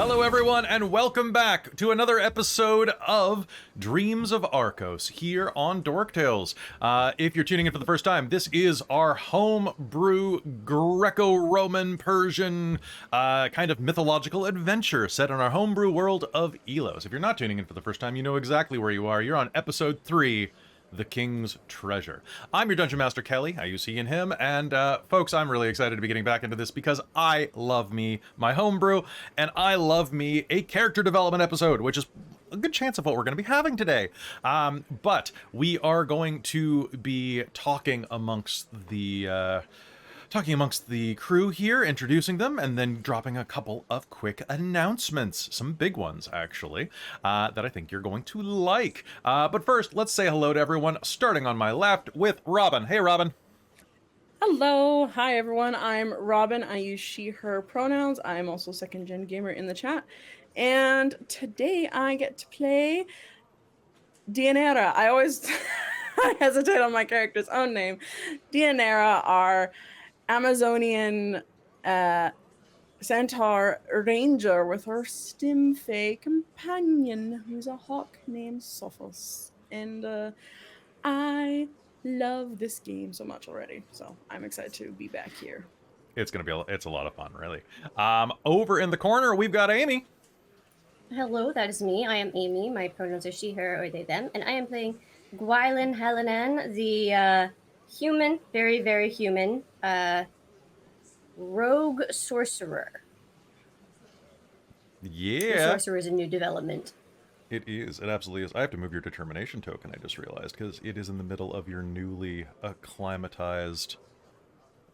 Hello everyone, and welcome back to another episode of Dreams of Arkos here on Dork Tales. If you're tuning in for the first time, this is our homebrew Greco-Roman Persian kind of mythological adventure set in our homebrew world of Ylos. If you're not tuning in for the first time, you know exactly where you are. You're on episode 3, The King's Treasure. I'm your Dungeon Master, Kelle. I use he and him, and folks, I'm really excited to be getting back into this because I love me my homebrew, and I love me a character development episode, which is a good chance of what we're going to be having today. But we are going to be talking amongst the crew here, introducing them, and then dropping a couple of quick announcements. Some big ones, actually, that I think you're going to like. But first, let's say hello to everyone, starting on my left with Robin. Hey, Robin. Hello. Hi, everyone. I'm Robin. I use she, her pronouns. I'm also second-gen gamer in the chat. And today I get to play Deianera. I always I hesitate on my character's own name. Deianera, our Amazonian centaur ranger with her stim-fae companion, who's a hawk named Sophos. And I love this game so much already, so I'm excited to be back here. It's a lot of fun, really. Over in the corner, we've got Amy. Hello, that is me. I am Amy. My pronouns are she, her, or they, them, and I am playing Gwylan Halenan, the human, very, very human, rogue sorcerer. Yeah. The sorcerer is a new development. It is. It absolutely is. I have to move your determination token, I just realized, because it is in the middle of your newly acclimatized,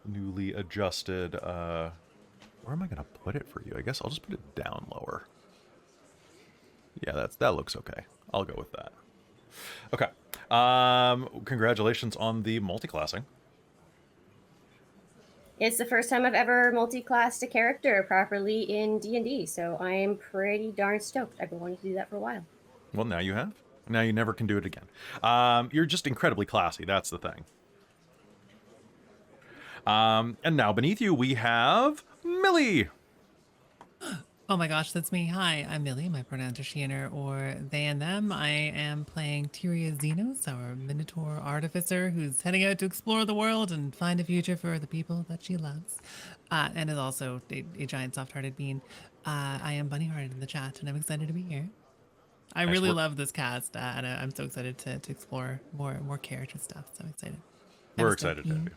newly adjusted, where am I going to put it for you? I guess I'll just put it down lower. Yeah, that looks okay. I'll go with that. Okay. Congratulations on the multi-classing. It's the first time I've ever multi-classed a character properly in D&D, so I am pretty darn stoked. I've been wanting to do that for a while. Well, now you have. Now you never can do it again. You're just incredibly classy, that's the thing. And now beneath you, we have Millie. Oh my gosh, that's me. Hi, I'm Millie. My pronouns are she and her, or they and them. I am playing Tyria Zenos, our Minotaur artificer who's heading out to explore the world and find a future for the people that she loves. And is also a giant soft-hearted being. I am bunny-hearted in the chat, and I'm excited to be here. I really love this cast, and I'm so excited to explore more character stuff. So excited. We're excited to have you.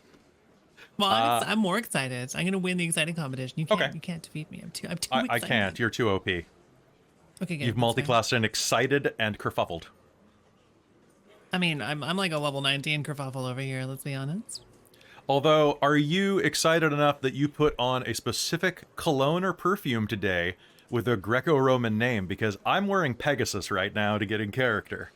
Well, I'm more excited. I'm going to win the exciting competition. You can't defeat me. I'm too excited. I can't. You're too OP. Okay, good. You've multi-classed and excited and kerfuffled. I mean, I'm like a level 19 kerfuffle over here, let's be honest. Although, are you excited enough that you put on a specific cologne or perfume today with a Greco-Roman name? Because I'm wearing Pegasus right now to get in character.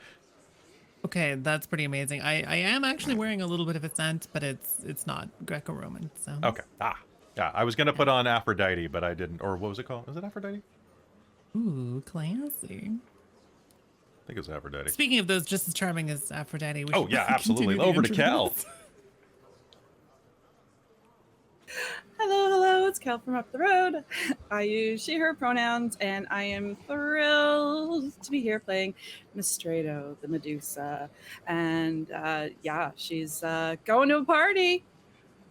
Okay, that's pretty amazing. I am actually wearing a little bit of a scent, but it's not Greco-Roman, so. Okay. Yeah, I was going to put on Aphrodite, but I didn't. Or what was it called? Was it Aphrodite? Ooh, classy. I think it was Aphrodite. Speaking of those just as charming as Aphrodite. Oh, yeah, absolutely. Over to Kelle. Hello, it's Kelle from up the road. I use she, her pronouns, and I am thrilled to be here playing Mystredo, the Medusa. And yeah, she's going to a party.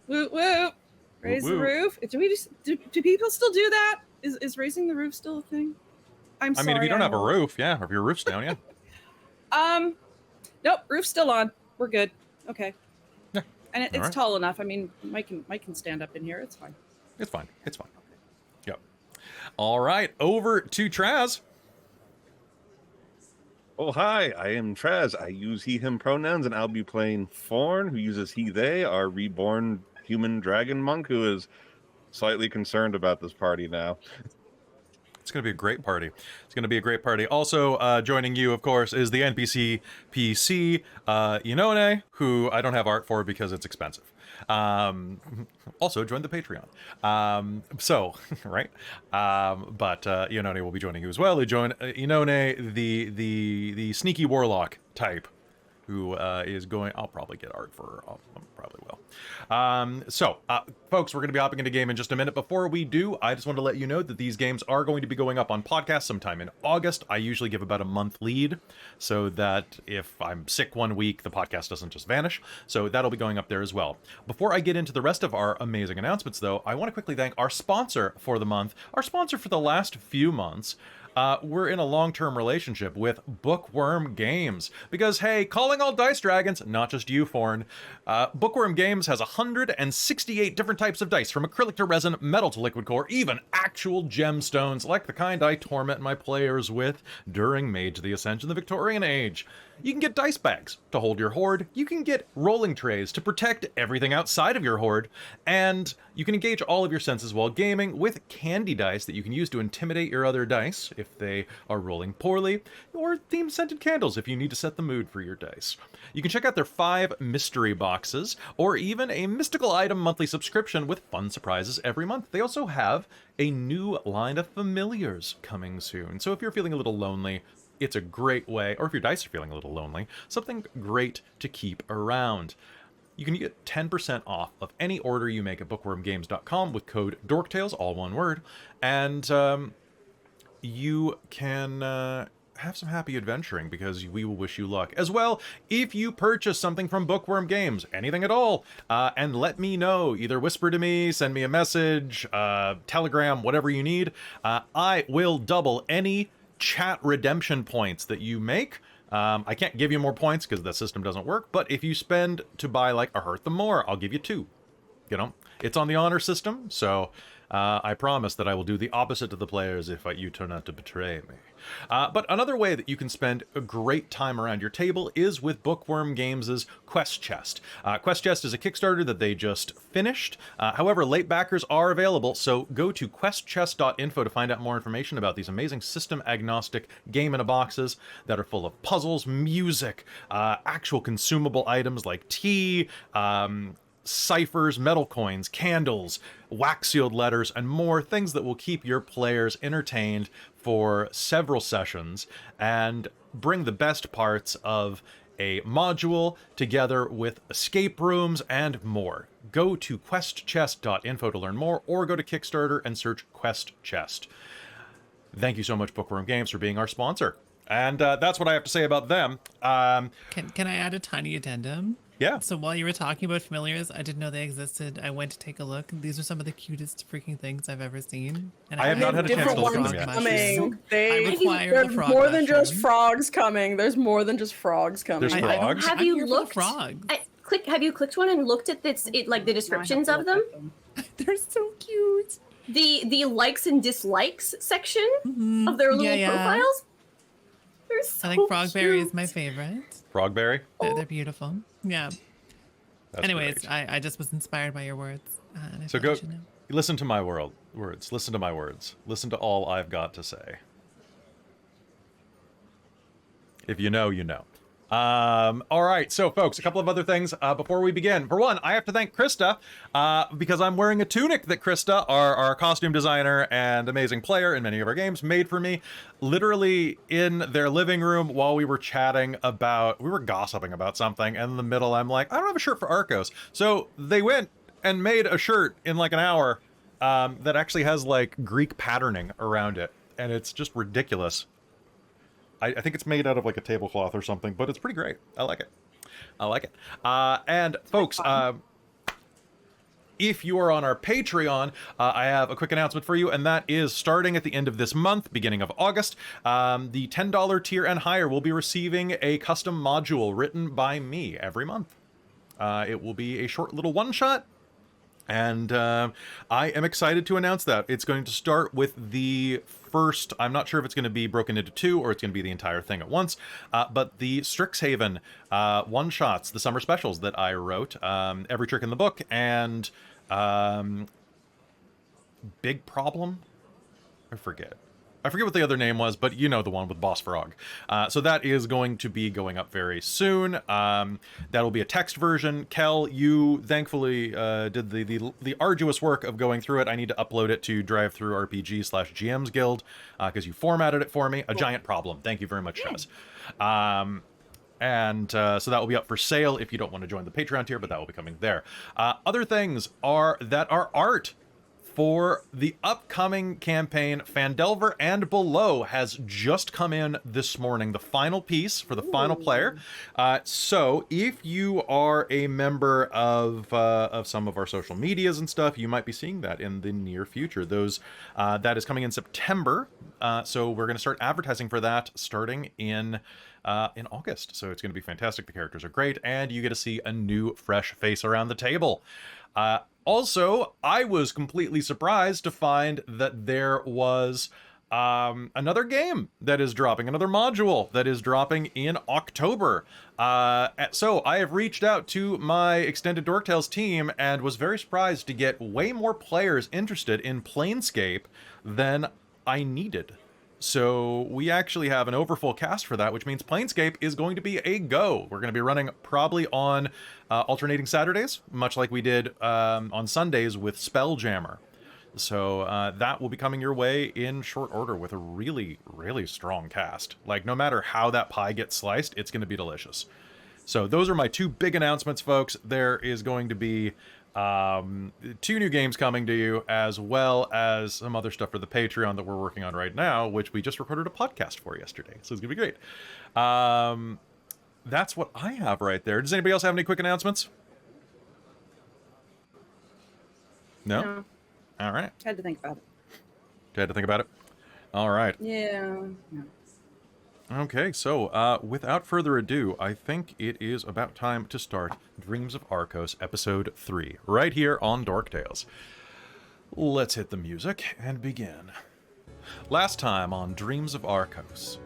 Woot woot. Raise the roof. Do people still do that? Is raising the roof still a thing? I mean, if you don't have a roof, yeah, or if your roof's down, yeah. Nope, roof's still on. We're good. Okay. Yeah. And it's tall enough. I mean, Mike can stand up in here. It's fine. It's fine. It's fine. Yep. All right, over to Traz. Oh, hi, I am Traz. I use he, him pronouns, and I'll be playing Forn, who uses he, they, our reborn human dragon monk who is slightly concerned about this party now. It's going to be a great party. It's going to be a great party. Also, joining you, of course, is the NPC PC, Inone, who I don't have art for because it's expensive. Also, join the Patreon. Right? But Inone will be joining you as well. Inone, the sneaky warlock type, who is going. I'll probably get art for her. I probably will. So, folks, we're going to be hopping into game in just a minute. Before we do, I just want to let you know that these games are going to be going up on podcast sometime in August. I usually give about a month lead so that if I'm sick one week, the podcast doesn't just vanish. So that'll be going up there as well. Before I get into the rest of our amazing announcements, though, I want to quickly thank our sponsor for the month, our sponsor for the last few months. We're in a long-term relationship with Bookwyrm Games because, hey, calling all dice dragons, not just you, Forn. Bookwyrm Games has 168 different types of dice, from acrylic to resin, metal to liquid core, even actual gemstones, like the kind I torment my players with during Mage the Ascension, the Victorian Age. You can get dice bags to hold your hoard, you can get rolling trays to protect everything outside of your hoard, and you can engage all of your senses while gaming with candy dice that you can use to intimidate your other dice if they are rolling poorly, or theme-scented candles if you need to set the mood for your dice. You can check out their 5 mystery boxes, or even a mystical item monthly subscription with fun surprises every month. They also have a new line of familiars coming soon, so if you're feeling a little lonely, it's a great way, or if your dice are feeling a little lonely, something great to keep around. You can get 10% off of any order you make at bookwyrmgames.com with code DorkTales, all one word, and you can have some happy adventuring because we will wish you luck. As well, if you purchase something from Bookwyrm Games, anything at all, and let me know, either whisper to me, send me a message, telegram, whatever you need, I will double any chat redemption points that you make. I can't give you more points because the system doesn't work, but if you spend to buy like a Hurt the More, I'll give you 2. You know, it's on the honor system, so I promise that I will do the opposite to the players if you turn out to betray me. But another way that you can spend a great time around your table is with Bookwyrm Games' Quest Chest. Quest Chest is a Kickstarter that they just finished. However, late backers are available, so go to questchest.info to find out more information about these amazing system-agnostic game-in-a-boxes that are full of puzzles, music, actual consumable items like tea, ciphers, metal coins, candles, wax-sealed letters, and more, things that will keep your players entertained for several sessions and bring the best parts of a module together with escape rooms and more. Go to questchest.info to learn more, or go to Kickstarter and search Quest Chest. Thank you so much, Bookwyrm Games, for being our sponsor. And that's what I have to say about them. Can I add a tiny addendum? Yeah. So while you were talking about familiars, I didn't know they existed. I went to take a look. These are some of the cutest freaking things I've ever seen. And I have not had a chance different to look at ones them yet. coming. I require There's the frog more than just mushroom. frogs coming. There's more than just frogs coming. There's frogs? Have I'm you here for the looked? frogs. Have you clicked one and looked at this? Like the descriptions of them? They're so cute. The likes and dislikes section of their little Yeah. profiles. They're so I think Frogberry cute. is my favorite. Frogberry? They're beautiful. Yeah. That's Anyways, great. I just was inspired by your words. And I So thought go you should know. listen to my words. Listen to my words. Listen to all I've got to say. If you know, you know. All right, so folks, a couple of other things before we begin. For one, I have to thank Krista because I'm wearing a tunic that Krista, our costume designer and amazing player in many of our games, made for me literally in their living room while we were chatting about, we were gossiping about something, and in the middle I'm like, I don't have a shirt for Arkos. So they went and made a shirt in like an hour that actually has like Greek patterning around it, and it's just ridiculous. I think it's made out of like a tablecloth or something, but it's pretty great. I like it. I like it. And folks, if you are on our Patreon, I have a quick announcement for you, and that is starting at the end of this month, beginning of August, the $10 tier and higher will be receiving a custom module written by me every month. It will be a short little one-shot. And I am excited to announce that. It's going to start with the first, I'm not sure if it's going to be broken into 2 or it's going to be the entire thing at once, but the Strixhaven one-shots, the summer specials that I wrote, Every Trick in the Book, and Big Problem? I forget what the other name was, but you know the one with Boss Frog. So that is going to be going up very soon. That'll be a text version. Kelle, you thankfully did the arduous work of going through it. I need to upload it to DriveThruRPG/GM's Guild because you formatted it for me. A giant problem. Thank you very much, Chaz. And so that will be up for sale if you don't want to join the Patreon tier, but that will be coming there. Other things are that our art for the upcoming campaign, Phandelver and Below, has just come in this morning. The final piece for the final player. So if you are a member of some of our social medias and stuff, you might be seeing that in the near future. That is coming in September. So we're going to start advertising for that starting in August. So it's going to be fantastic. The characters are great, and you get to see a new, fresh face around the table. Also, I was completely surprised to find that there was another game that is dropping, another module that is dropping in October. So I have reached out to my Extended Dork Tales team and was very surprised to get way more players interested in Planescape than I needed. So we actually have an overfull cast for that, which means Planescape is going to be a go. We're going to be running probably on alternating Saturdays, much like we did on Sundays with Spelljammer. So that will be coming your way in short order with a really, really strong cast. Like, no matter how that pie gets sliced, it's going to be delicious. So those are my two big announcements, folks. There is going to be 2 new games coming to you, as well as some other stuff for the Patreon that we're working on right now, which we just recorded a podcast for yesterday. So it's gonna be great. That's what I have right there. Does anybody else have any quick announcements? No? All right. Had to think about it. Had to think about it? All right. Yeah. No. Okay, so without further ado, I think it is about time to start Dreams of Arkos, Episode 3, right here on Dork Tales. Let's hit the music and begin. Last time on Dreams of Arkos,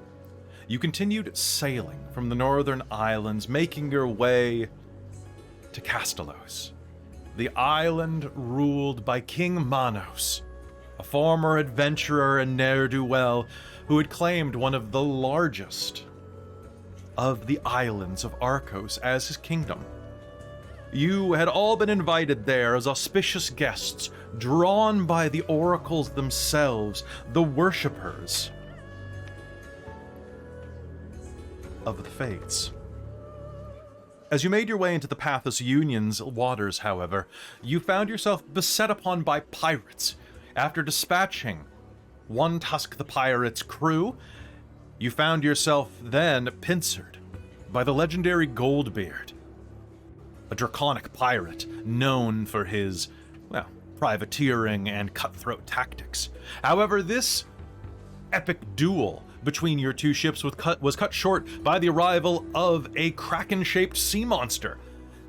you continued sailing from the northern islands, making your way to Kastellos, the island ruled by King Manos, a former adventurer and ne'er-do-well who had claimed one of the largest of the islands of Arkos as his kingdom. You had all been invited there as auspicious guests, drawn by the oracles themselves, the worshippers of the fates. As you made your way into the Pathos Union's waters, however, you found yourself beset upon by pirates. After dispatching one Tusk the Pirate's crew, you found yourself then pincered by the legendary Goldbeard, a draconic pirate known for his, well, privateering and cutthroat tactics. However, this epic duel between your two ships was cut short by the arrival of a kraken-shaped sea monster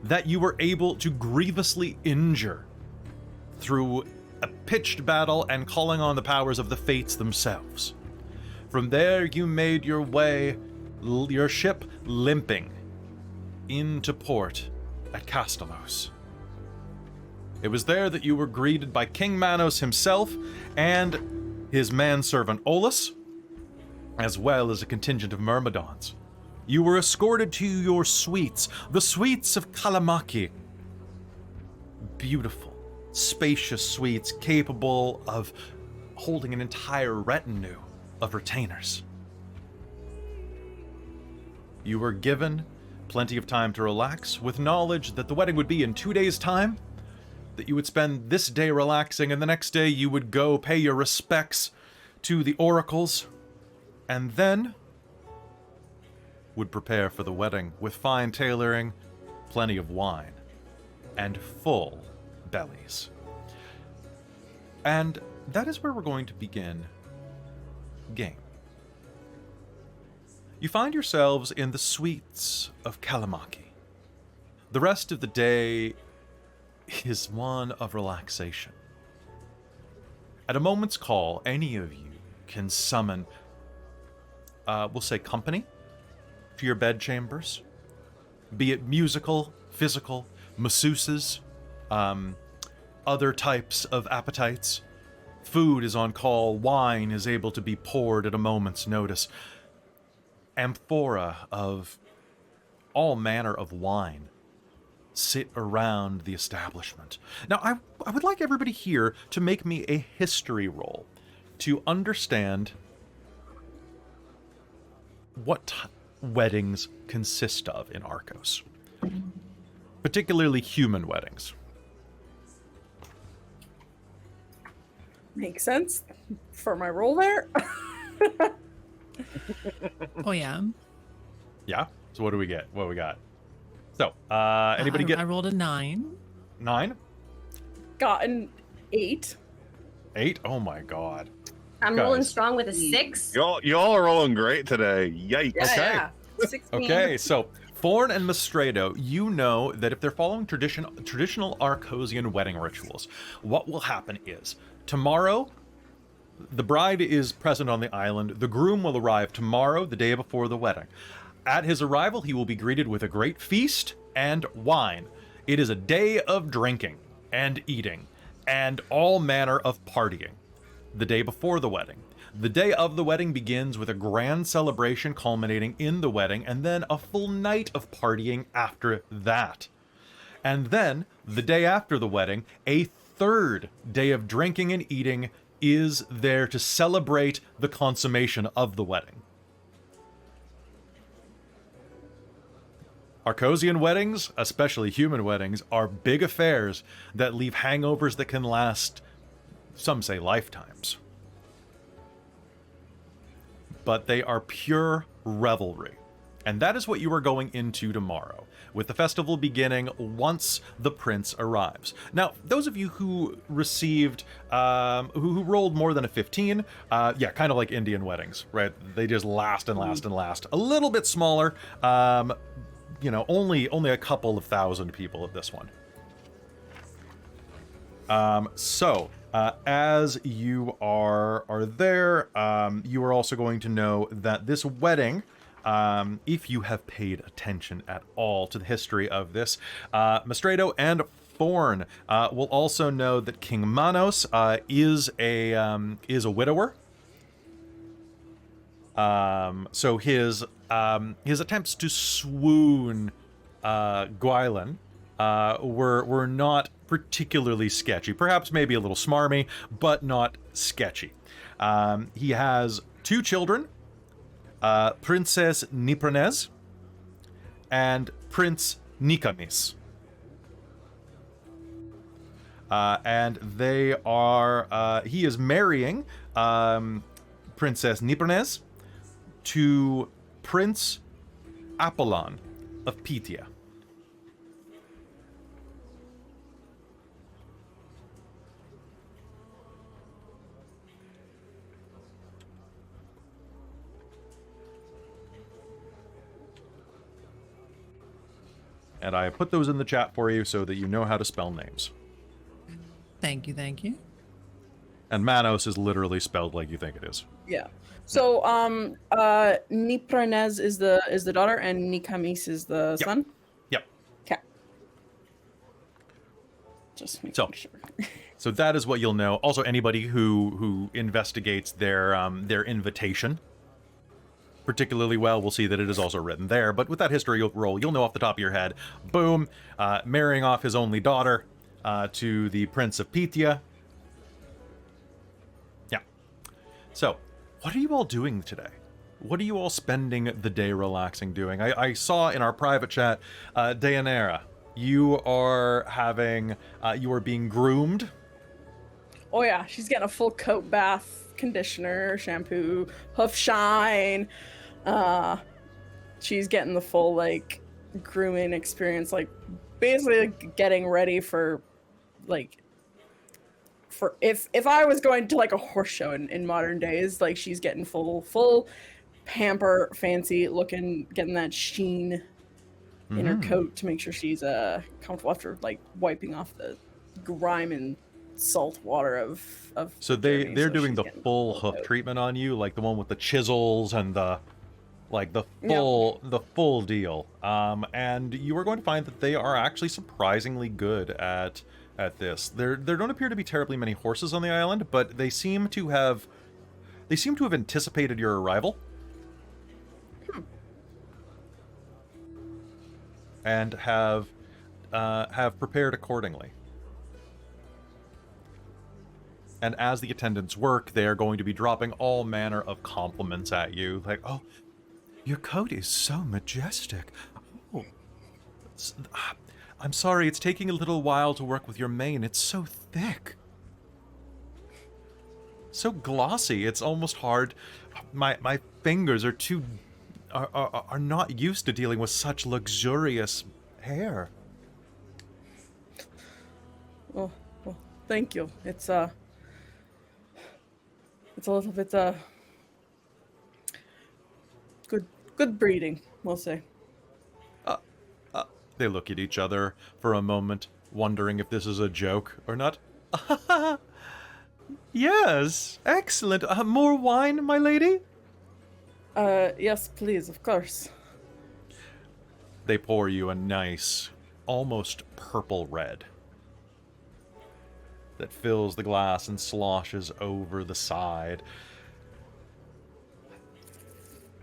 that you were able to grievously injure through a pitched battle and calling on the powers of the fates themselves. From there, you made your way, your ship limping, into port at Kastellos. It was there that you were greeted by King Manos himself and his manservant Ylos, as well as a contingent of myrmidons. You were escorted to your suites, the suites of Kalamaki. Beautiful, spacious suites capable of holding an entire retinue of retainers. You were given plenty of time to relax, with knowledge that the wedding would be in 2 days' time, that you would spend this day relaxing, and the next day you would go pay your respects to the oracles, and then would prepare for the wedding with fine tailoring, plenty of wine, and full bellies. And that is where we're going to begin game. You find yourselves in the suites of Kalamaki. The rest of the day is one of relaxation. At a moment's call, any of you can summon, we'll say, company to your bedchambers, be it musical, physical, masseuses, other types of appetites. Food is on call, wine is able to be poured at a moment's notice. Amphora of all manner of wine sit around the establishment. Now, I would like everybody here to make me a history roll to understand what weddings consist of in Arkos, particularly human weddings. Makes sense for my role there. Oh yeah. Yeah. So what do we get? What do we got? So, anybody I get rolled a 9. 9? Got an 8. 8? Oh my god. I'm Guys. rolling strong with a 6. Y'all are rolling great today. Yikes. Yeah, Okay. yeah. 16. Okay, so Forn and Mystredo, you know that if they're following traditional Arkosian wedding rituals, what will happen is tomorrow, the bride is present on the island. The groom will arrive tomorrow, the day before the wedding. At his arrival, he will be greeted with a great feast and wine. It is a day of drinking and eating and all manner of partying. The day before the wedding. The day of the wedding begins with a grand celebration culminating in the wedding, and then a full night of partying after that. And then, the day after the wedding, a third day of drinking and eating is there to celebrate the consummation of the wedding. Arkosian weddings, especially human weddings, are big affairs that leave hangovers that can last, some say, lifetimes. But they are pure revelry. And that is what you are going into tomorrow, with the festival beginning once the prince arrives. Now, those of you who received, who rolled more than a 15, yeah, kind of like Indian weddings, right? They just last and last and last. A little bit smaller, you know, only a couple of thousand people at this one. As you are there, you are also going to know that this wedding, if you have paid attention at all to the history of this, Mystredo and Forn will also know that King Manos is a widower. So his attempts to swoon Gwylan were not particularly sketchy. Perhaps maybe a little smarmy, but not sketchy. He has 2 children, Princess Nipronez and Prince Nikamis. And they are, he is marrying Princess Nipronez to Prince Apollon of Pythia. And I put those in the chat for you so that you know how to spell names. Thank you, thank you. And Manos is literally spelled like you think it is. Yeah. So, Nipronez is the daughter, and Nikamis is the son. Yep. Okay. Just making sure. So that is what you'll know. Also, anybody who investigates their invitation particularly well will see that it is also written there. But with that history roll, you'll know off the top of your head. Boom, marrying off his only daughter to the Prince of Pythia. Yeah. So, what are you all doing today? What are you all spending the day relaxing doing? I saw in our private chat, Deianera, you are being groomed. Oh yeah, she's getting a full coat bath, conditioner, shampoo, hoof shine. She's getting the full like grooming experience, like basically like, getting ready for if I was going to like a horse show in modern days, like she's getting full pamper, fancy looking, getting that sheen in her coat to make sure she's comfortable after like wiping off the grime and salt water of So journey, they're so doing she's the getting full hoof coat. treatment on you, like the one with the chisels and the full deal. And you are going to find that they are actually surprisingly good at this. There don't appear to be terribly many horses on the island, but they seem to have anticipated your arrival. And have prepared accordingly. And as the attendants work, they are going to be dropping all manner of compliments at you, like, "Oh, Your coat is so majestic. Oh, I'm sorry, it's taking a little while to work with your mane. It's so thick. So glossy, it's almost hard. My fingers are are not used to dealing with such luxurious hair. Well, thank you. It's a little bit good breeding, we'll say. They look at each other for a moment, wondering if this is a joke or not. Yes, excellent. More wine, my lady? Yes, please, of course. They pour you a nice, almost purple red that fills the glass and sloshes over the side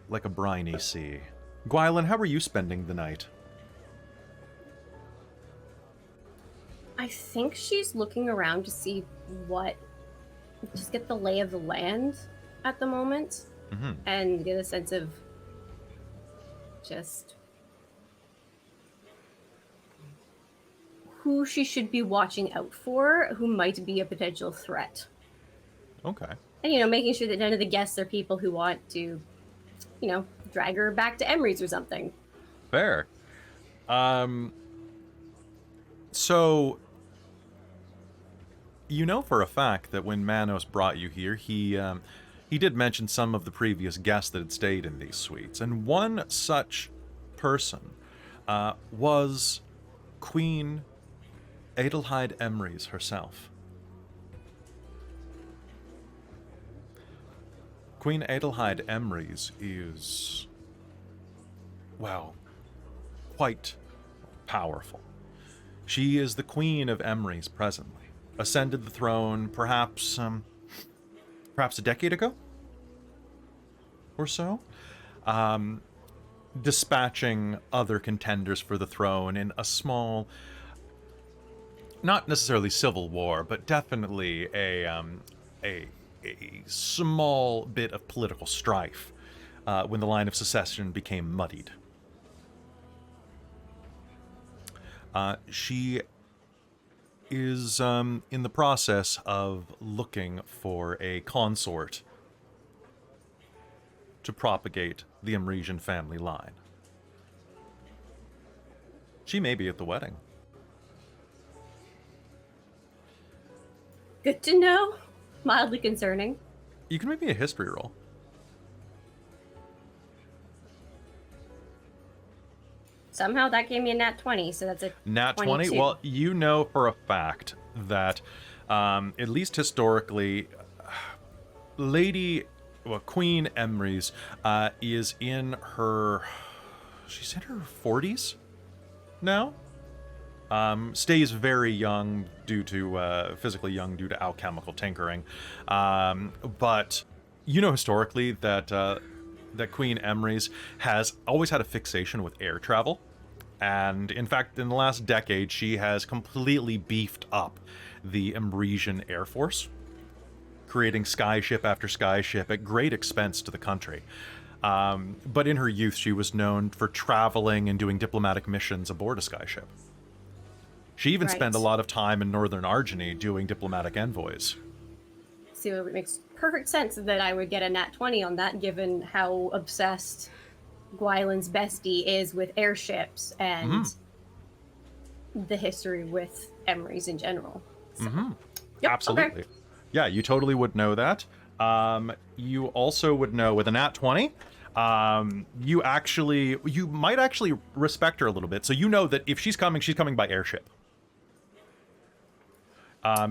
like a briny sea. Gwylan, how are you spending the night? I think she's looking around to see just get the lay of the land at the moment, and get a sense of just who she should be watching out for, who might be a potential threat. Okay. And, making sure that none of the guests are people who want to, drag her back to Emery's or something. Fair. So, for a fact that when Manos brought you here, he did mention some of the previous guests that had stayed in these suites, and one such person was Queen Adelheid Emrys herself. Queen Adelheid Emrys is, well, quite powerful. She is the Queen of Emrys presently. Ascended the throne perhaps a decade ago or so, dispatching other contenders for the throne in a small, not necessarily civil war, but definitely a small bit of political strife when the line of succession became muddied. She is in the process of looking for a consort to propagate the Emresian family line. She may be at the wedding. Good to know. Mildly concerning. You can make me a history roll. Somehow that gave me a nat 20, so that's a Nat 20? 22. Well, you know for a fact that, at least historically, Queen Emrys is in her... She's in her 40s now? Stays very young due to, physically young due to alchemical tinkering. But historically that Queen Emrys has always had a fixation with air travel. And in fact, in the last decade, she has completely beefed up the Emresian Air Force, creating skyship after skyship at great expense to the country. But in her youth, she was known for traveling and doing diplomatic missions aboard a skyship. She even spent a lot of time in northern Argeny doing diplomatic envoys. So it makes perfect sense that I would get a nat 20 on that, given how obsessed Gwylan's bestie is with airships and the history with Emrys in general. So, yep, Absolutely. okay. Yeah, you totally would know that. You also would know with a nat 20, you might actually respect her a little bit. So you know that if she's coming by airship.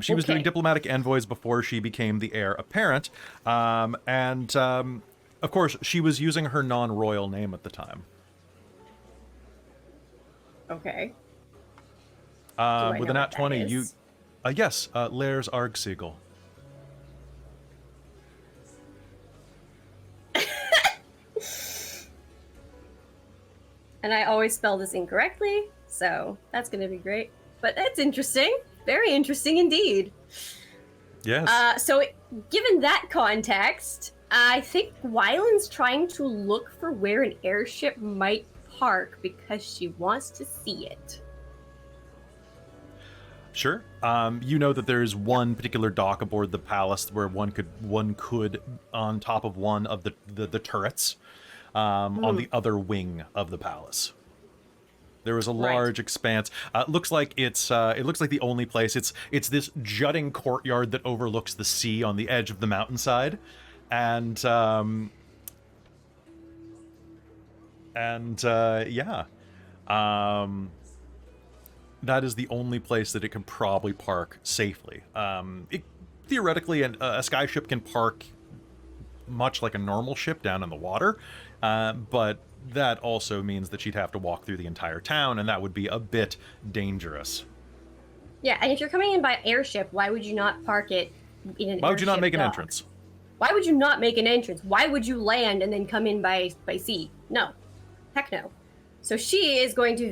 She was doing diplomatic envoys before she became the heir apparent. Of course, she was using her non-royal name at the time. Okay. With a nat 20, you... yes, Lairs Argsiegel. And I always spell this incorrectly, so that's going to be great. But that's interesting. Very interesting indeed. Yes. So given that context, I think Gwylan's trying to look for where an airship might park because she wants to see it. Sure. You know that there's one particular dock aboard the palace where one could on top of one of the turrets on the other wing of the palace. There was a large expanse. It looks like the only place. It's this jutting courtyard that overlooks the sea on the edge of the mountainside, and that is the only place that it can probably park safely. Theoretically, a skyship can park much like a normal ship down in the water, but that also means that she'd have to walk through the entire town, and that would be a bit dangerous. Yeah, and if you're coming in by airship, why would you not park it in an Why would you not make an dock? entrance? Why would you not make an entrance? Why would you land and then come in by sea? No. Heck no. So she is going to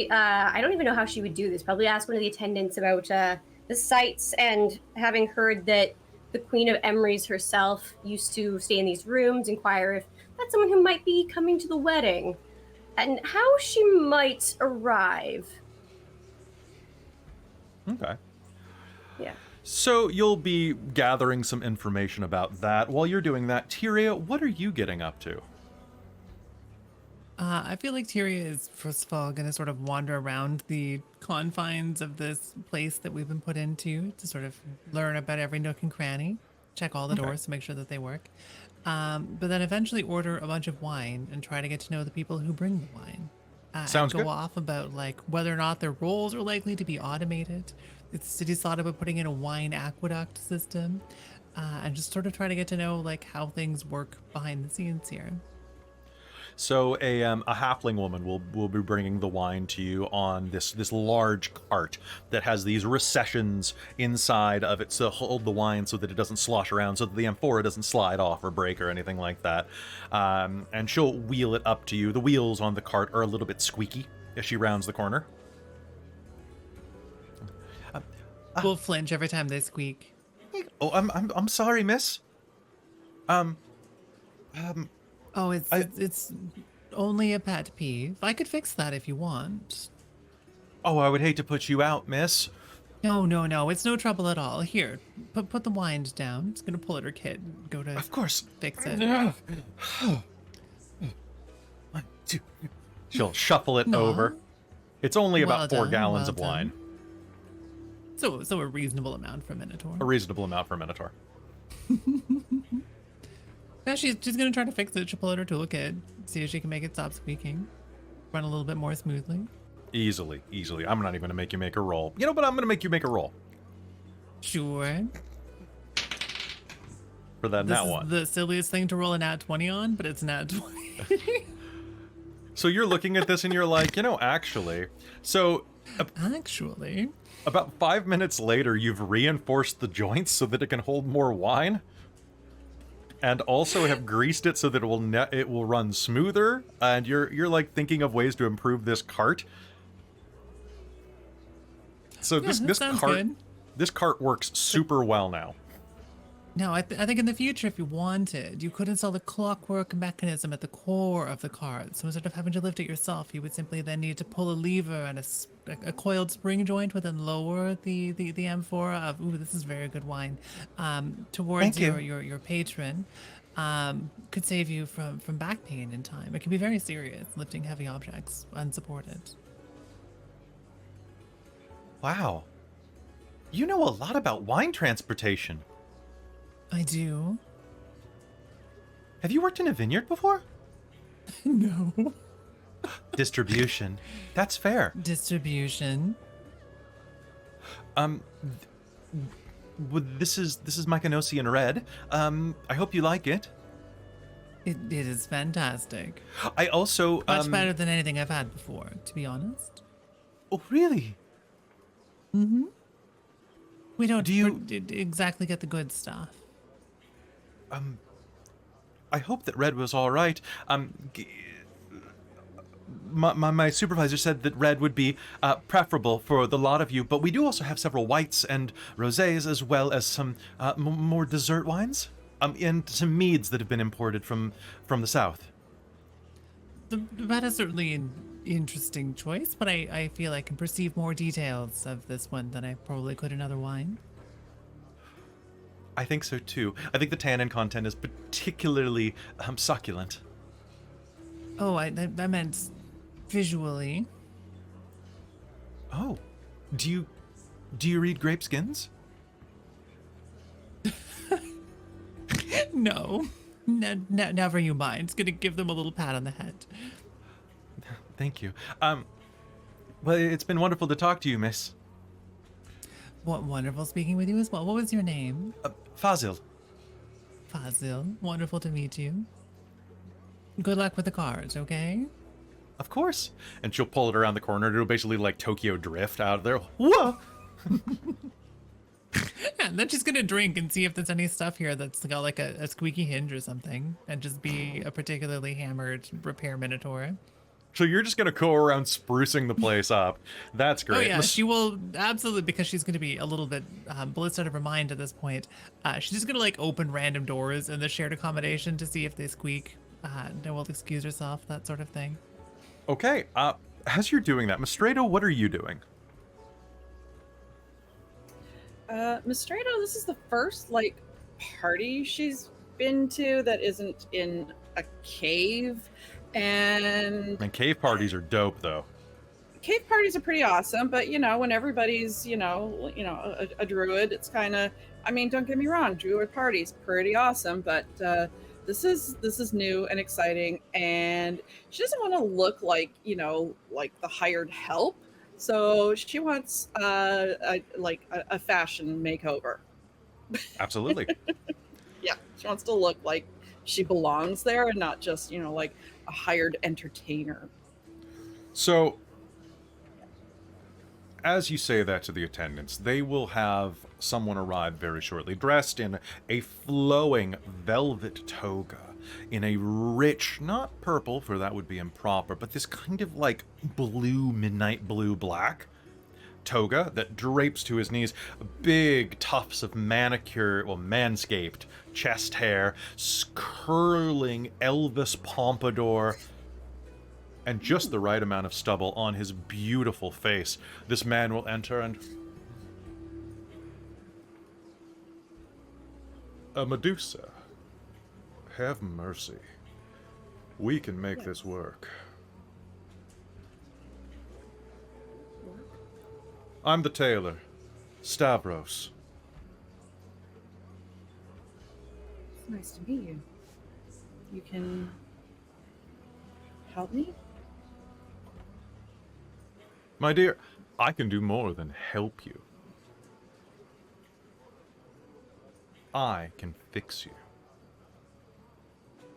I don't even know how she would do this, probably ask one of the attendants about the sights, and having heard that the Queen of Emery's herself used to stay in these rooms, inquire if that's someone who might be coming to the wedding, and how she might arrive. Okay. Yeah. So you'll be gathering some information about that. While you're doing that, Tyria, what are you getting up to? I feel like Tyria is, first of all, going to sort of wander around the confines of this place that we've been put into to sort of learn about every nook and cranny, check all the doors to make sure that they work. But then eventually order a bunch of wine and try to get to know the people who bring the wine. Sounds go good. off about like whether or not their roles are likely to be automated. The city's thought about putting in a wine aqueduct system, and just sort of try to get to know like how things work behind the scenes here. So a halfling woman will be bringing the wine to you on this large cart that has these recessions inside of it to hold the wine so that it doesn't slosh around, so that the amphora doesn't slide off or break or anything like that. And she'll wheel it up to you. The wheels on the cart are a little bit squeaky as she rounds the corner. We'll flinch every time they squeak. Oh, I'm sorry, miss. Oh, it's only a pet peeve. I could fix that if you want. Oh, I would hate to put you out, miss. No, it's no trouble at all. Here, put the wine down. It's gonna pull at her kit. Go to Of course. fix it. 1, 2. She'll shuffle it over. It's only about Well 4 done, gallons well of wine. So a reasonable amount for a Minotaur. A reasonable amount for a Minotaur. Yeah, she's gonna try to fix it. She'll pull out her toolkit, see if she can make it stop squeaking, run a little bit more smoothly. Easily. I'm not even going to make you make a roll. You know, but I'm going to make you make a roll Sure. for that This nat is one. the silliest thing to roll a nat 20 on, but it's nat 20. So you're looking at this and you're like, actually. So Actually, about 5 minutes later, you've reinforced the joints so that it can hold more wine, and also have greased it so that it will run smoother. And you're like thinking of ways to improve this cart. So Yeah, that sounds cart good. this cart works super well now. no, I think in the future, if you wanted, you could install the clockwork mechanism at the core of the cart. So instead of having to lift it yourself, you would simply then need to pull a lever and a coiled spring joint would then lower the amphora of, ooh, this is very good wine, towards Thank you. your patron. Could save you from back pain in time. It can be very serious, lifting heavy objects unsupported. Wow. You know a lot about wine transportation. I do. Have you worked in a vineyard before? No. Distribution. That's fair. Distribution. This is my Canosian red. I hope you like it. It is fantastic. I also Much better than anything I've had before, to be honest. Oh, really? We don't Do you- exactly get the good stuff. I hope that red was all right. My supervisor said that red would be preferable for the lot of you, but we do also have several whites and rosés as well as some more dessert wines. and some meads that have been imported from the south. That is certainly an interesting choice, but I feel I can perceive more details of this one than I probably could in other wine. I think so too. I think the tannin content is particularly succulent. Oh, I meant visually. Oh, do you read grape skins? No, never you mind. It's gonna give them a little pat on the head. Thank you. Well, it's been wonderful to talk to you, miss. What wonderful speaking with you as well. What was your name? Fazil. Fazil. Wonderful to meet you. Good luck with the cards, okay? Of course. And she'll pull it around the corner. It'll basically like Tokyo Drift out of there. Whoa! Yeah, and then she's gonna drink and see if there's any stuff here that's got like a squeaky hinge or something, and just be a particularly hammered repair minotaur. So you're just gonna go around sprucing the place up. That's great. Oh yeah, she will absolutely, because she's gonna be a little bit blitzed out of her mind at this point. She's just gonna like open random doors in the shared accommodation to see if they squeak. No, will excuse herself, that sort of thing. Okay. As you're doing that, Mystredo, what are you doing? Mystredo, this is the first like party she's been to that isn't in a cave, and Cave parties are dope, though. cave parties are pretty awesome. But you know, when everybody's a druid, it's kind of. I mean, don't get me wrong, druid parties pretty awesome, but this is new and exciting, and she doesn't want to look like like the hired help. So she wants a fashion makeover. Absolutely. Yeah, she wants to look like she belongs there and not just like a hired entertainer. So, as you say that to the attendants, they will have someone arrive very shortly, dressed in a flowing velvet toga, in a rich, not purple, for that would be improper, but this kind of like blue, midnight blue black toga that drapes to his knees, big tufts of manscaped chest hair, curling Elvis pompadour, and just the right amount of stubble on his beautiful face. This man will enter and... A Medusa. Have mercy. We can make this work. I'm the tailor, Stavros. It's nice to meet you. You can help me? My dear, I can do more than help you. I can fix you.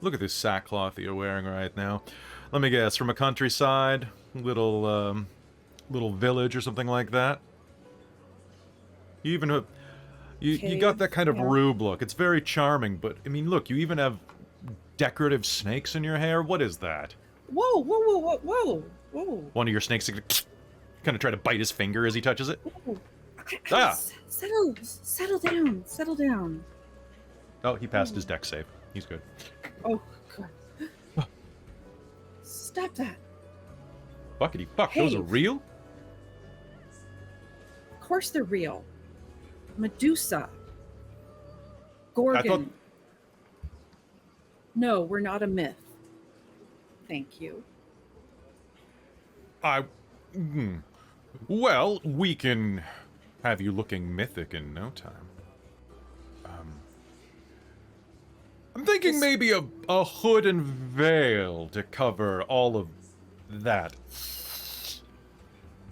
Look at this sackcloth that you're wearing right now. Let me guess, from a countryside, little village or something like that. You even have, you got that kind of rube look. It's very charming, but I mean, look, you even have decorative snakes in your hair. What is that? Whoa, whoa, whoa, whoa, whoa, whoa. One of your snakes kind of try to bite his finger as he touches it. Whoa. Ah! Settle down, settle down. Oh, he passed his dex save. He's good. Oh, God. Stop that. Buckety fuck, Hey. those are real? Of course they're real. Medusa. Gorgon. I thought... No, we're not a myth. Thank you. Well, we can have you looking mythic in no time. I'm thinking maybe a hood and veil to cover all of that.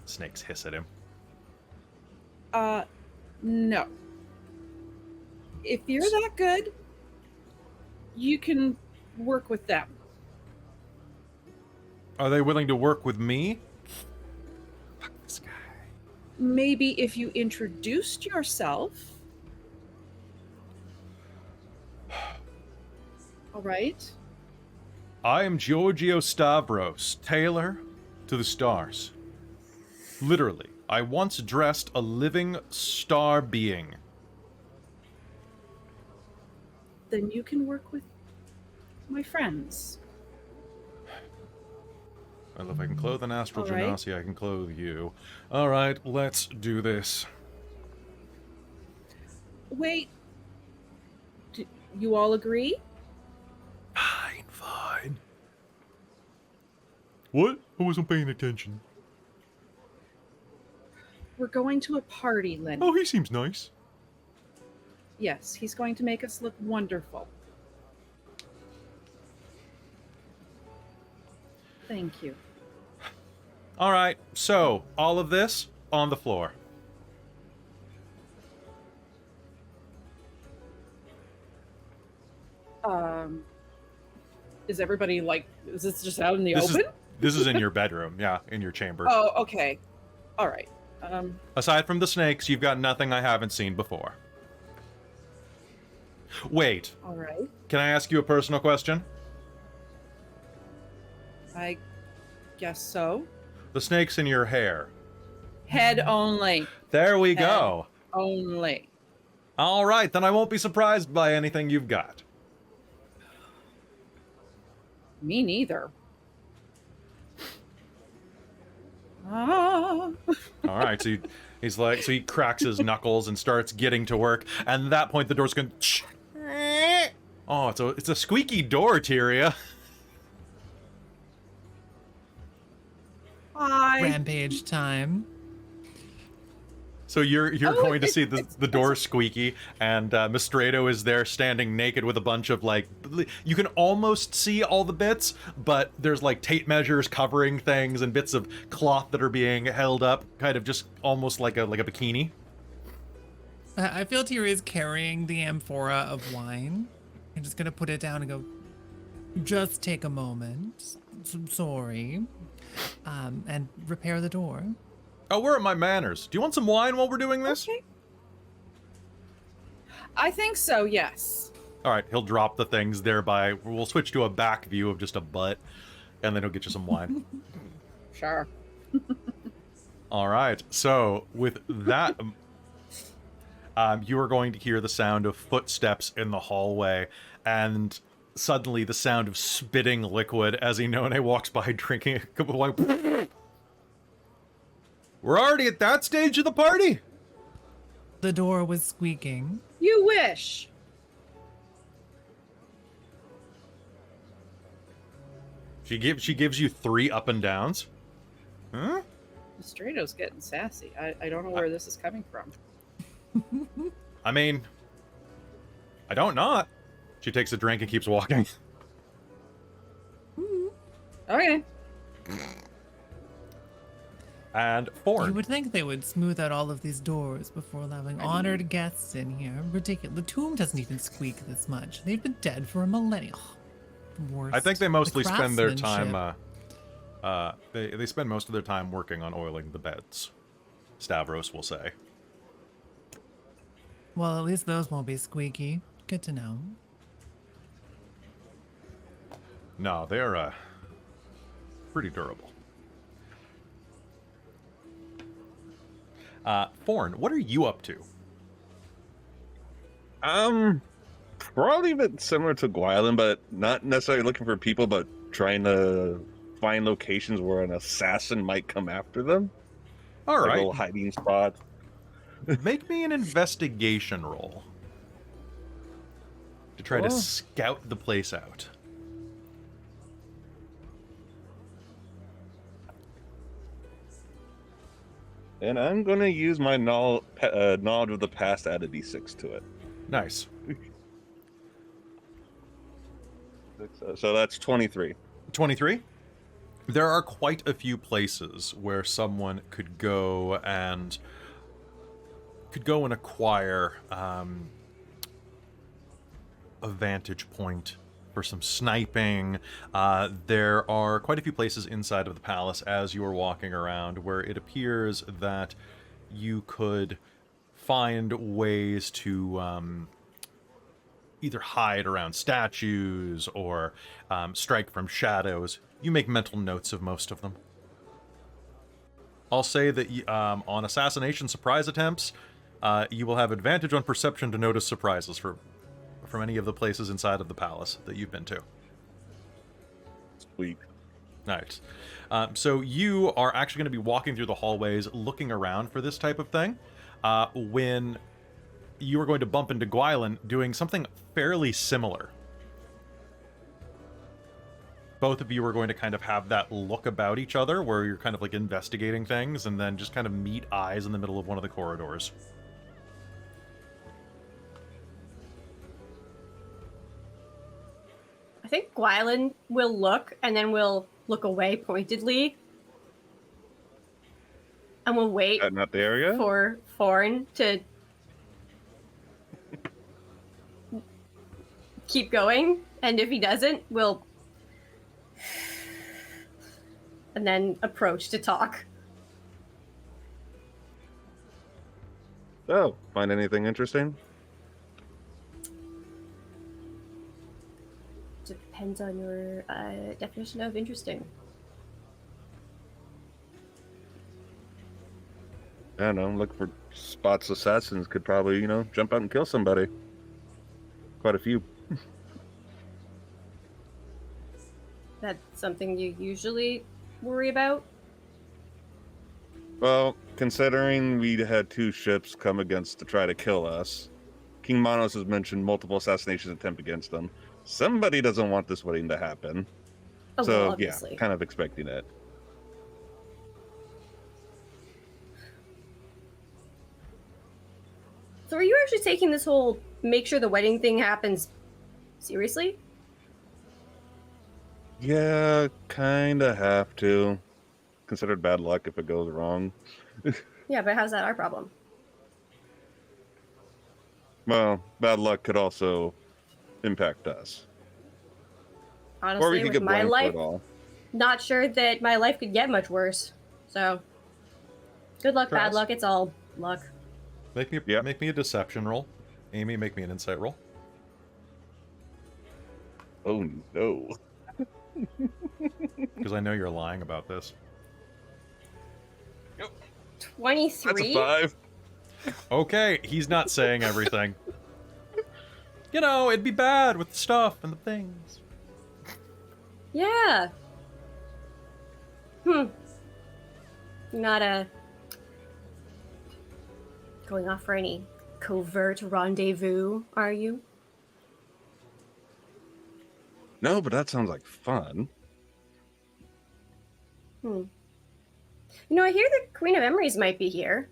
Snakes hiss at him. No. If you're that good, you can work with them. Are they willing to work with me? Fuck this guy. Maybe if you introduced yourself. All right. I am Giorgio Stavros, tailor to the stars. Literally, I once dressed a living star being. then you can work with my friends. Well, if I can clothe an astral All right. genasi, I can clothe you. All right, let's do this. Wait. You all agree? Fine. What? I wasn't paying attention. We're going to a party, Lynn. Oh, he seems nice. Yes, he's going to make us look wonderful. Thank you. All right, so all of this on the floor. Is everybody like? Is this just out in the This open? This is in your bedroom, yeah, in your chamber. Oh, okay. All right. Aside from the snakes, you've got nothing I haven't seen before. Wait, All right. can I ask you a personal question? I guess so. The snakes in your hair. Head only. There we Head go. Only. All right, then I won't be surprised by anything you've got. Me neither. Ah. All right, so he cracks his knuckles and starts getting to work, and at that point the door's going. Oh, it's a squeaky door, Tyria. Hi. Rampage time. So you're going to see the it's door squeaky, and Mystredo is there standing naked with a bunch of like, you can almost see all the bits, but there's like tape measures covering things and bits of cloth that are being held up, kind of just almost like a bikini. I feel Tyria is carrying the amphora of wine. I'm just gonna put it down and go, just take a moment. Sorry. And repair the door. Oh, where are my manners? Do you want some wine while we're doing this? Okay. I think so, yes. All right, he'll drop the things thereby. We'll switch to a back view of just a butt, and then he'll get you some wine. Sure. All right, so with that, you are going to hear the sound of footsteps in the hallway, and suddenly the sound of spitting liquid as Inone walks by drinking a cup of wine. We're already at that stage of the party? The door was squeaking. You wish. She gives you 3 up and downs? Huh? Mystredo's getting sassy. I don't know where this is coming from. I mean, I don't not. She takes a drink and keeps walking. Okay. And Forn. You would think they would smooth out all of these doors before allowing honored guests in here. Ridiculous. The tomb doesn't even squeak this much. They've been dead for a millennium. Worst. I think they mostly The spend their time, craftsmanship. they spend most of their time working on oiling the beds. Stavros will say. Well, at least those won't be squeaky. Good to know. No, they're, pretty durable. Forn, what are you up to? Probably a bit similar to Gwylan, but not necessarily looking for people, but trying to find locations where an assassin might come after them. All Like a right. little hiding spot. Make me an investigation roll. To try to Cool. scout the place out. And I'm going to use my knowledge of the past to add a d6 to it. Nice. So that's 23. 23? There are quite a few places where someone could go and acquire a vantage point for some sniping. There are quite a few places inside of the palace as you are walking around where it appears that you could find ways to either hide around statues or strike from shadows. You make mental notes of most of them. I'll say that on assassination surprise attempts, you will have advantage on perception to notice surprises for from any of the places inside of the palace that you've been to. Sweet. Nice. So you are actually going to be walking through the hallways, looking around for this type of thing, when you are going to bump into Gwylan doing something fairly similar. Both of you are going to kind of have that look about each other where you're kind of like investigating things and then just kind of meet eyes in the middle of one of the corridors. I think Gwylan will look and then will look away pointedly. And we'll wait Not the area? for Forn to keep going. And if he doesn't, we'll... and then approach to talk. Oh, find anything interesting? Depends on your definition of interesting. I don't know, look for spots assassins could probably, jump out and kill somebody. Quite a few. That's something you usually worry about? Well, considering we had 2 ships come against to try to kill us, King Manos has mentioned multiple assassination attempts against them. Somebody doesn't want this wedding to happen. Oh, So, well, obviously. yeah, kind of expecting it. So are you actually taking this whole make sure the wedding thing happens seriously? Yeah, kind of have to. Considered bad luck if it goes wrong. Yeah, but how's that our problem? Well, bad luck could also impact us. Honestly, Or we could with get my blamed life, for it all. not sure that my life could get much worse. So, good luck, bad Trust. luck, it's all luck. Make me a deception roll. Amy, make me an insight roll. Oh no. Because I know you're lying about this. 23? That's a 5. Okay, he's not saying everything. It'd be bad with the stuff and the things. Yeah. Not going off for any covert rendezvous, are you? No, but that sounds like fun. I hear the Queen of Emeries might be here.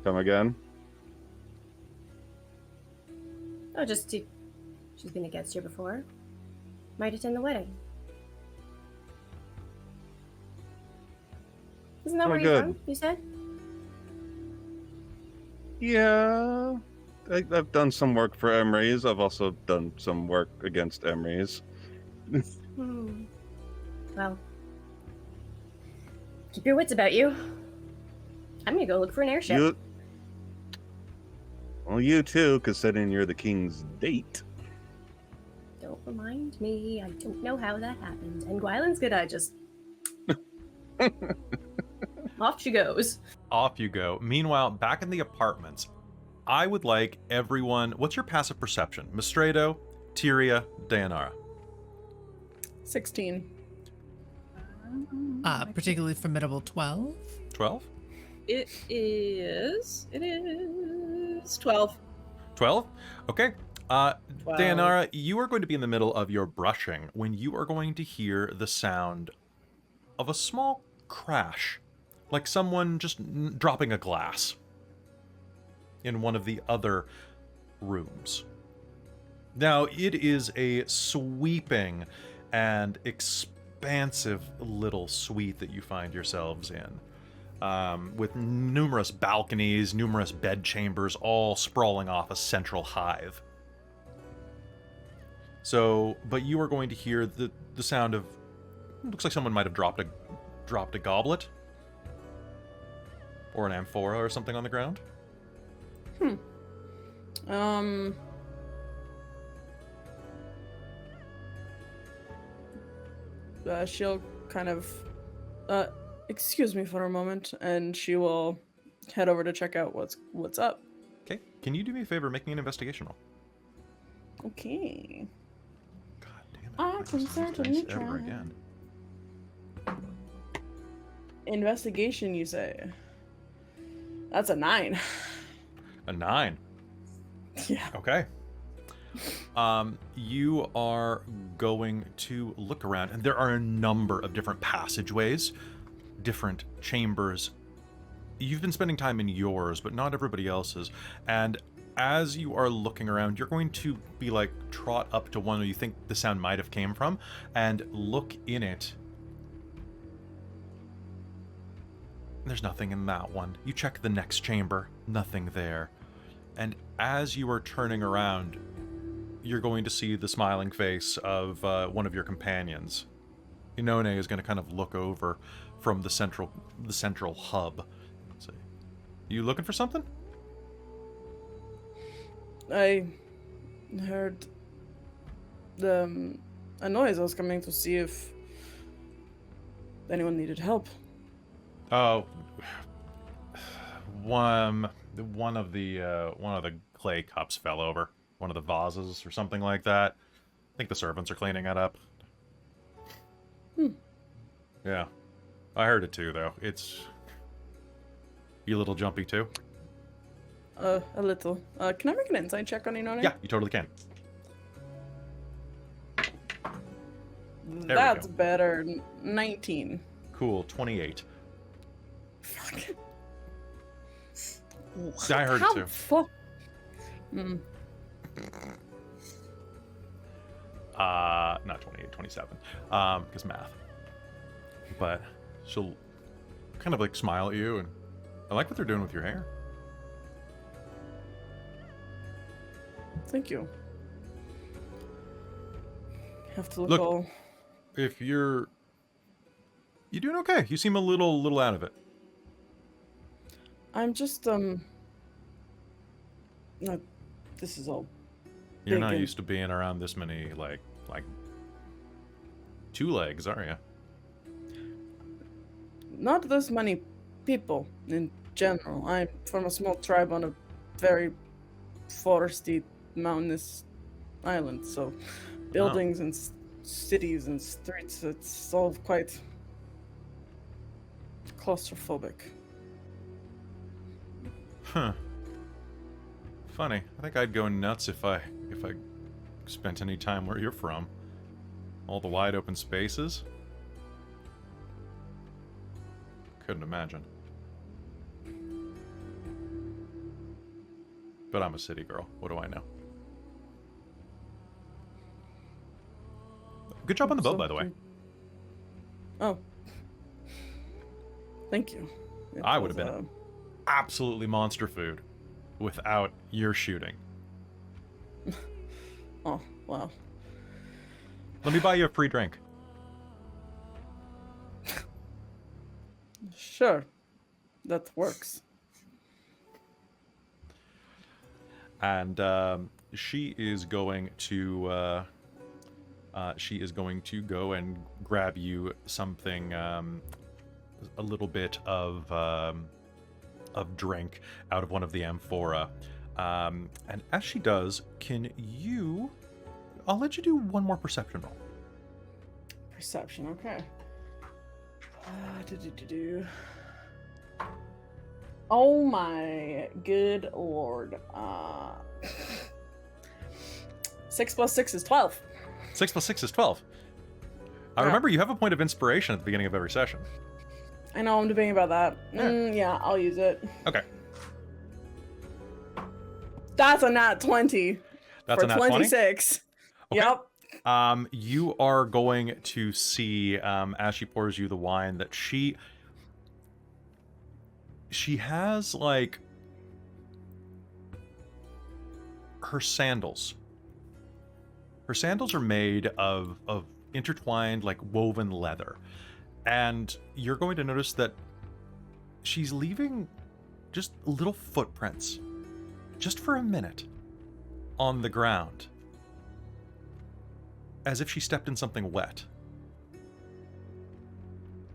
Come again? Oh, she's been a guest here before. Might attend the wedding. Isn't that Oh, where you're good. from, you said? Yeah. I've done some work for Emery's. I've also done some work against Emery's. Well, keep your wits about you. I'm gonna go look for an airship. You too, considering you're the king's date. Don't remind me. I don't know how that happened. And Gwylan's gonna just... Off she goes. Off you go. Meanwhile, back in the apartments, I would like everyone... What's your passive perception? Mystredo, Tyria, Deianera. 16. Particularly formidable 12. 12? It is 12. 12? Okay. Deianera, you are going to be in the middle of your brushing when you are going to hear the sound of a small crash, like someone just dropping a glass in one of the other rooms. Now, it is a sweeping and expansive little suite that you find yourselves in, with numerous balconies, numerous bed chambers, all sprawling off a central hive. So, but you are going to hear the sound of, looks like someone might have dropped a goblet or an amphora or something on the ground. She'll kind of, excuse me for a moment, and she will head over to check out what's up. Okay, Can you do me a favor, make me an investigation roll? Okay. God damn it. I can certainly Ever try. again. Investigation, you say? That's a 9. A 9. Yeah. Okay. You are going to look around, and there are a number of different passageways, different chambers. You've been spending time in yours, but not everybody else's. And as you are looking around, you're going to be like trot up to one where you think the sound might have came from, and look in it. There's nothing in that one. You check the next chamber, nothing there. And as you are turning around, you're going to see the smiling face of one of your companions. Inone is going to kind of look over from the central hub. Let's see. You looking for something? I heard a noise. I was coming to see if anyone needed help. Oh, one of the clay cups fell over. One of the vases or something like that. I think the servants are cleaning it up. Yeah. I heard it too, though. It's... You a little jumpy, too? A little. Can I make an insight check on Inone? Yeah, you totally can. we That's go. better. 19. Cool, 28. Fuck. I heard it How too. fuck? Mm. Not 28, 27. Because math. But she'll kind of like smile at you, and I like what they're doing with your hair. Thank you. Have to look, Look. all... If you're doing okay. You seem a little out of it. I'm just, no, this is all You're big not and- used to being around this many, like two legs, are you? not this many people in general. I'm from a small tribe on a very foresty, mountainous island, so buildings and cities and streets, it's all quite claustrophobic. Huh. Funny. I think I'd go nuts if I spent any time where you're from. All the wide open spaces. Couldn't imagine. But I'm a city girl. What do I know? Good job on the boat, by the way. Oh. Thank you. It I would was, have been absolutely monster food without your shooting. Oh, wow. Let me buy you a free drink. Sure. That works. And she is going to go and grab you something, a little bit of drink out of one of the amphora. And as she does, I'll let you do one more perception roll. Perception, okay. Oh my good lord. 6 plus 6 is 12. 6 plus 6 is 12. I Yeah. remember you have a point of inspiration at the beginning of every session. I know, I'm debating about that. Yeah, I'll use it. Okay. That's a nat 20. That's for a nat 20? 26. Okay. Yep. You are going to see, as she pours you the wine, that she has, like, her sandals. Her sandals are made of intertwined, like, woven leather. And you're going to notice that she's leaving just little footprints, just for a minute, on the ground. As if she stepped in something wet.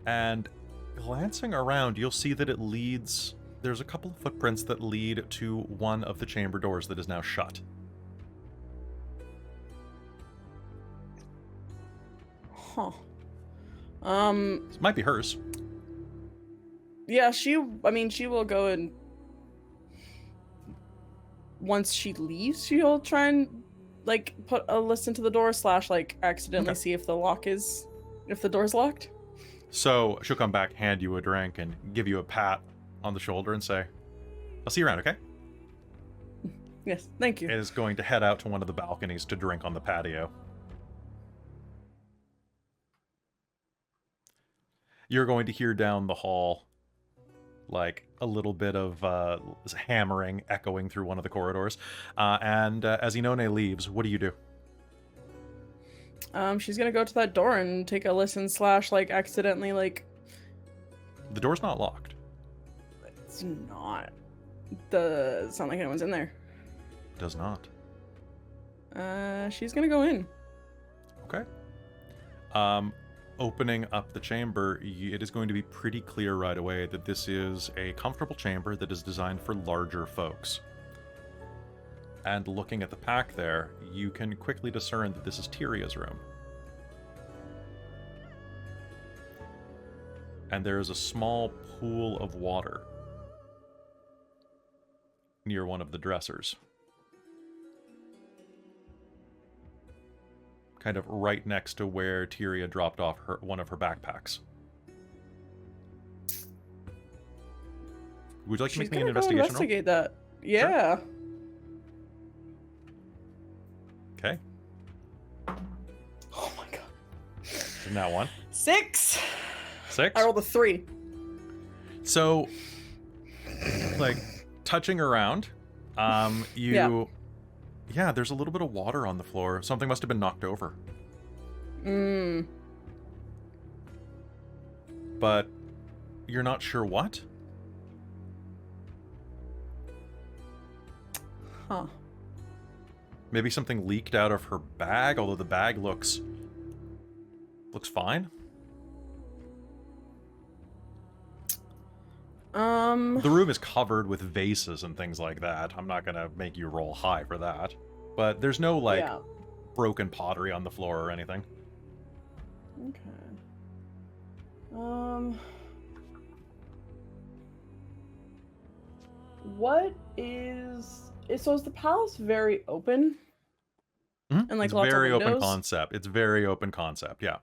And glancing around, you'll see that it leads there's a couple of footprints that lead to one of the chamber doors that is now shut. Huh. This might be hers. Yeah, she will go and once she leaves, she'll try and like put a listen to the door / like accidentally see if the door's locked. So she'll come back, hand you a drink, and give you a pat on the shoulder and say, I'll see you around, okay? Yes, thank you. Is going to head out to one of the balconies to drink on the patio. You're going to hear down the hall, like, a little bit of hammering echoing through one of the corridors. And as Inone leaves, what do you do? She's gonna go to that door and take a listen / like accidentally like... The door's not locked. It's not. It's not like anyone's in there. Does not. She's gonna go in. Okay. Opening up the chamber, it is going to be pretty clear right away that this is a comfortable chamber that is designed for larger folks. And looking at the pack there, you can quickly discern that this is Tyria's room. And there is a small pool of water near one of the dressers. Kind of right next to where Tyria dropped off one of her backpacks. Would you like to make me an investigation roll? Investigate that. Yeah. Sure. Okay. Oh my god. Isn't that one? 6. 6? I rolled a 3. So, like, touching around, Yeah, there's a little bit of water on the floor. Something must have been knocked over. But you're not sure what? Huh. Maybe something leaked out of her bag, although the bag looks fine. The room is covered with vases and things like that. I'm not gonna make you roll high for that. But there's no, like, broken pottery on the floor or anything. Okay. What is... So is the palace very open? Mm-hmm. And, like, it's lots very of windows? open concept. It's very open concept, yeah.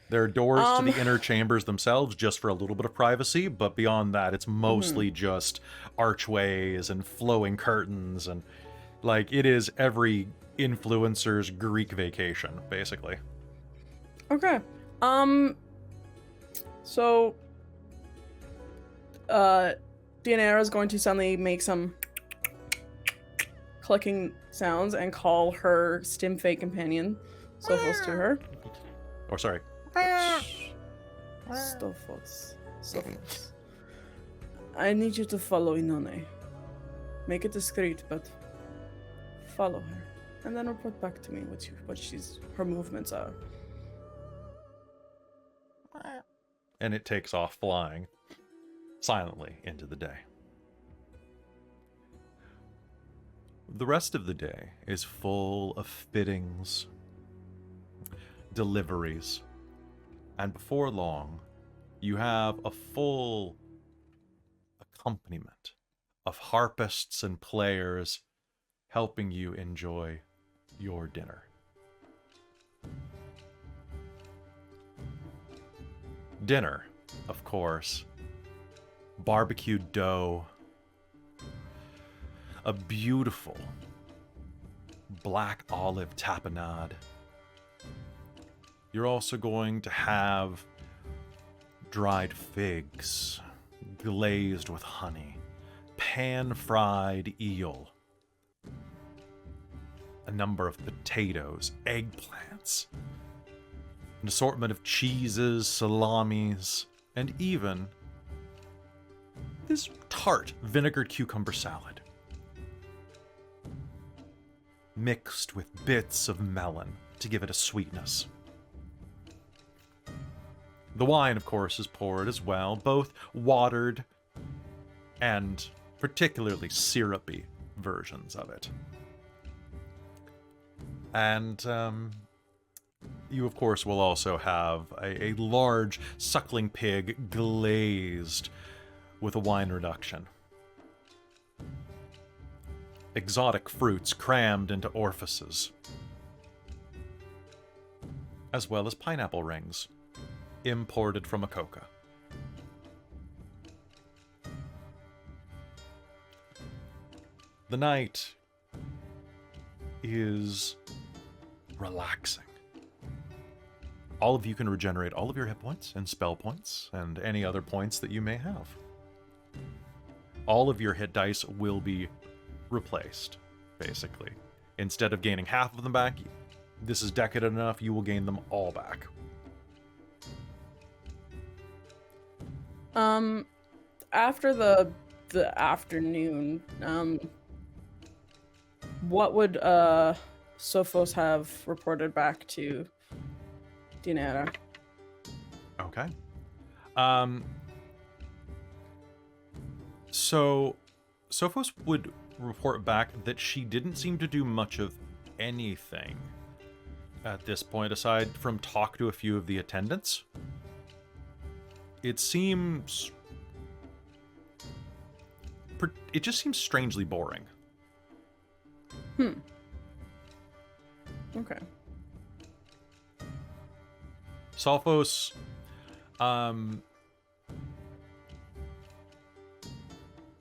There are doors to the inner chambers themselves just for a little bit of privacy, but beyond that, it's mostly just archways and flowing curtains, and, like, it is every influencer's Greek vacation, basically. Okay. So, Deianera is going to suddenly make some clicking sounds and call her Stimfey companion, Sophos, to her. Or, sorry. Sophos. I need you to follow Inone. Make it discreet, but follow her. And then report back to me what her movements are. And it takes off flying silently into the day. The rest of the day is full of fittings, deliveries, and before long, you have a full accompaniment of harpists and players helping you enjoy your dinner. Dinner, of course, barbecued dough, a beautiful black olive tapenade. You're also going to have dried figs, glazed with honey, pan-fried eel, a number of potatoes, eggplants, an assortment of cheeses, salamis, and even this tart vinegared cucumber salad, mixed with bits of melon to give it a sweetness. The wine, of course, is poured as well, both watered and particularly syrupy versions of it. And you, of course, will also have a large suckling pig glazed with a wine reduction. Exotic fruits crammed into orifices, as well as pineapple rings, imported from Akoka. The night is relaxing. All of you can regenerate all of your hit points and spell points and any other points that you may have. All of your hit dice will be replaced, basically. Instead of gaining half of them back, this is decadent enough, you will gain them all back. After the afternoon, what would Sophos have reported back to Deianera? Okay. So Sophos would report back that she didn't seem to do much of anything at this point, aside from talk to a few of the attendants. It just seems strangely boring. Okay. Sophos,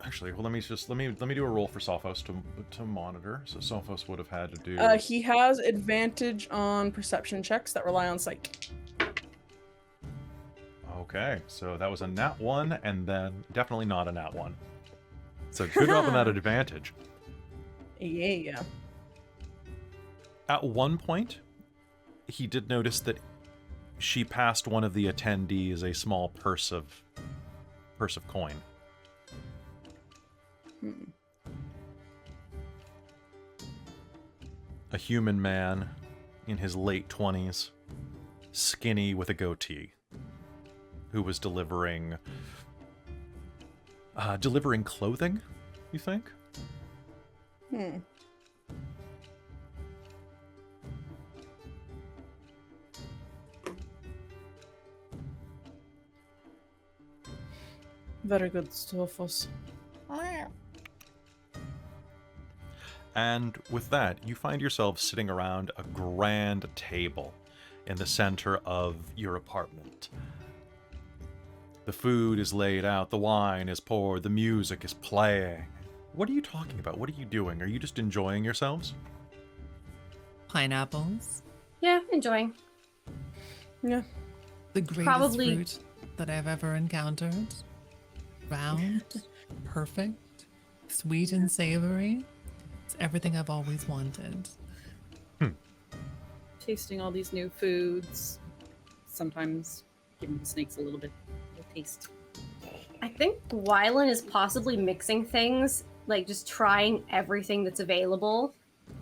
actually, well, let me do a roll for Sophos to monitor. So Sophos would have had to do. He has advantage on perception checks that rely on sight. Okay, so that was a nat 1, and then definitely not a nat 1. So good job on that advantage. Yeah. At one point, he did notice that she passed one of the attendees a small purse of coin. A human man in his late 20s, skinny with a goatee, who was delivering clothing, you think? Very good, Sophos. And with that, you find yourself sitting around a grand table in the center of your apartment. The food is laid out, the wine is poured, the music is playing. What are you talking about? What are you doing? Are you just enjoying yourselves? Pineapples. Yeah, enjoying. Yeah. The greatest Probably- fruit that I've ever encountered. Round, perfect, sweet and savory. It's everything I've always wanted. Tasting all these new foods, sometimes giving the snakes a little taste. I think Gwylan is possibly mixing things, like just trying everything that's available,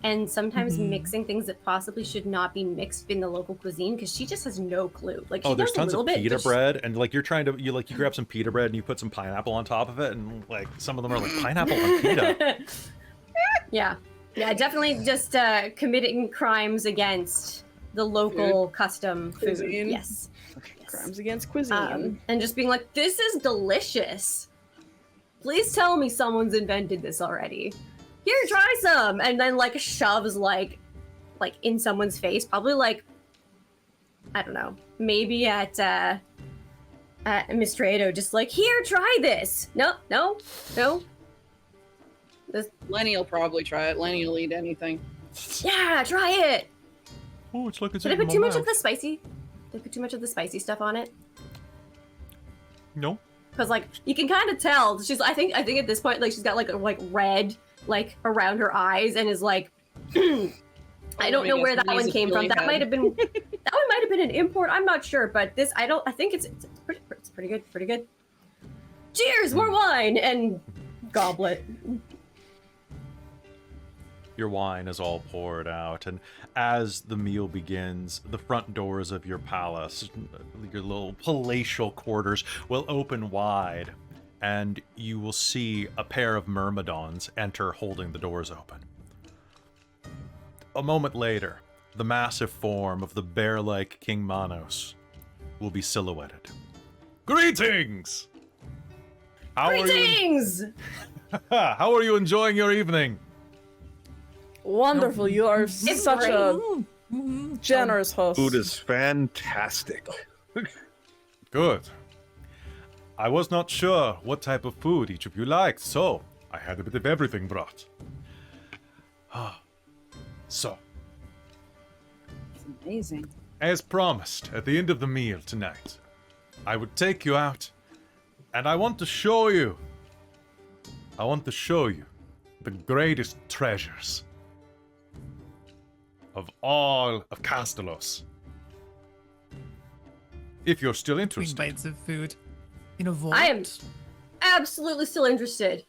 and sometimes mixing things that possibly should not be mixed in the local cuisine because she just has no clue. Like, she There's knows a tons little of bit, pita just- bread, and like you grab some pita bread and you put some pineapple on top of it, and like some of them are like pineapple on pita. Yeah, definitely just committing crimes against the local custom food. Cuisine. Yes. Crimes against cuisine. And just being like, this is delicious. Please tell me someone's invented this already. Here, try some. And then like shoves like in someone's face, probably like, I don't know, maybe at Mystredo, just like, here, try this. No. Lenny will probably try it. Lenny will eat anything. Yeah, try it. Oh, it's like it's Did I in put my too much of mouth. the spicy? Did I put too much of the spicy stuff on it? No. Because like you can kind of tell she's. I think at this point like she's got like red like around her eyes and is like. I don't know where that one came from. That might have been that one might have been an import. I'm not sure, but this I think it's pretty good. Pretty good. Cheers, more wine and goblet. Your wine is all poured out, and as the meal begins, the front doors of your palace, your little palatial quarters, will open wide, and you will see a pair of myrmidons enter holding the doors open. A moment later, the massive form of the bear-like King Manos will be silhouetted. Greetings! Greetings! How are you enjoying your evening? Wonderful. You are such a generous host. Food is fantastic. Good. I was not sure what type of food each of you liked, so I had a bit of everything brought. So, It's amazing. as promised, at the end of the meal tonight, I would take you out, and I want to show you the greatest treasures of all of Kastellos. If you're still Big interested. bites of food. In a vault. I am absolutely still interested.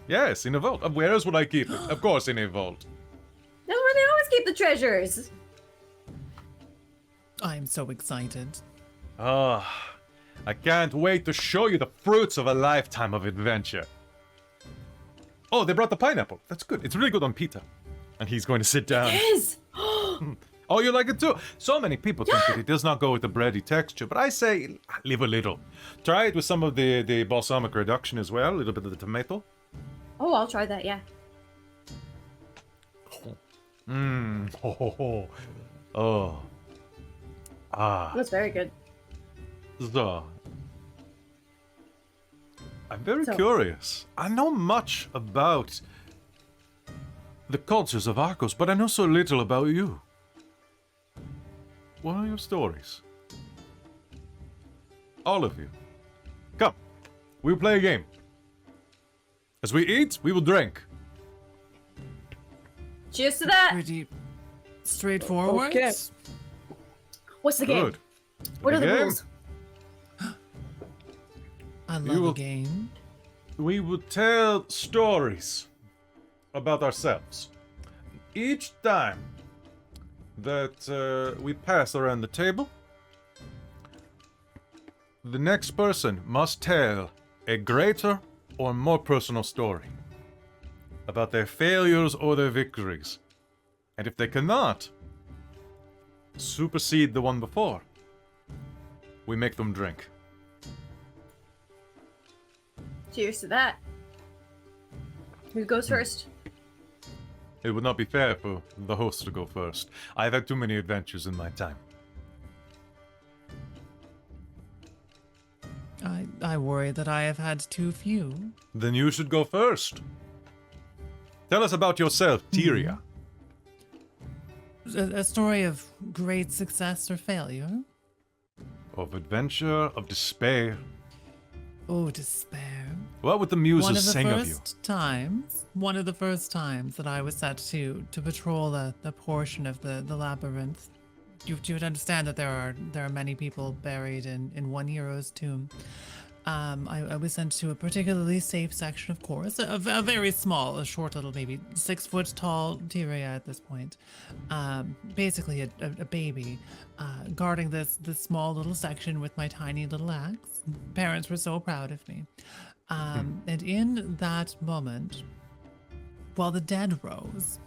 Yes, in a vault. Where else would I keep it? Of course, in a vault. That's where they always keep the treasures. I'm so excited. Ah, I can't wait to show you the fruits of a lifetime of adventure. Oh, they brought the pineapple. That's good. It's really good on pita. And he's going to sit down. Yes. Oh, you like it too? So many people think that it does not go with the bready texture, but I say leave a little. Try it with some of the balsamic reduction as well, a little bit of the tomato. Oh, I'll try that. Yeah. Mmm. Oh. Oh. Ah. That's very good. So. I'm very So- curious. I know much about the cultures of Arkos, but I know so little about you. What are your stories? All of you. Come. We'll play a game. As we eat, we will drink. Cheers to that. Pretty straightforward. Okay. What's the game? Good. What are the game? rules? I You love will- a game. We will tell stories about ourselves. Each time that we pass around the table, the next person must tell a greater or more personal story about their failures or their victories. And if they cannot supersede the one before, we make them drink. Cheers to that. Who goes first? It would not be fair for the host to go first. I've had too many adventures in my time. I worry that I have had too few. Then you should go first. Tell us about yourself, Tyria. A story of great success or failure. Of adventure, of despair. Oh, despair. What would the One muses of the sing of you? one of the first times that I was set to patrol a portion of the labyrinth. You would understand that there are many people buried in one hero's tomb. I was sent to a particularly safe section, of course, a very small, a short little, maybe 6 foot tall Tyria at this point. Basically a baby, guarding this small little section with my tiny little axe. Parents were so proud of me. And in that moment, while the dead rose,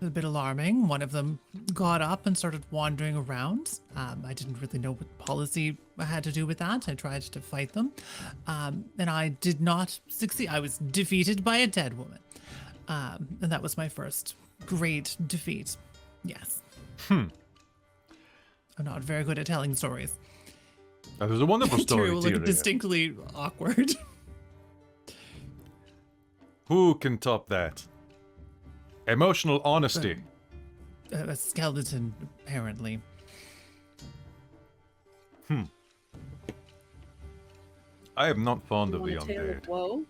a bit alarming. One of them got up and started wandering around. I didn't really know what policy I had to do with that. I tried to fight them, and I did not succeed. I was defeated by a dead woman, and that was my first great defeat. Yes. I'm not very good at telling stories. That is a wonderful story, Tyria will look Tyria. distinctly awkward. Who can top that? Emotional honesty. A skeleton, apparently. I am not fond You of the want a tale undead. of woe?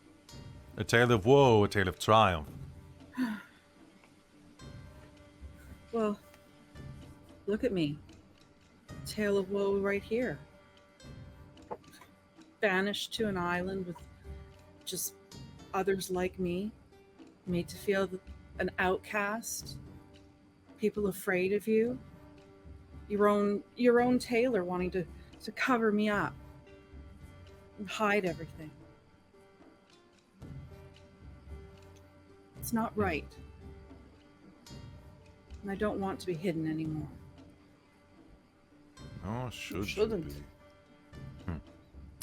A tale of woe, a tale of triumph. Well, look at me. Tale of woe right here. Banished to an island with just others like me. made to feel an outcast, people afraid of you, your own tailor wanting to cover me up and hide everything. It's not right. And I don't want to be hidden anymore. Oh, shouldn't. Shouldn't. Be.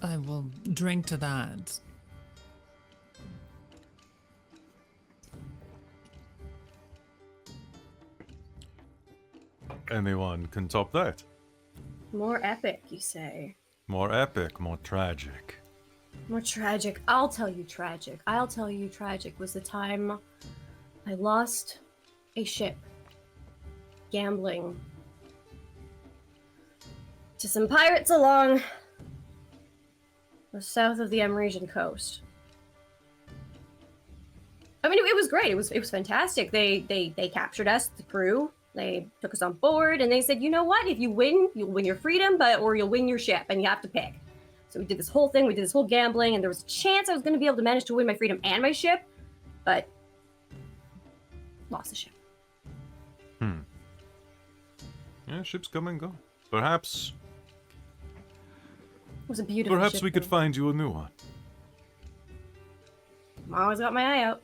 I will drink to that. Anyone can top that. More epic, you say? More epic, more tragic. More tragic. I'll tell you tragic. I'll tell you tragic was the time I lost a ship gambling to some pirates along the south of the Amrasian coast. I mean, it was great. It was fantastic. They captured us, the crew. They took us on board, and they said, you know what? If you win, you'll win your freedom, or you'll win your ship, and you have to pick. So we did this whole thing. We did this whole gambling, and there was a chance I was going to be able to manage to win my freedom and my ship, but lost the ship. Yeah, ships come and go. Perhaps It was a beautiful Perhaps ship, we could though. find you a new one. I always got my eye out.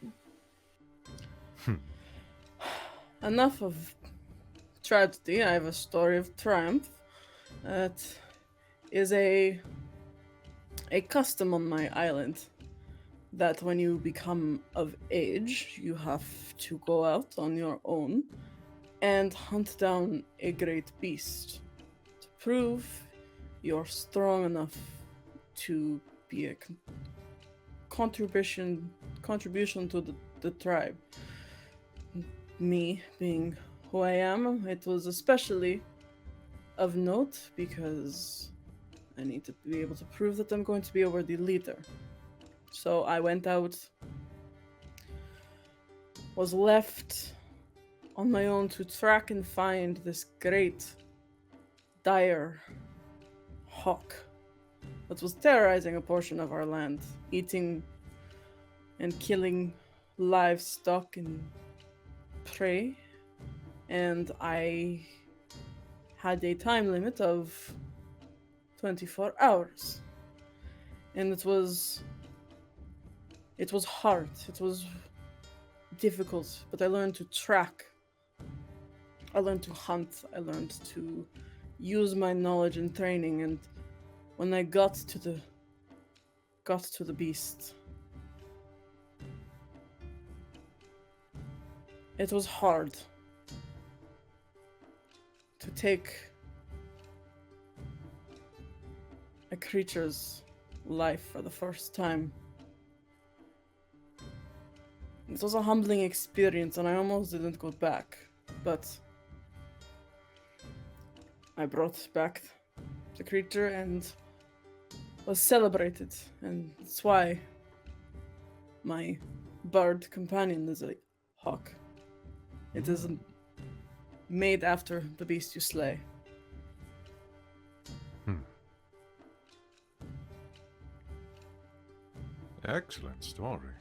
Enough of tragedy. I have a story of triumph. That is a custom on my island. That when you become of age, you have to go out on your own and hunt down a great beast to prove you're strong enough to be a contribution to the tribe. Me being who I am, it was especially of note because I need to be able to prove that I'm going to be a worthy leader. So I went out, was left on my own to track and find this great, dire hawk that was terrorizing a portion of our land, eating and killing livestock and prey. And I had a time limit of 24 hours. And it was hard. It was difficult, but I learned to track. I learned to hunt. I learned to use my knowledge and training. And when I got to the beast, it was hard to take a creature's life for the first time. It was a humbling experience, and I almost didn't go back, but I brought back the creature and was celebrated, and that's why my bird companion is a hawk. It is made after the beast you slay. Excellent story.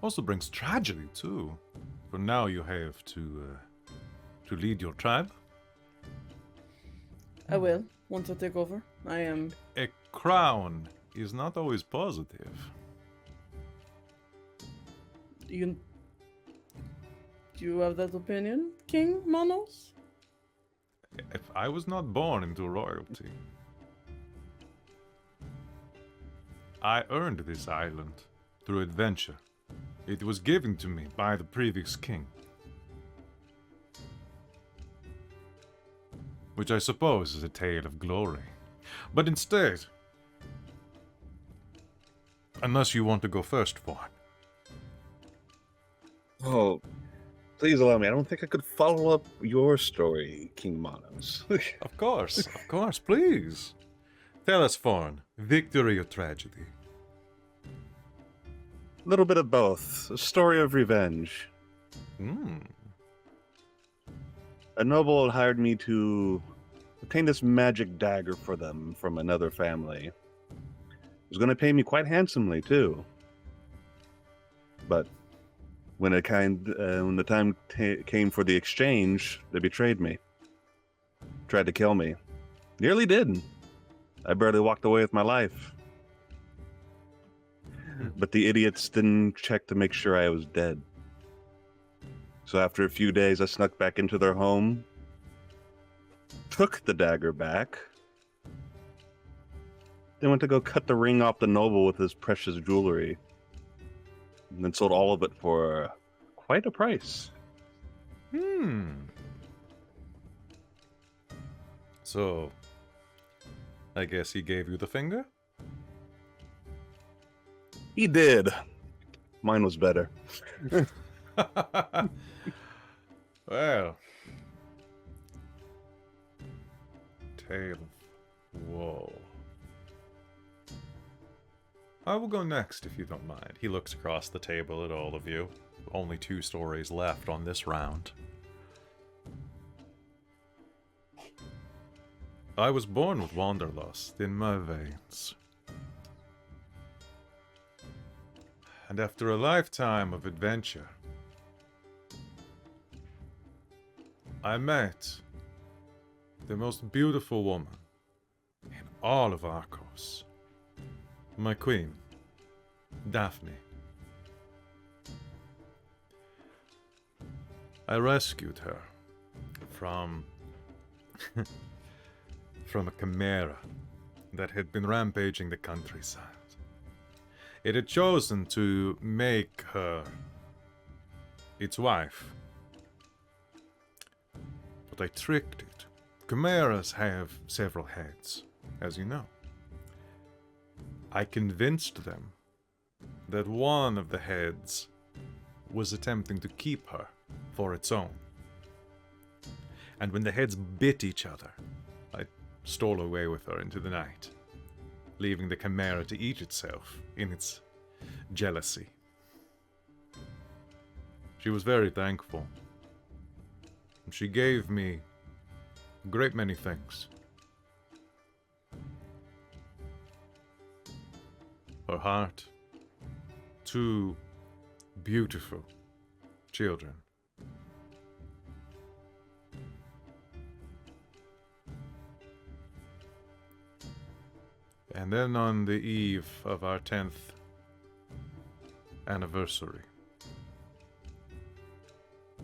Also brings tragedy too. For now you have to lead your tribe. I will, once I take over. I am... A crown is not always positive. Do you have that opinion, King Manos? If I was not born into royalty, I earned this island through adventure. It was given to me by the previous king. Which I suppose is a tale of glory. But instead, unless you want to go first, Forn. Oh, please allow me. I don't think I could follow up your story, King Manos. Of course, please. Tell us, Forn, victory or tragedy? A little bit of both. A story of revenge. A noble had hired me to obtain this magic dagger for them from another family. He was going to pay me quite handsomely, too. But when the time came for the exchange, they betrayed me. Tried to kill me. Nearly did. I barely walked away with my life. But the idiots didn't check to make sure I was dead. So after a few days, I snuck back into their home, took the dagger back, then went to go cut the ring off the noble with his precious jewelry, and then sold all of it for quite a price. So, I guess he gave you the finger? He did. Mine was better. Well. Tale of woe. I will go next, if you don't mind. He looks across the table at all of you. Only 2 stories left on this round. I was born with wanderlust in my veins. And after a lifetime of adventure, I met the most beautiful woman in all of Arkos. My queen, Daphne. I rescued her from a chimera that had been rampaging the countryside. It had chosen to make her its wife. But I tricked it. Chimeras have several heads, as you know. I convinced them that one of the heads was attempting to keep her for its own. And when the heads bit each other, I stole away with her into the night, leaving the chimera to eat itself in its jealousy. She was very thankful. She gave me a great many things. Her heart, 2 beautiful children. And then on the eve of our 10th anniversary,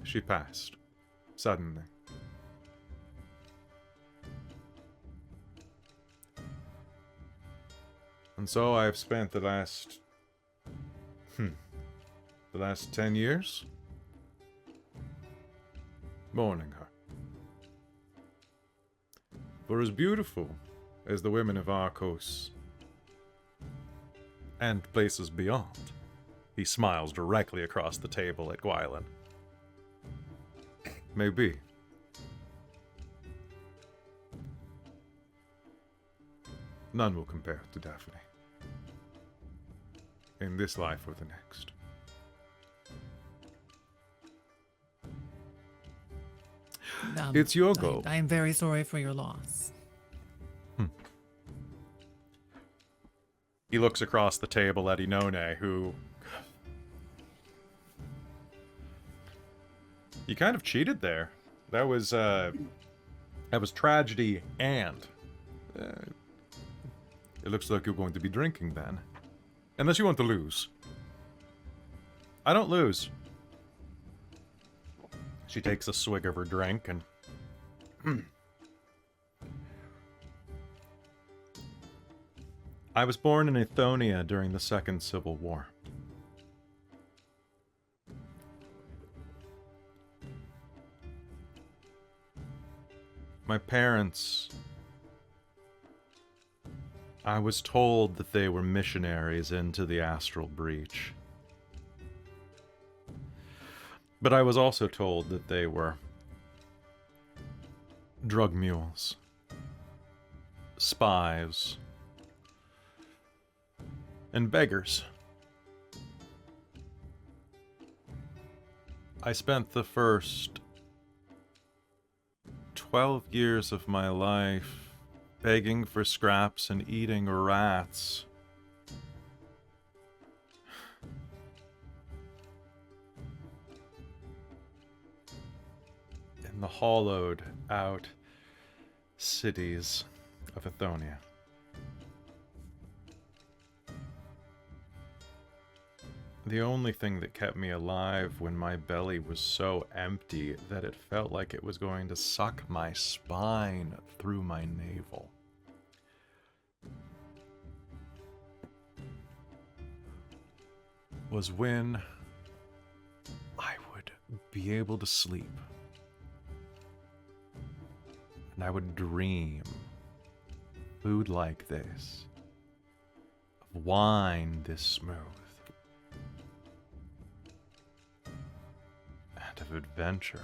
she passed, suddenly. And so I've spent the last 10 years mourning her. For as beautiful as the women of Arkos and places beyond, he smiles directly across the table at Gwylan. Maybe. None will compare to Daphne. In this life or the next. It's your goal. I am very sorry for your loss. He looks across the table at Inone, who... You kind of cheated there. That was tragedy and... it looks like you're going to be drinking then. Unless you want to lose. I don't lose. She takes a swig of her drink and... I was born in Ethonia during the Second Civil War. My parents... I was told that they were missionaries into the astral breach. But I was also told that they were drug mules, spies, and beggars. I spent the first 12 years of my life begging for scraps and eating rats. in the hollowed out cities of Ithonia. The only thing that kept me alive when my belly was so empty that it felt like it was going to suck my spine through my navel. Was when I would be able to sleep. And I would dream food like this, of wine this smooth, and of adventure.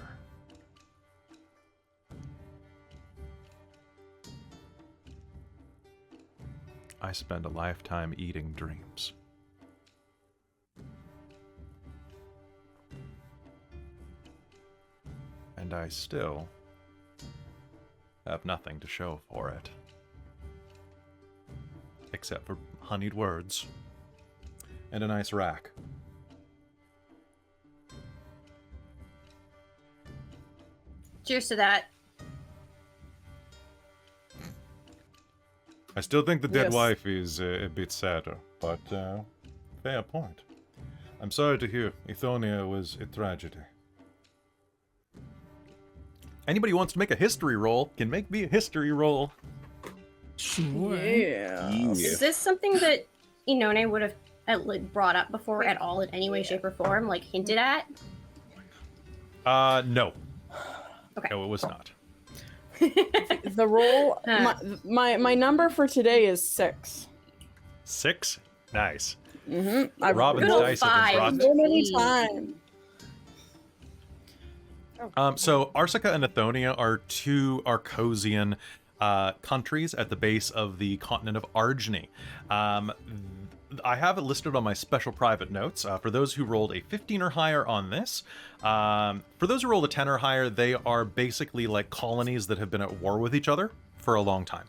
I spend a lifetime eating dreams. And I still have nothing to show for it. Except for honeyed words. And a nice rack. Cheers to that. I still think the dead Yes. wife is a bit sadder, but fair point. I'm sorry to hear Ithonia was a tragedy. Anybody who wants to make a history roll can make me a history roll. Sure. Yeah. Is this something that Inone would have brought up before at all in any way, shape, or form? Like hinted at? No. Okay. No, it was not. The roll, my number for today is 6. 6? Nice. Mm-hmm. I've Robin's Good old dice have been five. brought. so many times. So Arsica and Ithonia are two Arkosian countries at the base of the continent of Argeny. I have it listed on my special private notes. For those who rolled a 15 or higher on this, for those who rolled a 10 or higher, they are basically like colonies that have been at war with each other for a long time.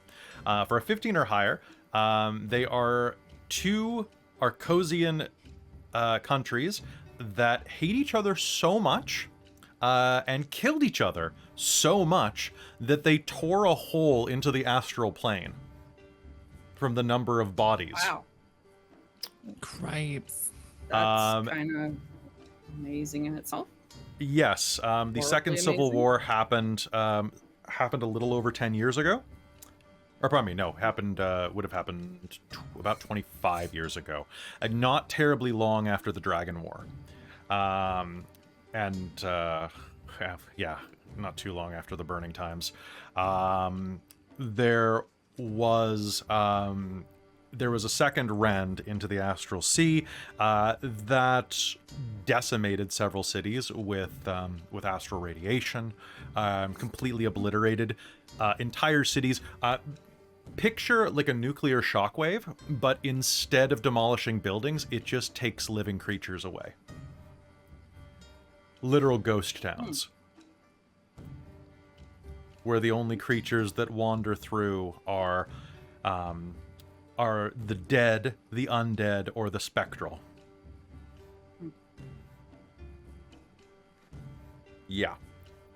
For a 15 or higher, they are two Arkosian countries that hate each other so much and killed each other so much that they tore a hole into the astral plane from the number of bodies. Wow. Cripes. That's kind of amazing in itself. Yes, the Second Civil amazing. War happened a little over 10 years ago. Or pardon me, no, would have happened about 25 years ago. Not terribly long after the Dragon War. Yeah, not too long after the Burning Times. There was a second rend into the Astral Sea that decimated several cities with astral radiation, completely obliterated entire cities. Picture like a nuclear shockwave, but instead of demolishing buildings, it just takes living creatures away. Literal ghost towns. Where the only creatures that wander through are the dead, the undead, or the spectral. Yeah.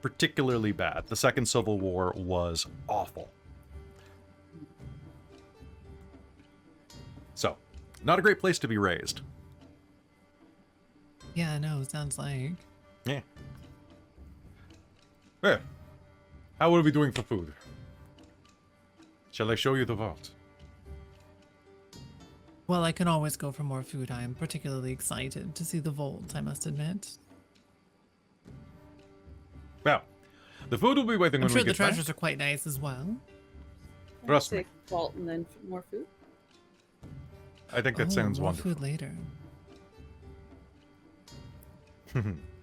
Particularly bad. The Second Civil War was awful. So, not a great place to be raised. Yeah, no, sounds like. Yeah. Well, how are we doing for food? Shall I show you the vault? Well, I can always go for more food. I am particularly excited to see the vault, I must admit. Well, the food will be waiting I'm when sure we the get back. treasures are quite nice as well. Trust me. Take vault and then more food. I think that sounds more wonderful. food later.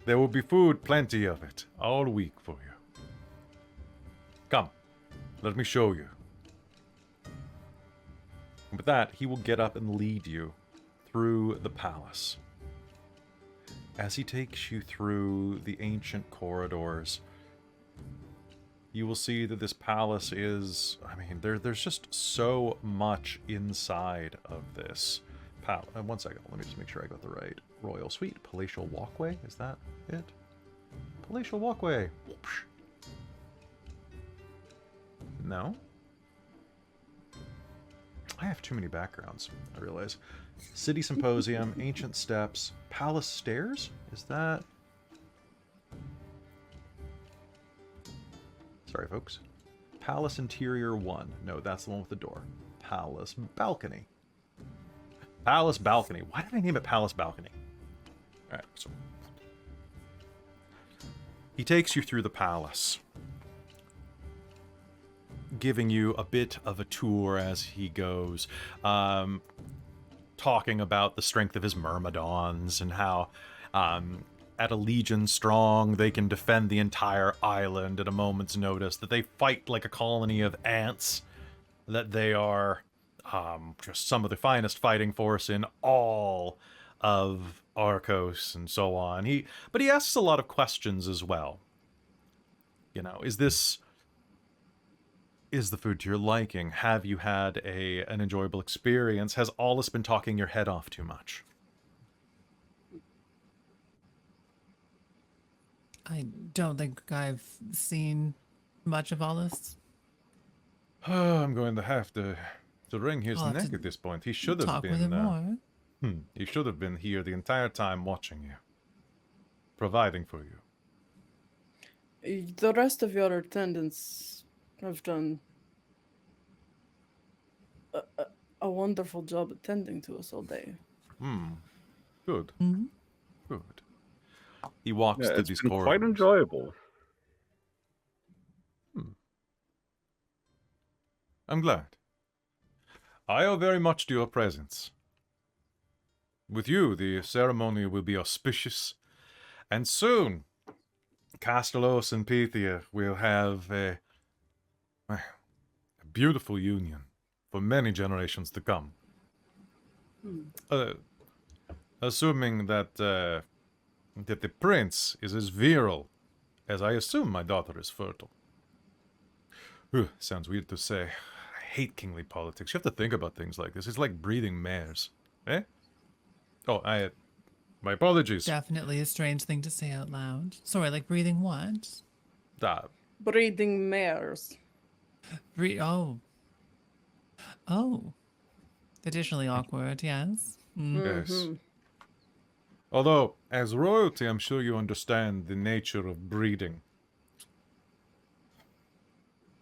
There will be food, plenty of it, all week for you. Come, let me show you. And with that, he will get up and lead you through the palace. As he takes you through the ancient corridors, you will see that this palace is, I mean, there's just so much inside of this palace. One second, let me just make sure I got the right royal suite. Palatial walkway, is that it? Palatial walkway. No? I have too many backgrounds, I realize. City Symposium, Ancient Steps, Palace Stairs? Is that... Sorry, folks. Palace Interior 1. No, that's the one with the door. Palace Balcony. Palace Balcony. Why did I name it Palace Balcony? Alright, so... He takes you through the palace, giving you a bit of a tour as he goes, talking about the strength of his myrmidons and how at a legion strong they can defend the entire island at a moment's notice, that they fight like a colony of ants, that they are just some of the finest fighting force in all of Arkos and so on. But he asks a lot of questions as well. You know, is the food to your liking? Have you had an enjoyable experience? Has Ylos been talking your head off too much? I don't think I've seen much of Ylos. Oh, I'm going to have to wring his I'll have neck to at this point. He should have Talk been with him more. He should have been here the entire time watching you, providing for you. The rest of your attendants have done a wonderful job attending to us all day. Good. Mhm. Good. He walks through It's these been corridors. quite enjoyable. I'm glad. I owe very much to your presence. With you, the ceremony will be auspicious, and soon, Kastellos and Pythia will have a beautiful union for many generations to come. Assuming that the prince is as virile as I assume my daughter is fertile. Sounds weird to say. I hate kingly politics. You have to think about things like this. It's like breeding mares. Eh? Oh, my apologies. Definitely a strange thing to say out loud. Sorry, like breathing what? Breeding mares. Oh. Additionally awkward, yes. Yes. Although, as royalty, I'm sure you understand the nature of breeding.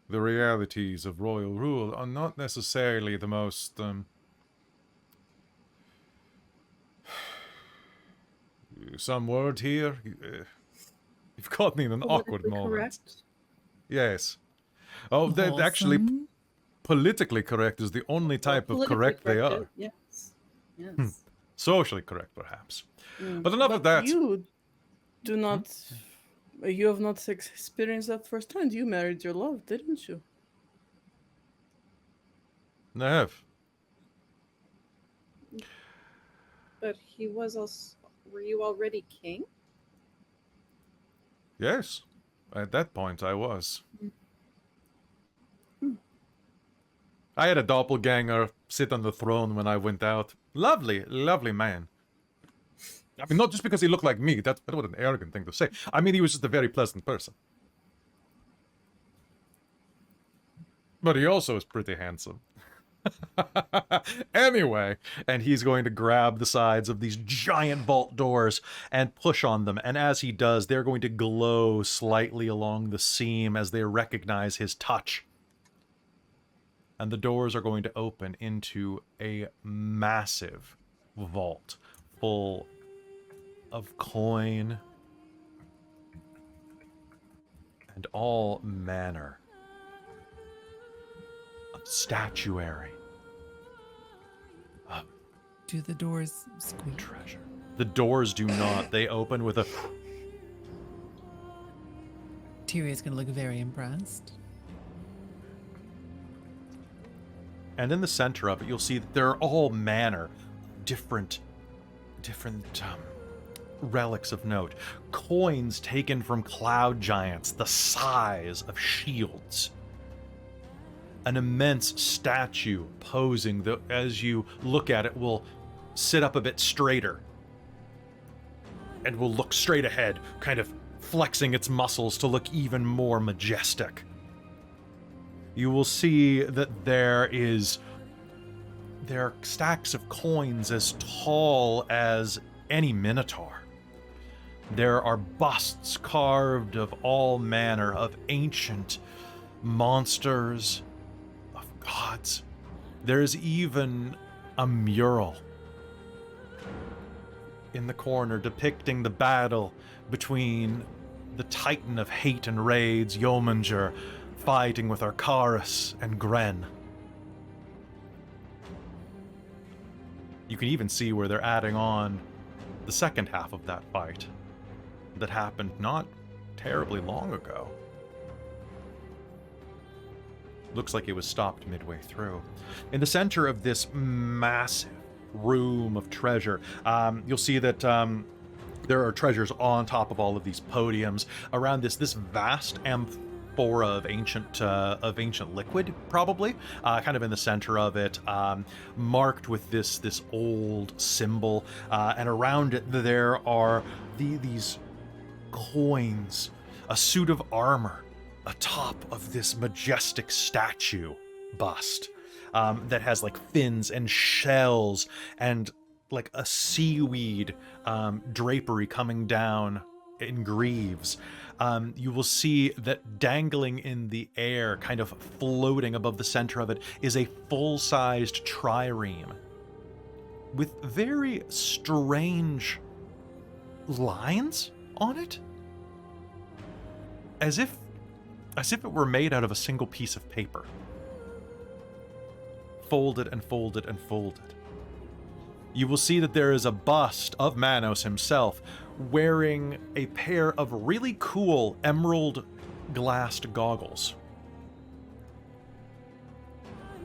The realities of royal rule are not necessarily the most, some word here? You've caught me in an awkward moment. Correct. Yes. Oh, that actually, Wholesome? politically correct is the only type of Politically correct they correct, are. Yes. Yes. Socially correct, perhaps. But enough of that. You do not. You have not experienced that firsthand. You married your love, didn't you? I have. But he was also. Were you already king? Yes. At that point, I was. I had a doppelganger sit on the throne when I went out. Lovely, lovely man. I mean, not just because he looked like me. That was an arrogant thing to say. I mean, he was just a very pleasant person. But he also is pretty handsome. Anyway, and he's going to grab the sides of these giant vault doors and push on them. And as he does, they're going to glow slightly along the seam as they recognize his touch. And the doors are going to open into a massive vault full of coin and all manner of statuary. Do the doors squeak? Treasure. The doors do not. They open with a... Tyria's gonna look very impressed. And in the center of it, you'll see that there are all manner different relics of note. Coins taken from cloud giants the size of shields. An immense statue posing that, as you look at it, will sit up a bit straighter and will look straight ahead, kind of flexing its muscles to look even more majestic. you will see that there are stacks of coins as tall as any minotaur. There are busts carved of all manner of ancient monsters, of gods. There's even a mural in the corner depicting the battle between the Titan of Hate and Raids, Yeomanger, fighting with Arkos and Gren. You can even see where they're adding on the second half of that fight that happened not terribly long ago. Looks like it was stopped midway through. In the center of this massive room of treasure, you'll see that there are treasures on top of all of these podiums around this vast amphora of ancient liquid, probably, kind of in the center of it, marked with this old symbol, and around it there are these coins, a suit of armor atop of this majestic statue bust that has like fins and shells and like a seaweed drapery coming down in greaves. You will see that dangling in the air, kind of floating above the center of it, is a full-sized trireme with very strange lines on it, as if it were made out of a single piece of paper, folded and folded and folded. You will see that there is a bust of Manos himself, wearing a pair of really cool emerald glassed goggles.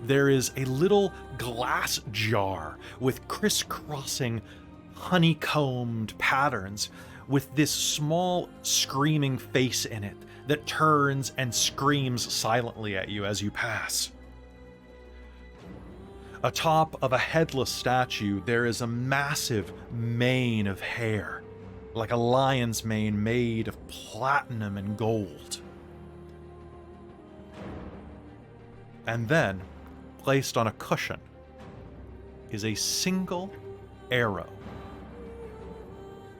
There is a little glass jar with crisscrossing honeycombed patterns with this small screaming face in it that turns and screams silently at you as you pass. Atop of a headless statue, there is a massive mane of hair, like a lion's mane made of platinum and gold. And then, placed on a cushion, is a single arrow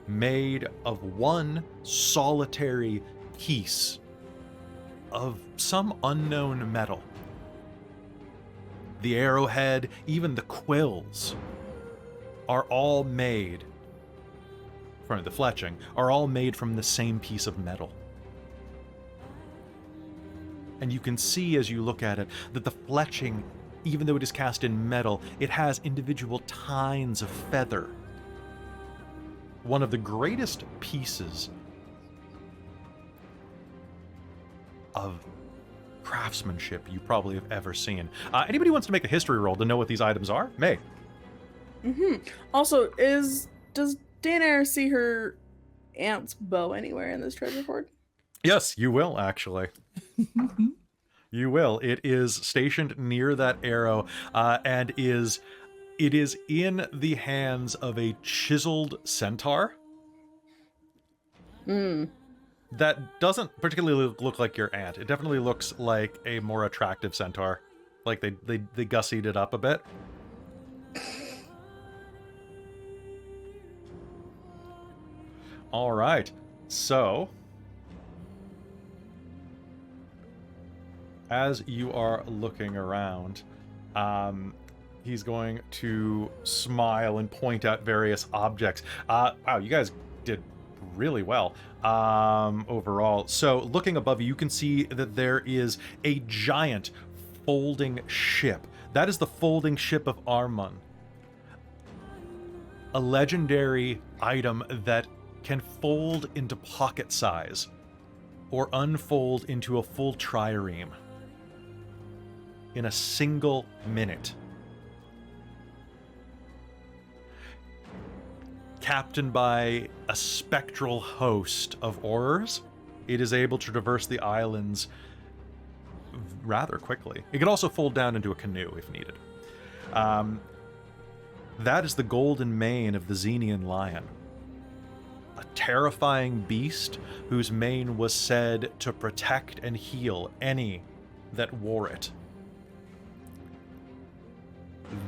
made of one solitary piece of some unknown metal. The arrowhead, even the quills, are all made from the fletching, are all made from the same piece of metal. And you can see as you look at it that the fletching, even though it is cast in metal, it has individual tines of feather. One of the greatest pieces of craftsmanship you probably have ever seen. Anybody wants to make a history roll to know what these items are? May. Also, does Deianera see her aunt's bow anywhere in this treasure hoard? Yes, you will, actually. You will. It is stationed near that arrow, and it is in the hands of a chiseled centaur. That doesn't particularly look like your aunt. It definitely looks like a more attractive centaur. Like they gussied it up a bit. All right. So, as you are looking around, he's going to smile and point out various objects. Wow, you guys did really well overall. So looking above you can see that there is a giant folding ship. That is the folding ship of Armun, a legendary item that can fold into pocket size or unfold into a full trireme in a single minute. Captained by a spectral host of aurors, it is able to traverse the islands rather quickly. It can also fold down into a canoe if needed. That is the golden mane of the Xenian lion, a terrifying beast whose mane was said to protect and heal any that wore it.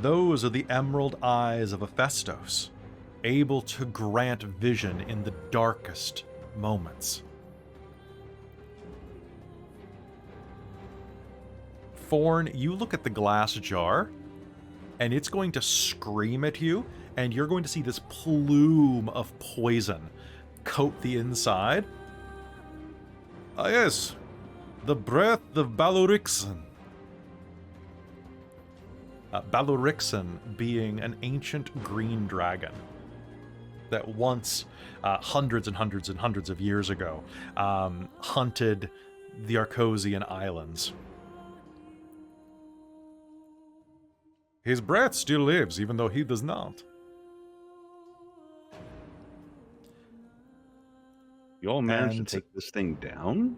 Those are the emerald eyes of Hephaestus, able to grant vision in the darkest moments. Forn, you look at the glass jar, and it's going to scream at you, and you're going to see this plume of poison coat the inside. Ah, yes, the breath of Balorixen. Balorixen being an ancient green dragon that once, hundreds and hundreds and hundreds of years ago, hunted the Arkosian Islands. His breath still lives, even though he does not. You all managed And- to take this thing down?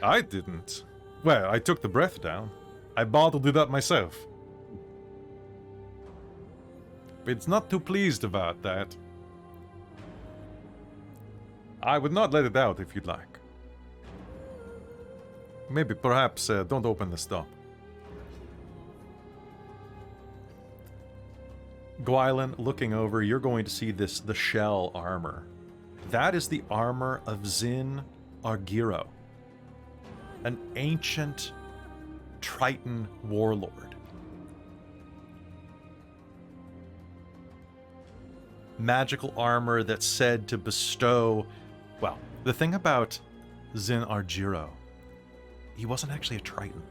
I didn't. Well, I took the breath down. I bottled it up myself. It's not too pleased about that. I would not let it out if you'd like. Maybe, perhaps, don't open the stop. Gwylan, looking over, you're going to see the shell armor. That is the armor of Zin Argiro, an ancient Triton warlord. Magical armor that's said to bestow... Well, the thing about Zin Argiro, he wasn't actually a Triton.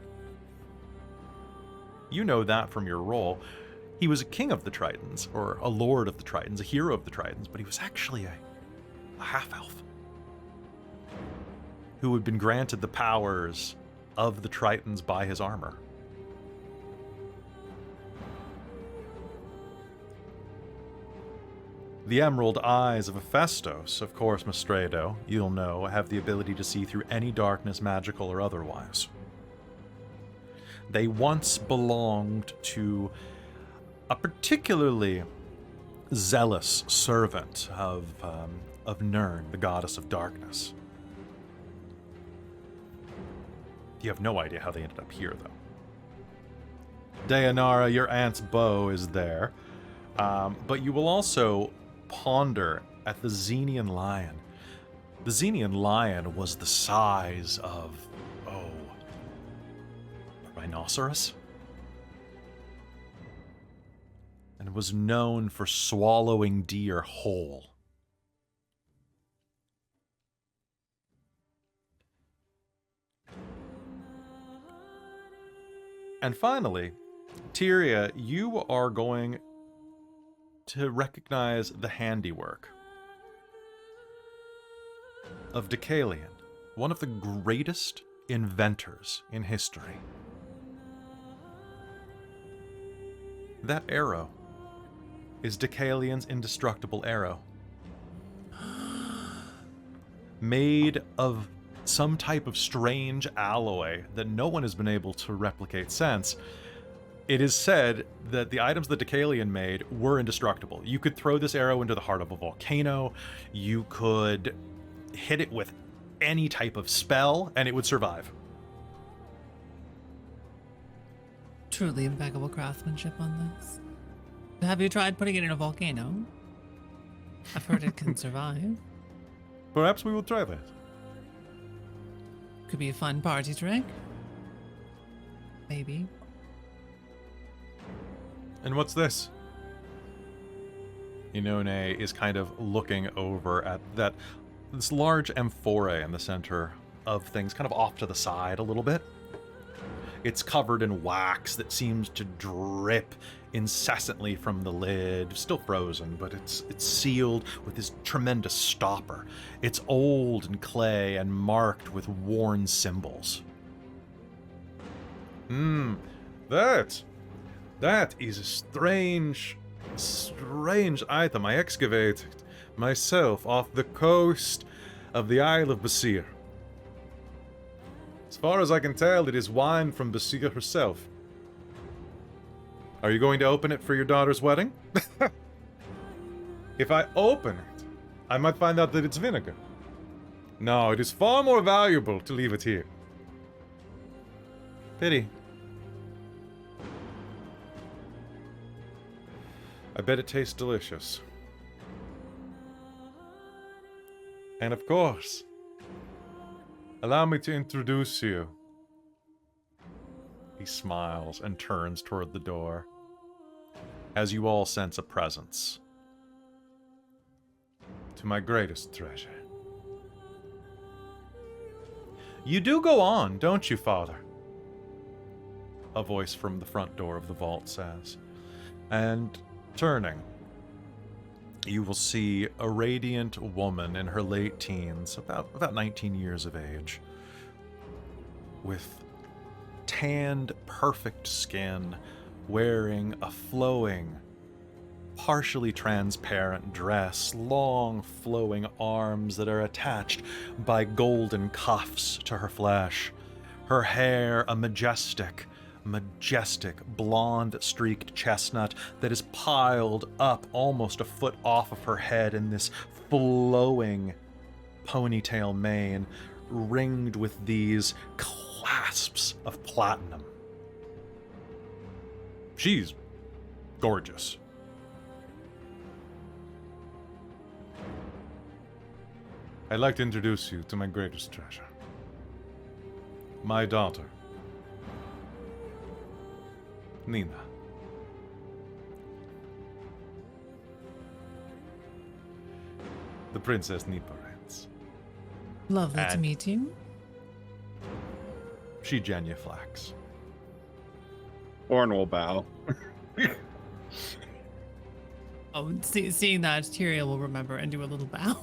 You know that from your role. He was a king of the Tritons, or a lord of the Tritons, a hero of the Tritons, but he was actually a half-elf who had been granted the powers of the Tritons by his armor. The emerald eyes of Hephaestus, of course, Mystredo, you'll know, have the ability to see through any darkness, magical or otherwise. They once belonged to a particularly zealous servant of Nirn, the goddess of darkness. You have no idea how they ended up here, though. Deianera, your aunt's bow is there, but you will also ponder at the Xenian lion. The Xenian lion was the size of, a rhinoceros? And was known for swallowing deer whole. And finally, Tyria, you are going to recognize the handiwork of Deucalion, one of the greatest inventors in history. That arrow is Deucalion's indestructible arrow. Made of some type of strange alloy that no one has been able to replicate since. It is said that the items that Deucalion made were indestructible. You could throw this arrow into the heart of a volcano, you could hit it with any type of spell, and it would survive. Truly impeccable craftsmanship on this. Have you tried putting it in a volcano? I've heard it can survive. Perhaps we will try that. Could be a fun party trick. Maybe. And what's this? Inone is kind of looking over at this large amphora in the center of things, kind of off to the side a little bit. It's covered in wax that seems to drip incessantly from the lid. Still frozen, but it's sealed with this tremendous stopper. It's old and clay and marked with worn symbols. That is a strange item. I excavated myself off the coast of the Isle of Basir. As far as I can tell, it is wine from Basir herself. Are you going to open it for your daughter's wedding? If I open it, I might find out that it's vinegar. No, it is far more valuable to leave it here. Pity. I bet it tastes delicious. And of course, allow me to introduce you. He smiles and turns toward the door, as you all sense a presence. To my greatest treasure. You do go on, don't you, Father? A voice from the front door of the vault says. And turning, you will see a radiant woman in her late teens, about 19 years of age, with tanned, perfect skin, wearing a flowing, partially transparent dress, long flowing arms that are attached by golden cuffs to her flesh. Her hair a majestic blonde streaked chestnut that is piled up almost a foot off of her head in this flowing ponytail mane, ringed with these clasps of platinum. She's gorgeous. I'd like to introduce you to my greatest treasure. My daughter, Nina. The Princess Niparens. Lovely to And- meet you. She genuflects. Forn will bow. Oh, seeing that, Tyria will remember and do a little bow.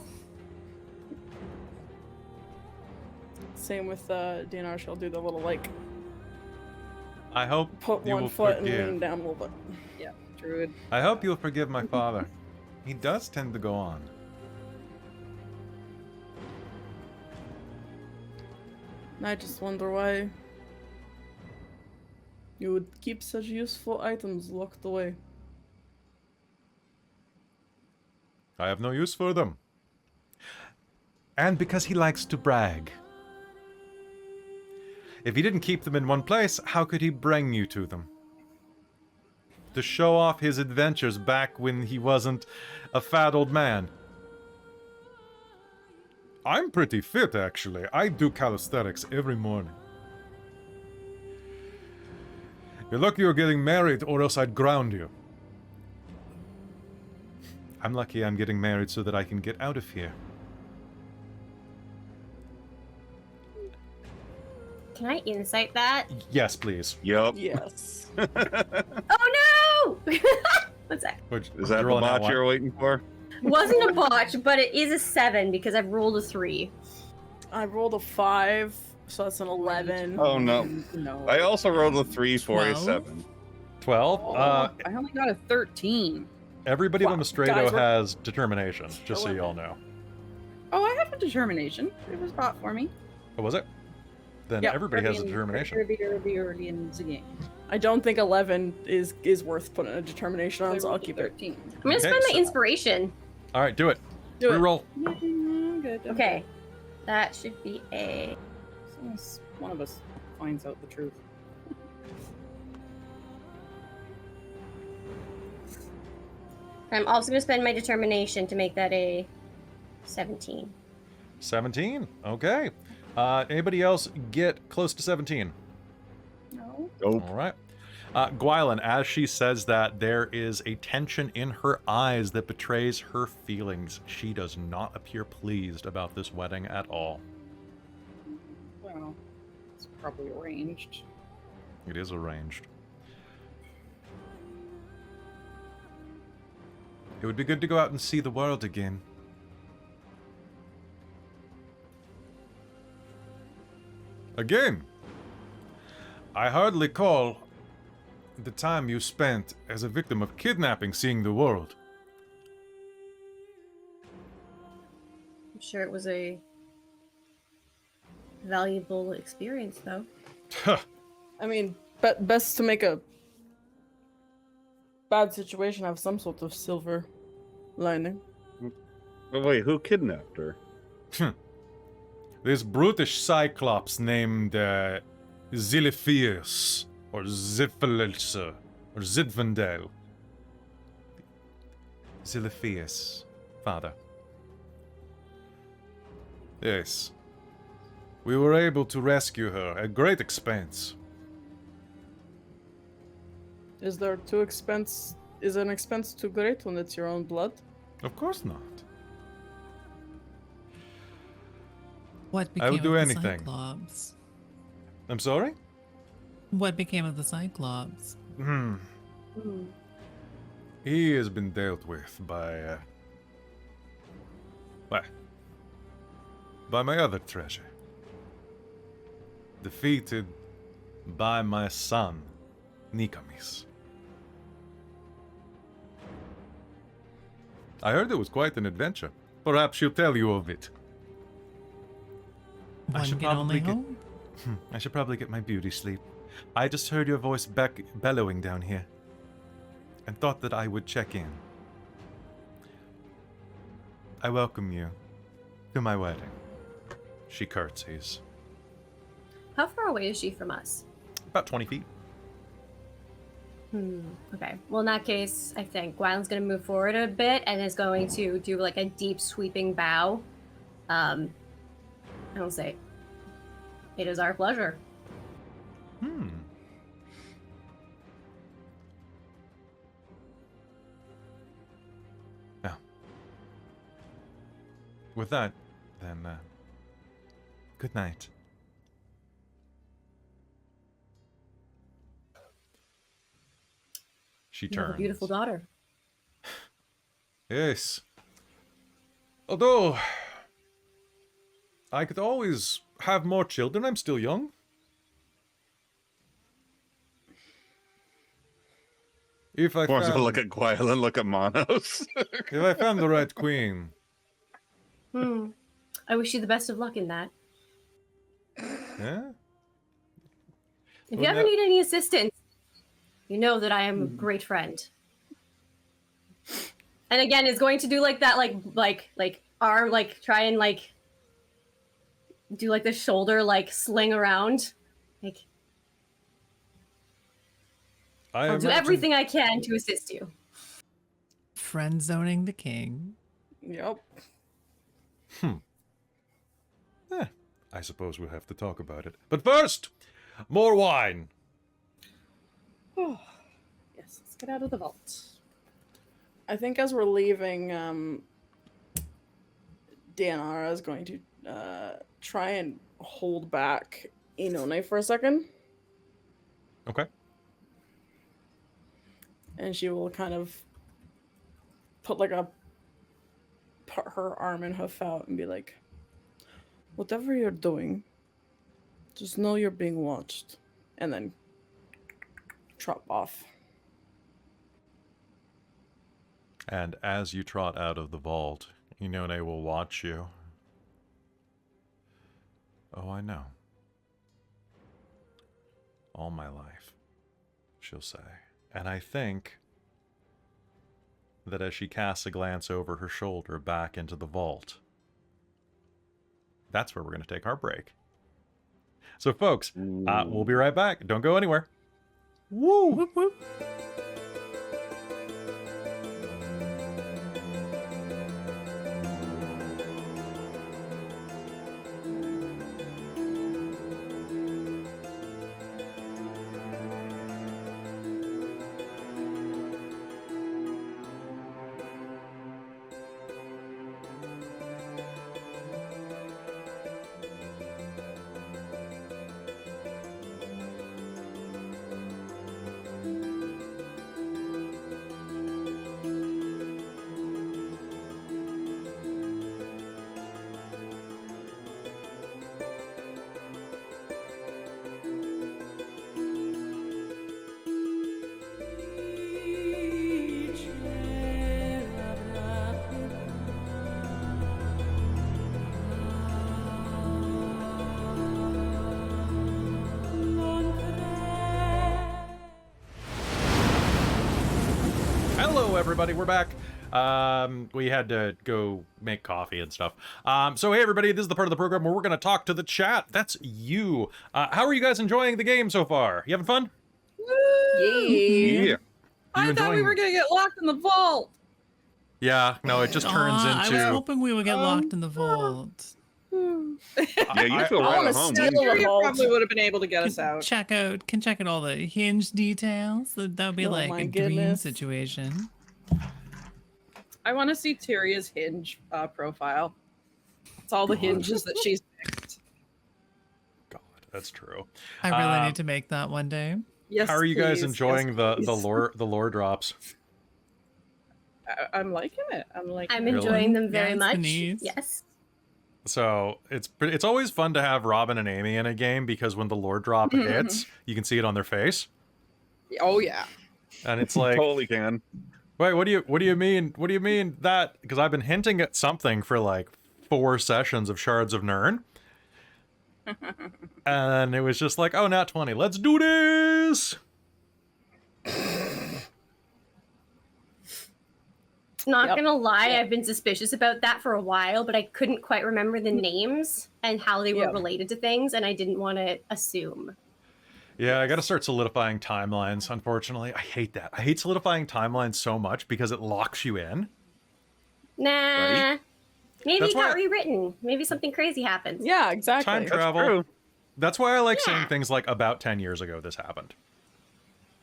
Same with Deianera. She'll do the little like I hope put you one will foot and forgive. lean down a little bit. Yeah, druid. I hope you'll forgive my father. He does tend to go on. I just wonder why you would keep such useful items locked away. I have no use for them. And because he likes to brag. If he didn't keep them in one place, how could he bring you to them? To show off his adventures back when he wasn't a fat old man. I'm pretty fit, actually. I do calisthenics every morning. You're lucky you're getting married, or else I'd ground you. I'm lucky I'm getting married so that I can get out of here. Can I insight that? Yes, please. Yup. Yes. Oh no! What's that? Which, Is that you're the rolling bot one. you're waiting for? Wasn't a botch, but it is a 7 because I've rolled a 3. I rolled a 5, so that's an 11. Oh no. No. I also rolled a 3 for a 12? 7. 12. Oh, I only got a 13. Everybody Wow, on Mystredo guys, we're- has determination, just so you all know. Oh, I have a determination. It was bought for me. Oh, was it? Then Yep, everybody has a early in- determination. Early in the game. I don't think 11 is worth putting a determination on, so I'll keep it. 13. I'm gonna Okay, spend my so- inspiration. All right, do it. Do it. Reroll. Good. Okay. That should be a. As long as one of us finds out the truth. I'm also gonna spend my determination to make that a 17. 17. Okay. Anybody else get close to 17? No. Nope. All right. Gwylan, as she says that, there is a tension in her eyes that betrays her feelings. She does not appear pleased about this wedding at all. Well, it's probably arranged. It is arranged. It would be good to go out and see the world again. Again, I hardly call the time you spent as a victim of kidnapping seeing the world. I'm sure it was a valuable experience, though. I mean, best to make a bad situation have some sort of silver lining. But wait, who kidnapped her? This brutish cyclops named Ziliphius, or Ziphalelsa, or Zidvandel. Ziliphius, father. Yes. We were able to rescue her at great expense. Is an expense too great when it's your own blood? Of course not. What I would became do of the anything. Cyclops? I'm sorry? What became of the Cyclops? He has been dealt with by my other treasure. Defeated by my son, Nikamis. I heard it was quite an adventure. Perhaps she'll tell you of it. One should can only probably hope. I should probably get my beauty sleep. I just heard your voice bellowing down here, and thought that I would check in. I welcome you to my wedding. She curtsies. How far away is she from us? About 20 feet. Okay. Well, in that case, I think Gwylan's going to move forward a bit and is going to do like a deep sweeping bow. I don't say, it is our pleasure. Now, with that, then, good night. She You have turns. a beautiful daughter. Yes. Although, I could always have more children. I'm still young. If I Forn's found, gonna look at Gwylan, look at Manos. if I found the right queen. I wish you the best of luck in that. Yeah? If Well, you ever now- need any assistance, you know that I am a great friend. And again, is going to do like that, like arm, like try and like do like the shoulder, like sling around. Like I'll do everything I can to assist you. Friend zoning the king. Yep. I suppose we'll have to talk about it. But first, more wine. Yes, let's get out of the vault. I think as we're leaving, Deianera is going to try and hold back Inone for a second. Okay. And she will kind of put her arm and hoof out and be like, whatever you're doing, just know you're being watched. And then trot off. And as you trot out of the vault, Inone will watch you. Oh, I know. All my life, she'll say. And I think that as she casts a glance over her shoulder back into the vault, that's where we're going to take our break. So, folks, we'll be right back. Don't go anywhere. Woo! Whoop, whoop. Hello, everybody. We're back. We had to go make coffee and stuff. So hey everybody, this is the part of the program where we're going to talk to the chat. That's you. How are you guys enjoying the game so far? You having fun? Yeah. I thought we enjoying- were gonna get locked in the vault. Yeah, no, it just turns I was into... hoping we would get locked in the vault. Yeah, you feel I right wanna at home. steal didn't a you? You vault. probably would have been able to get us out. Check out all the hinge details. That would be Oh like my a dream goodness. situation. I want to see Tyria's hinge profile. It's all the hinges that she's picked. God, that's true. I really need to make that one day. Yes. How are you guys please. enjoying Yes, the please. lore drops? I'm liking it. I'm I'm Really? enjoying them very Yes, much. Denise. Yes. So it's always fun to have Robin and Amy in a game because when the lore drop hits, you can see it on their face, Oh yeah. and it's like, Totally can. wait, what do you mean? What do you mean that? Because I've been hinting at something for like 4 sessions of Shards of Nirn, and it was just like, oh, nat 20, let's do this. Not Yep. gonna lie, Yep. I've been suspicious about that for a while, but I couldn't quite remember the names and how they were Yep. related to things, and I didn't want to assume. Yeah, I got to start solidifying timelines. Unfortunately, I hate that. I hate solidifying timelines so much because it locks you in. Nah. Right? Maybe That's it got why- rewritten. Maybe something crazy happened. Yeah, exactly. Time That's travel. true. That's why I like saying Yeah. things like about 10 years ago this happened.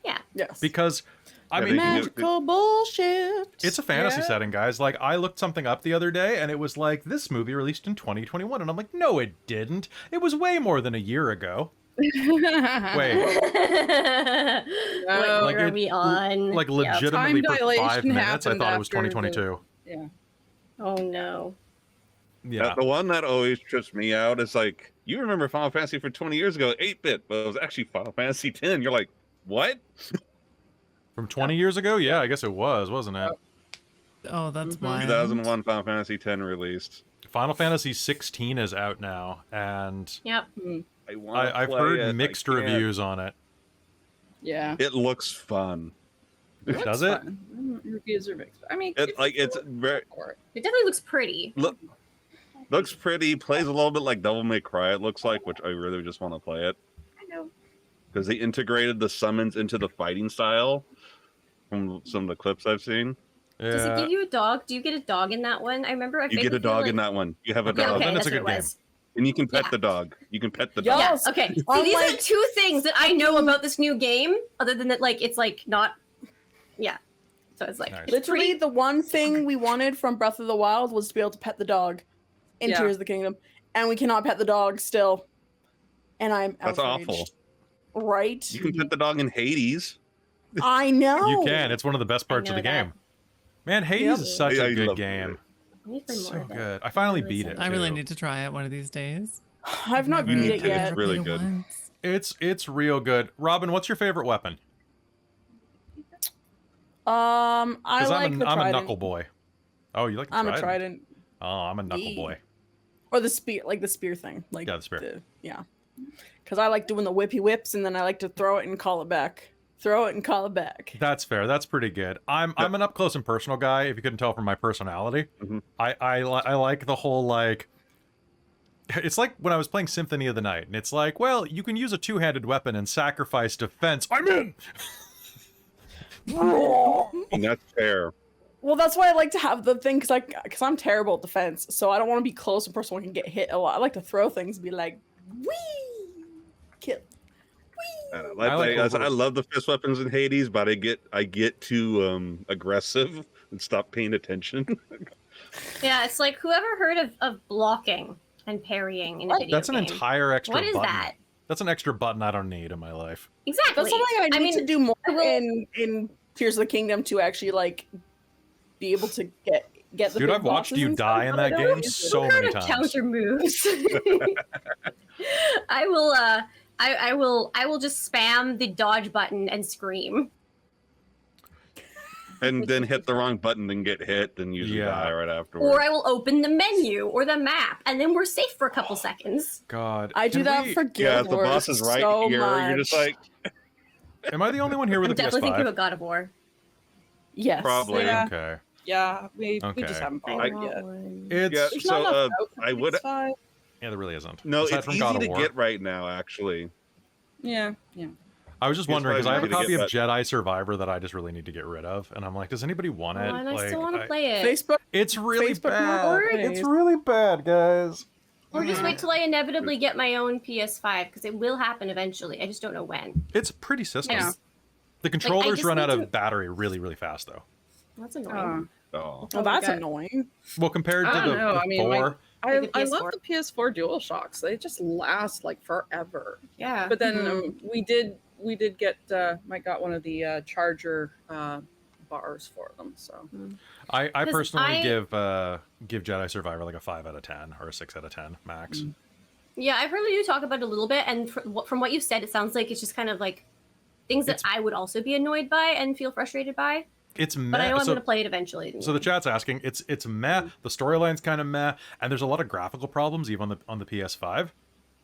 Yeah. Yes. Because, I Yeah, mean, they can do- Magical bullshit. it's a fantasy Yeah. setting, guys. Like, I looked something up the other day, and it was like, this movie released in 2021. And I'm like, no, it didn't. It was way more than a year ago. Wait, What Like year are it- we on? like Yep. legitimately Time for 5 dilation minutes, I happened thought it was after the- 2022. Yeah. Oh no. Yeah. The one that always trips me out is like, you remember Final Fantasy for 20 years ago, 8-bit, but it was actually Final Fantasy 10. You're like, what? From 20 years ago? Yeah, I guess it was, wasn't it? Oh, that's Mhm. wild. 2001 Final Fantasy 10 released. Final Fantasy 16 is out now, and Yep. I've heard mixed reviews on it. Yeah. It looks fun. Looks Does it? fun. Reviews are mixed. I mean, It's very It definitely looks pretty. looks pretty. Plays a little bit like Devil May Cry. It looks like, which I really just want to play it I know. because they integrated the summons into the fighting style from some of the clips I've seen. Does it Yeah. give you a dog? Do you get a dog in that one? I remember I You get a dog in that one. You have a Okay, Yeah, dog, okay, then it's that's a what good it game. was. and you can pet Yeah. the dog. You can pet the Yeah. dog. Yeah. Yes. Okay. See, I'm these are like- two things that I know about this new game, other than that, like it's like not. Yeah. So it's like Nice. it's Literally, pretty- the one thing we wanted from Breath of the Wild was to be able to pet the dog in Yeah. Tears of the Kingdom, and we cannot pet the dog still. And I'm That's outraged. awful. Right? You can pet the dog in Hades. I know. You can. It's one of the best parts of know the that. game. Man, Hades Yep. is such Yeah, a I good love game. I need to play more So of it. good. I finally Really beat it. sad. I really too. need to try it one of these days. I've not Never beat it played yet. it Really good. once. It's real good. Robin, what's your favorite weapon? I Because like the I'm a trident. knuckle boy. Oh, you like the I'm a trident? trident, Oh, I'm a knuckle Yee. boy. or the spear, like the spear thing. Like Yeah, the spear. Yeah, because I like doing the whippy whips, and then I like to throw it and call it back. Throw it and call it back. That's fair. That's pretty good. I'm an up close and personal guy. If you couldn't tell from my personality, Mhm. I like the whole like. It's like when I was playing Symphony of the Night, and it's like, well, you can use a two-handed weapon and sacrifice defense. I'm in. And that's fair. Well, that's why I like to have the thing, because I'm terrible at defense, so I don't want to be close and personal and get hit a lot. I like to throw things and be like, wee, kill, wee. I, I like I love the fist weapons in Hades, but I get too aggressive and stop paying attention. Yeah, it's like whoever heard of blocking and parrying in a video That's an game? entire extra What is button. that? That's an extra button I don't need in my life. Exactly. That's something I need to do more I will- in Tears of the Kingdom to actually like be able to get the. Dude, big I've watched bosses you and die stuff, in but I that don't game use it. so What kind many of times. counter moves? I will. I will just spam the dodge button and scream. And then hit the wrong button and get hit, and usually Yeah. die right afterwards. Or I will open the menu or the map, and then we're safe for a couple seconds. God, I do can that we- for Guild Yeah, if the Wars boss is right so here, you're just much. like, Am I the only one here with I'm a definitely thinking PS5? of God of War. Yes. Probably. Yeah. Okay. Yeah, we Okay. just haven't I bothered want yet. one. It's Yeah, There's so not enough out for I would. PS5. yeah, there really isn't. No, Aside it's from easy God of to War. get right now. Actually, Yeah. I was just wondering PS5 because I have a is easy copy to of get, Jedi Survivor that I just really need to get rid of, and I'm like, does anybody want Oh, it? and I Like, still want to play it. Facebook. It's really Facebook bad. Marketplace. It's really bad, guys. Or just wait till I inevitably get my own PS5 because it will happen eventually. I just don't know when. It's a pretty system. Yeah. The controllers just run need out of to- battery really, really fast, though. That's annoying. Oh, oh, Well, that's God. annoying. Well, compared to I don't know. the I mean, four, I Like the I love PS4. the PS4 DualShocks. They just last like forever. Yeah. But then Mhm. we did get Mike got one of the charger bars for them. So I 'Cause personally I- give Jedi Survivor like a 5 out of 10 or a 6 out of 10 max. Yeah, I've heard you talk about it a little bit, and from what you've said, it sounds like it's just kind of like things that I would also be annoyed by and feel frustrated by. It's meh. But I know I'm so, going to play it eventually. so the chat's asking, it's meh. The storyline's kind of meh, and there's a lot of graphical problems even on the PS5.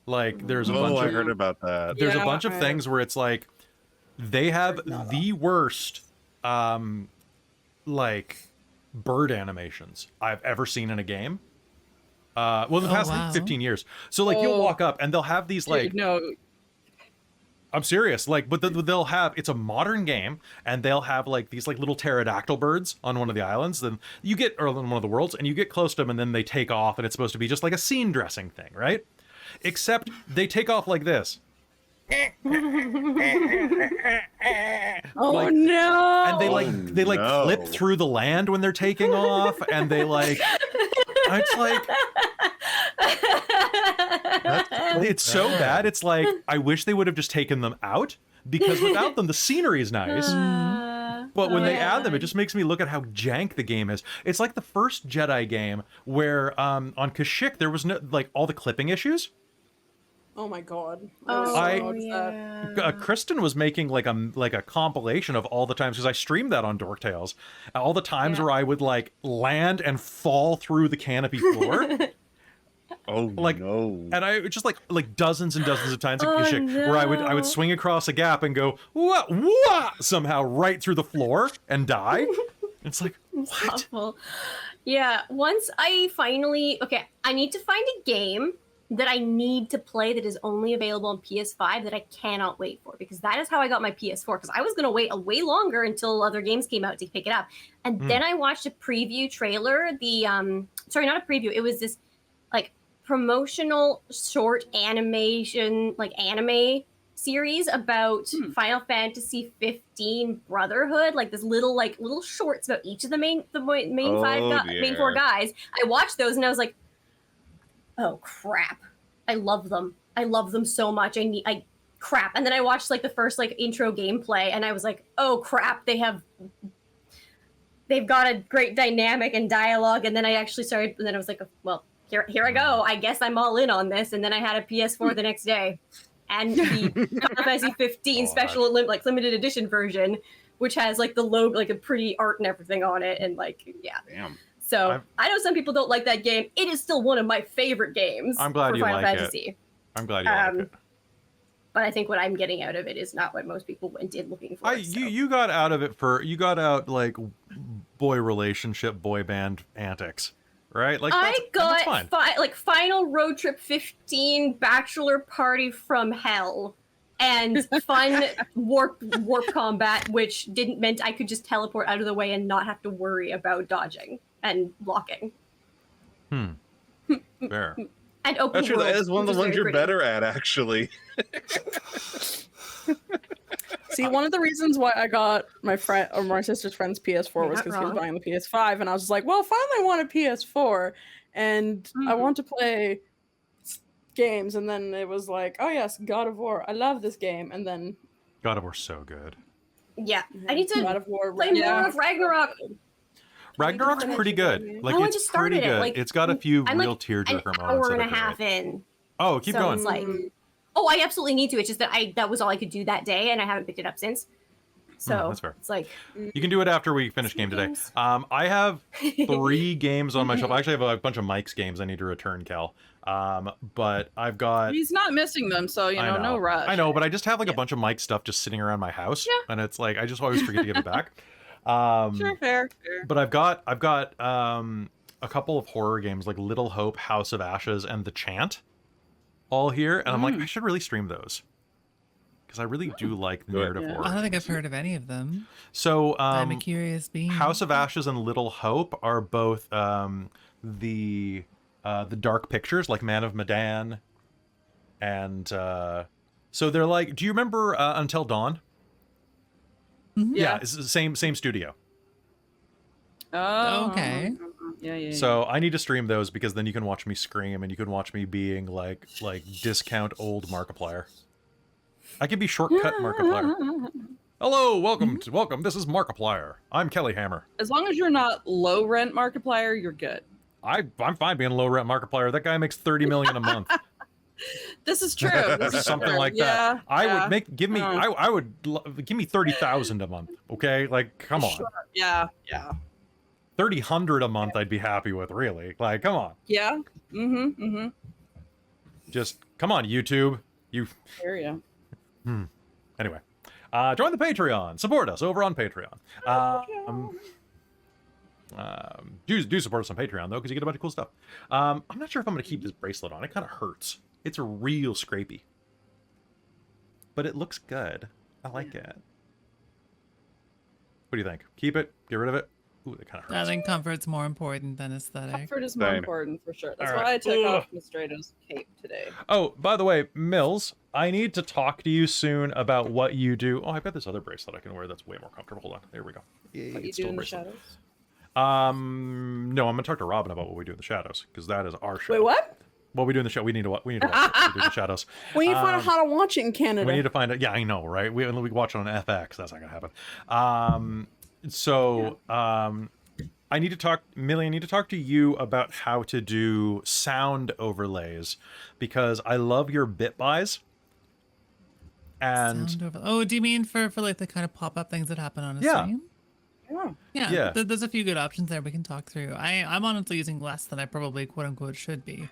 Like there's a bunch I of heard about that. there's a Yeah, bunch of things where it's like they have the worst like bird animations I've ever seen in a game. Well, in the past wow. 15 years. So like you'll Oh. walk up and they'll have these like Dude, no, I'm serious. Like, but they'll have it's a modern game, and they'll have like these like little pterodactyl birds on one of the islands. Then you get or on one of the worlds, and you get close to them, and then they take off, and it's supposed to be just like a scene dressing thing, right? Except they take off like this, Oh Like- no! and they like no. clip through the land when they're taking off, and they like it's like it's so bad. It's like I wish they would have just taken them out because without them the scenery is nice. But when they add them, it just makes me look at how jank the game is. It's like the first Jedi game where on Kashyyyk there was no like all the clipping issues. Oh my god. Oh, I Kristen was making like a compilation of all the times because I streamed that on Dork Tales. All the times Yeah. where I would like land and fall through the canopy floor. Oh Like, no! And I just like dozens and dozens of times in Oh, Kashyyyk where I no. would swing across a gap and go wah somehow right through the floor and die. It's like what? Awful. Yeah, once I finally I need to find a game that I need to play that is only available on PS5 that I cannot wait for because that is how I got my PS4 because I was going to wait a way longer until other games came out to pick it up. And then I watched a preview trailer, sorry, not a preview, it was this like promotional short animation like anime series about Final Fantasy 15 Brotherhood, like this little shorts about each of the main main four guys. I watched those and I was like, oh crap, I love them so much. Crap. And then I watched like the first like intro gameplay and I was like, oh crap, they've got a great dynamic and dialogue. And then I actually started, and then I was like, well, here I go. I guess I'm all in on this. And then I had a PS4 the next day and the Final Fantasy 15 special limited edition version, which has like the logo, like a pretty art and everything on it. And like, yeah. Damn. So I know some people don't like that game. It is still one of my favorite games. I'm glad for you Final like Fantasy. it. I'm glad you like it. But I think what I'm getting out of it is not what most people went in looking for. You got out of it like boy relationship, boy band antics, right? Like I that's got fine. Final Road Trip 15 Bachelor Party from Hell and fun warp combat, which meant I could just teleport out of the way and not have to worry about dodging and blocking. Fair. And open Actually, world, that is one of which the ones very you're pretty. better at, actually. See, one of the reasons why I got my friend or my sister's friend's PS4 You're was not because he was wrong. buying the PS5, and I was just like, well, finally I want a PS4, and I want to play games, and then it was like, oh yes, God of War, I love this game, and then God of War's so good. Yeah, I need to God of War, play more of Ragnarok. Ragnarok's pretty good. Like Oh, I it's just pretty started it, good. like, It's got a few I'm real like tearjerker an moments. hour and that a are half great. in. Oh, keep So going. it's like, oh, I absolutely need to. It's just that that was all I could do that day, and I haven't picked it up since. So that's fair. it's like, You can do it after we finish game today. games. I have 3 games on my shelf. I actually have a bunch of Mike's games I need to return, Kel. But I've got. he's not missing them, so you know, no rush. I know, but I just have like a bunch of Mike stuff just sitting around my house, and it's like I just always forget to give it back. Sure, fair. But I've got a couple of horror games like Little Hope, House of Ashes, and The Chant all here, and I'm like, I should really stream those because I really do like narrative Yeah. horror. I don't think I've heard of any of them. So I'm a curious being. House of Ashes and Little Hope are both the dark pictures, like Man of Medan, and so they're like. Do you remember Until Dawn? Yeah, it's the same studio. Oh, Okay. Yeah. So I need to stream those because then you can watch me scream and you can watch me being like discount old Markiplier. I can be shortcut Markiplier. Hello, welcome. This is Markiplier. I'm Kelly Hammer. As long as you're not low rent Markiplier, you're good. I'm fine being low rent Markiplier. That guy makes 30 million a month. This is true. This is Something true. like Yeah, that. I yeah. would give me 30,000 a month. Okay, like come on. Sure. Yeah. 3,000 a month I'd be happy with, really. Like, come on. Yeah. Mm-hmm. Just come on, YouTube. You Here you. anyway. Join the Patreon. Support us over on Patreon. Do support us on Patreon though, because you get a bunch of cool stuff. I'm not sure if I'm gonna keep this bracelet on. It kind of hurts. It's a real scrapey. But it looks good. I like it. What do you think? Keep it? Get rid of it? Ooh, that kind of I hurts. think comfort's more important than aesthetic. Comfort is more Same. important for sure. That's All why right. I took Ugh. off Mystredo's cape today. Oh, by the way, Mills, I need to talk to you soon about what you do. Oh, I've got this other bracelet I can wear that's way more comfortable. Hold on. There we go. What you It's do still a in the bracelet. shadows? No, I'm gonna talk to Robin about what we do in the shadows because that is our show. Wait, what? What we do in the show? We need to watch what we do in the shadows. We need to find out how to watch it in Canada. We need to find out. Yeah, I know, right? We watch it on FX. That's not gonna happen. I need to talk, Millie. I need to talk to you about how to do sound overlays because I love your bit buys. And Oh, do you mean for like the kind of pop-up things that happen on a Yeah. stream? Yeah. Yeah. There's a few good options there we can talk through. I'm honestly using less than I probably quote-unquote should be.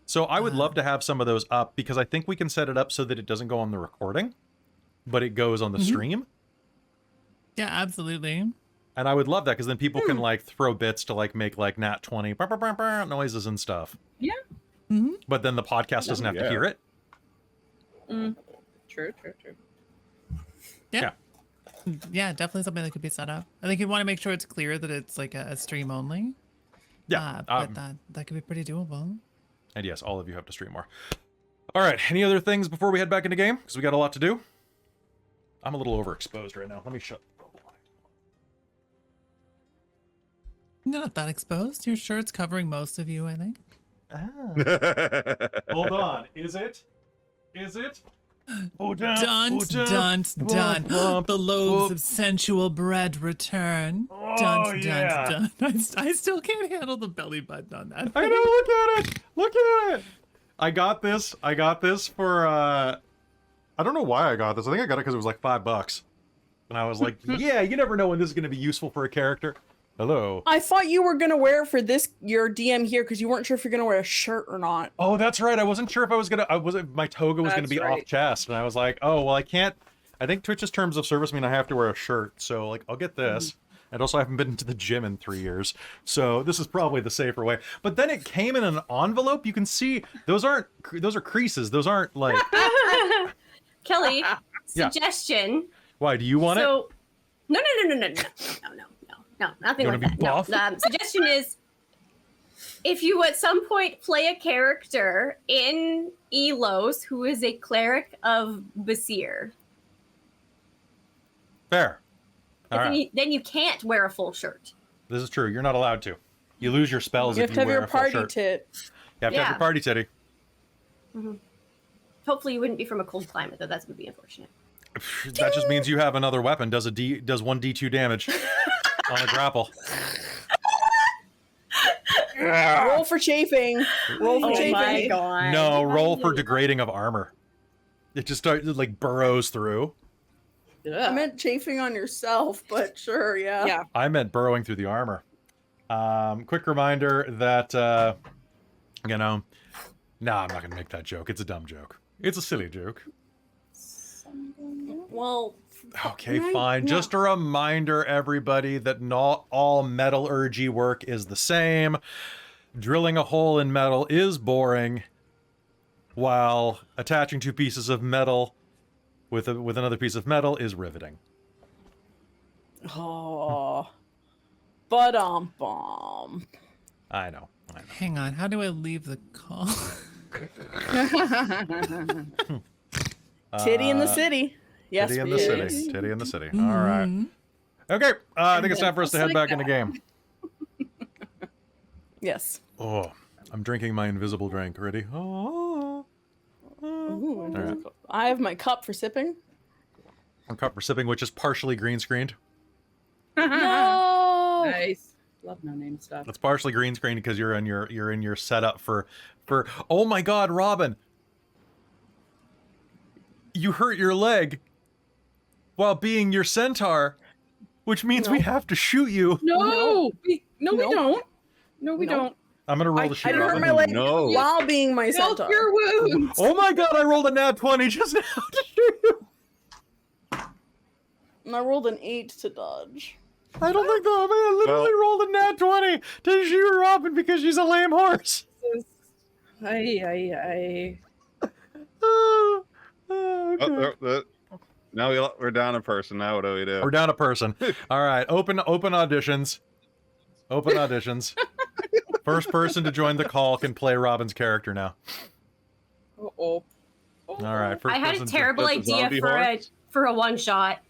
so I would love to have some of those up because I think we can set it up so that it doesn't go on the recording, but it goes on the stream. Yeah, absolutely. And I would love that because then people can like throw bits to like make like nat 20 bah, bah, bah, bah, noises and stuff. Yeah. But then the podcast doesn't have to Yeah. hear it. True. Yeah. Yeah, definitely something that could be set up. I think you'd want to make sure it's clear that it's like a stream only. Yeah. But that could be pretty doable. And yes, all of you have to stream more. All right. Any other things before we head back into game? Because we got a lot to do. I'm a little overexposed right now. Let me shut. Not that exposed. Your shirt's covering most of you, I think. Hold on. Is it? Oh, Dun, dun, dun. The loaves of sensual bread return. Dun, yeah. dun, dun. I still can't handle the belly button on that. I know. Look at it. I got this for. I don't know why I got this. I think I got it because it was like $5, and I was like, yeah, you never know when this is going to be useful for a character. Hello. I thought you were gonna wear it for your DM here because you weren't sure if you're gonna wear a shirt or not. Oh, that's right. I wasn't sure if I was gonna. My toga was gonna That's be right. off chest, and I was like, oh well, I can't. I think Twitch's terms of service mean I have to wear a shirt, so like I'll get this. And also, I haven't been to the gym in 3 years, so this is probably the safer way. But then it came in an envelope. You can see those are creases. Those aren't like. Kelly, Yeah. suggestion. Why do you want it? So, no, nothing You like wanna be that. No. buff? Suggestion is, if you at some point play a character in Ylos who is a cleric of Basir, Fair. All right. then you can't wear a full shirt. This is true. You're not allowed to. You lose your spells You if have you to have wear your a full party shirt. tit. You have to have Yeah. your party titty. Hopefully, you wouldn't be from a cold climate, though. That would be unfortunate. That just means you have another weapon. Does 1d2 damage on a grapple. Roll for chafing. Roll for chafing. god! No, roll for degrading of armor. It just starts it like burrows through. I meant chafing on yourself, but sure, yeah. Yeah. I meant burrowing through the armor. Quick reminder that no, I'm not gonna make that joke. It's a dumb joke. It's a silly joke. Well, Okay, Right, fine. yeah. Just a reminder, everybody, that not all metallurgy work is the same. Drilling a hole in metal is boring, while attaching two pieces of metal with another piece of metal is riveting. Oh. Bomb. I know. Hang on, how do I leave the call? Titty in the city. Yes, Titty in the please. city. Titty in the city. All right. Okay, I think it's time for us to head back into game. Yes. Oh, I'm drinking my invisible drink. Ready? Oh. Ooh, right. I have my cup for sipping. One cup for sipping, which is partially green screened. No. Nice. Love no name stuff. It's partially green screened because you're in your setup for. Oh my God, Robin! You hurt your leg while being your centaur, which means we No. have to shoot you. No, we don't. No, we No. don't. I'm gonna roll I to shoot hurt Robin. my leg No. while being my Help centaur. your wounds. Oh my God! I rolled a nat 20 just now to shoot you. And I rolled an 8 to dodge. I don't think though. I literally rolled a nat 20 to shoot Robin because she's a lame horse. I. Oh, okay. Now we're down a person. Now what do we do? We're down a person. All right, open auditions. Open auditions. First person to join the call can play Robin's character now. Oh. All right. First I had a person to- terrible That's a idea zombie for horse? for a one shot.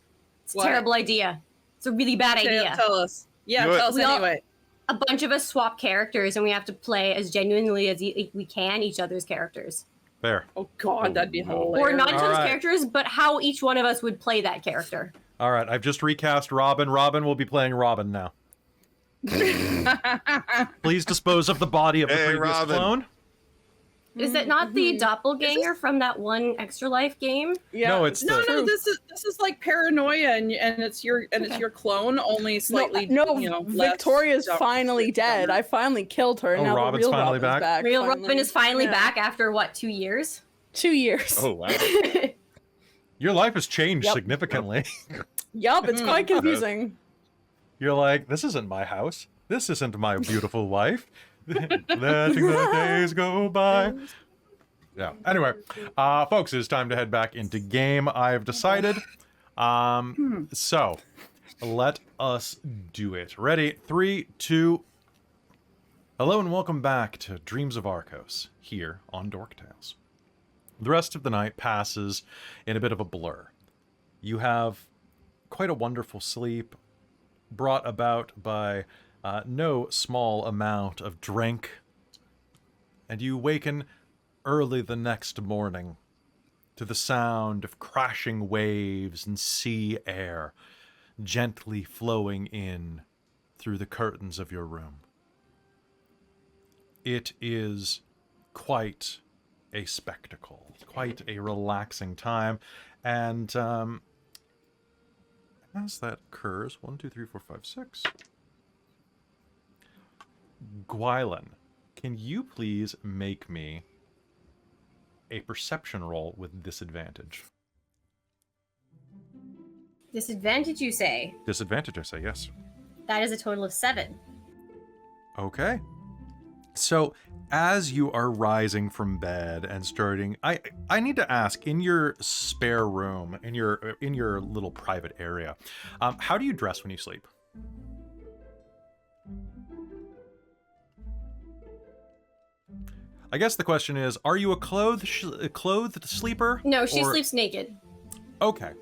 It's a What? terrible idea. It's a really bad idea. Tell us. Yeah, Do it. tell us We all- anyway. A bunch of us swap characters, and we have to play as genuinely as we can each other's characters, There. Oh God, that'd be hilarious. or not each All other's right. characters, but how each one of us would play that character. All right. I've just recast Robin. Robin will be playing Robin now. Please dispose of the body of the Hey, previous Robin. clone. Is it not the doppelganger from that one Extra Life game? Yeah. No, it's No, the. no, this is like paranoia, and it's your clone, only slightly. No, you know, Victoria's less- finally dead. I finally killed her. Oh, Now Robin's the real finally Robin's back? Real finally. Robin is finally Yeah. back after what, 2 years? 2 years. Oh wow. Your life has changed Yep. significantly. Yup, it's quite confusing. You're like, this isn't my house. This isn't my beautiful wife. Letting the days go by. Yeah. Anyway, folks, it's time to head back into game. I've decided. So, let us do it. Ready? 3, 2. Hello and welcome back to Dreams of Arkos here on Dork Tales. The rest of the night passes in a bit of a blur. You have quite a wonderful sleep brought about by no small amount of drink, and you waken early the next morning to the sound of crashing waves and sea air gently flowing in through the curtains of your room. It is quite a spectacle, quite a relaxing time, and as that occurs, 1, 2, 3, 4, 5, 6. Gwylan, can you please make me a perception roll with disadvantage? Disadvantage, you say? Disadvantage, I say, yes. That is a total of 7. Okay. So, as you are rising from bed and starting, I need to ask, in your spare room, in your little private area, how do you dress when you sleep? I guess the question is, are you a clothed sleeper? No, she or- sleeps naked. Okay.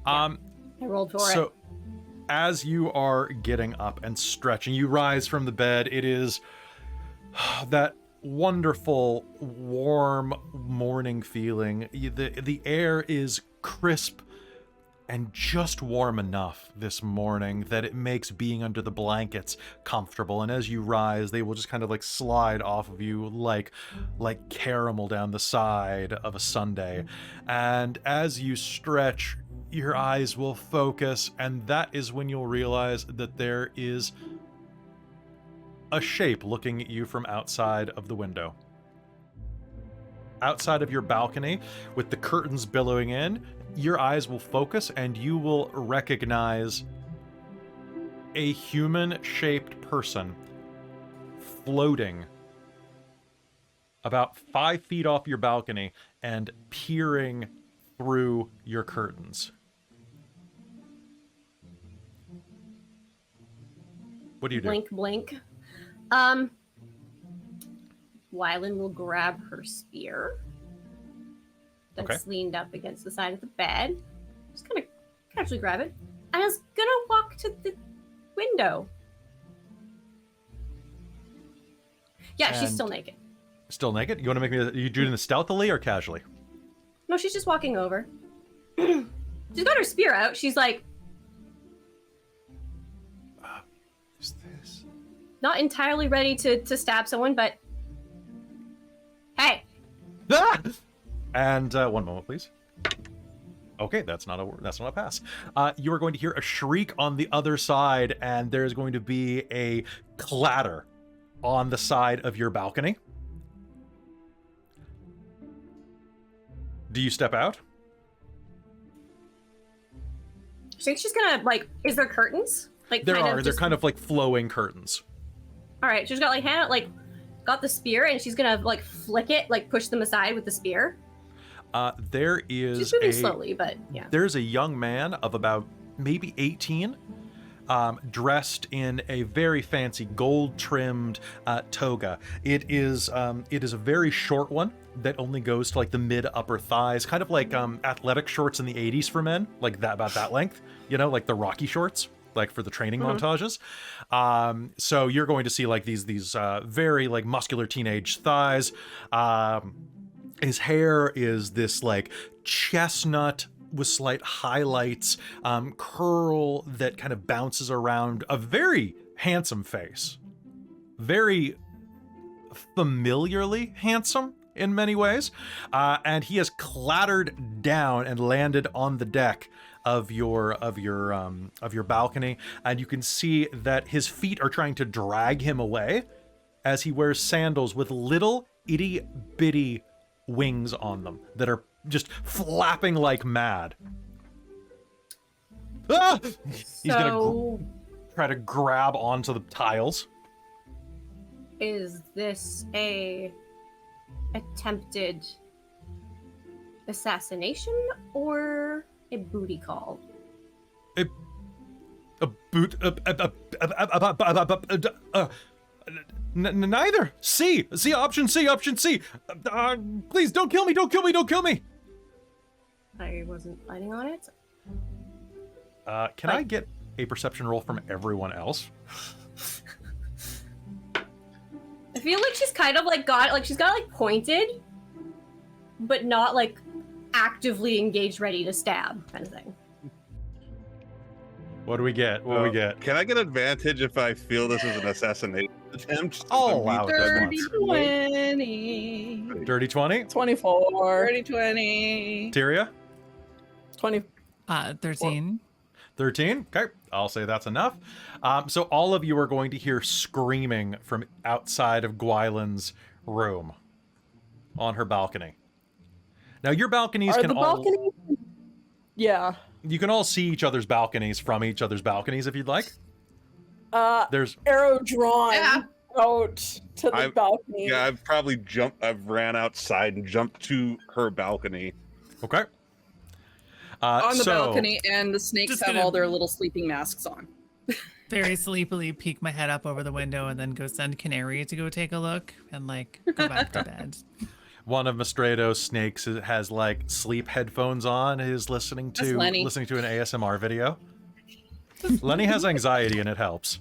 I rolled for it. So, as you are getting up and stretching, you rise from the bed. It is that wonderful, warm morning feeling. The air is crisp and just warm enough this morning that it makes being under the blankets comfortable. And as you rise, they will just kind of like slide off of you like caramel down the side of a sundae. And as you stretch, your eyes will focus, and that is when you'll realize that there is a shape looking at you from outside of the window. Outside of your balcony, with the curtains billowing in, your eyes will focus and you will recognize a human-shaped person floating about 5 feet off your balcony and peering through your curtains. What do you do? Blink, blink. Gwylan will grab her spear that's leaned up against the side of the bed. Just kind of casually grab it. And is gonna walk to the window. Yeah, she's And- still naked. Still naked? You want to make me... You doing this stealthily or casually? No, she's just walking over. She's got her spear out. She's like, Is this... not entirely ready to stab someone, but hey, Ah! And one moment, please. Okay, that's not a pass. You are going to hear a shriek on the other side, and there's going to be a clatter on the side of your balcony. Do you step out? I think she's gonna like. Is there curtains? Like There kind are. Of They're just... kind of like flowing curtains. All right, she's got like hand like got the spear, and she's gonna like flick it, like push them aside with the spear. There is She's moving slowly, but yeah. There's a young man of about maybe 18, dressed in a very fancy gold-trimmed toga. It is a very short one that only goes to like the mid-upper thighs, kind of like athletic shorts in the 80s for men, like that, about that length. You know, like the Rocky shorts, like for the training montages. So you're going to see like these very like muscular teenage thighs. His hair is this like chestnut with slight highlights, curl that kind of bounces around a very handsome face. Very familiarly handsome in many ways. And he has clattered down and landed on the deck of your balcony, and you can see that his feet are trying to drag him away as he wears sandals with little itty bitty wings on them that are just flapping like mad. Ah! He's gonna try to grab onto the tiles. Is this a attempted assassination or a booty call? Neither. C. Option C. Please don't kill me. Don't kill me. I wasn't planning on it. Can I get a perception roll from everyone else? I feel like she's kind of like she's got like pointed, but not like actively engaged, ready to stab kind of thing. What do we get? Can I get advantage if I feel this is an assassination attempt? I'll allow it. Dirty 20. Dirty 20? 24. Dirty 20. Tyria? 20. 13. 13? Okay, I'll say that's enough. So all of you are going to hear screaming from outside of Gwylan's room on her balcony. Now your balconies Are can the all... balconies? Yeah. You can all see each other's balconies from each other's balconies if you'd like. There's... Arrow drawn Yeah. out to the balcony. Yeah, I've ran outside and jumped to her balcony. Okay. On the so- balcony, and the snakes Just have gonna- all their little sleeping masks on. Very sleepily peek my head up over the window and then go send Canary to go take a look and like go back to bed. One of Mystredo's snakes has like sleep headphones on, is listening That's to Lenny. an ASMR video. Lenny has anxiety and it helps.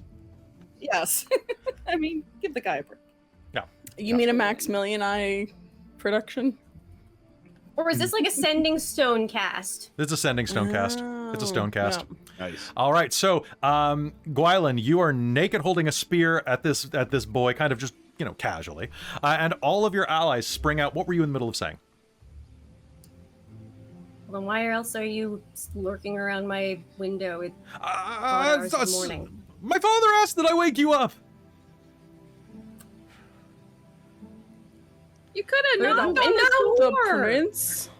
Yes. I mean, give the guy a break. You mean a Maximilian Eye production? Or is this like a sending stone cast? It's a sending stone cast. It's a stone cast. Yeah. Nice. All right, so Gwylan, you are naked holding a spear at this boy, kind of just, casually. And all of your allies spring out. What were you in the middle of saying? Well, then why else are you lurking around my window at odd hours of the morning? My father asked that I wake you up. You could have Through the knocked on window? the The door. prince?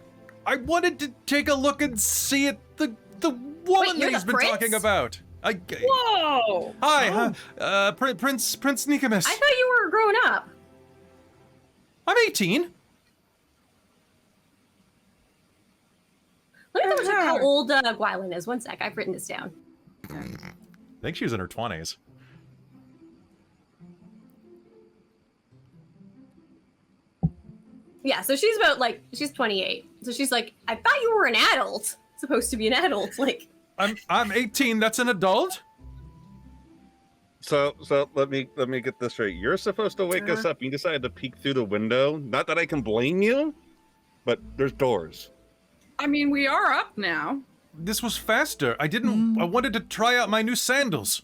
I wanted to take a look and see it. The woman you're that he's the been prince? talking about. Whoa! Hi, Prince Nikomis. I thought you were grown up. I'm 18. Let me double check how old Gwylan is. One sec, I've written this down. I think she was in her 20s. Yeah, so she's about like she's 28. So she's like, I thought you were an adult. Supposed to be an adult, like. I'm 18. That's an adult. So let me get this straight. You're supposed to wake us up. You decided to peek through the window. Not that I can blame you, but there's doors. I mean, we are up now. This was faster. I didn't. I wanted to try out my new sandals.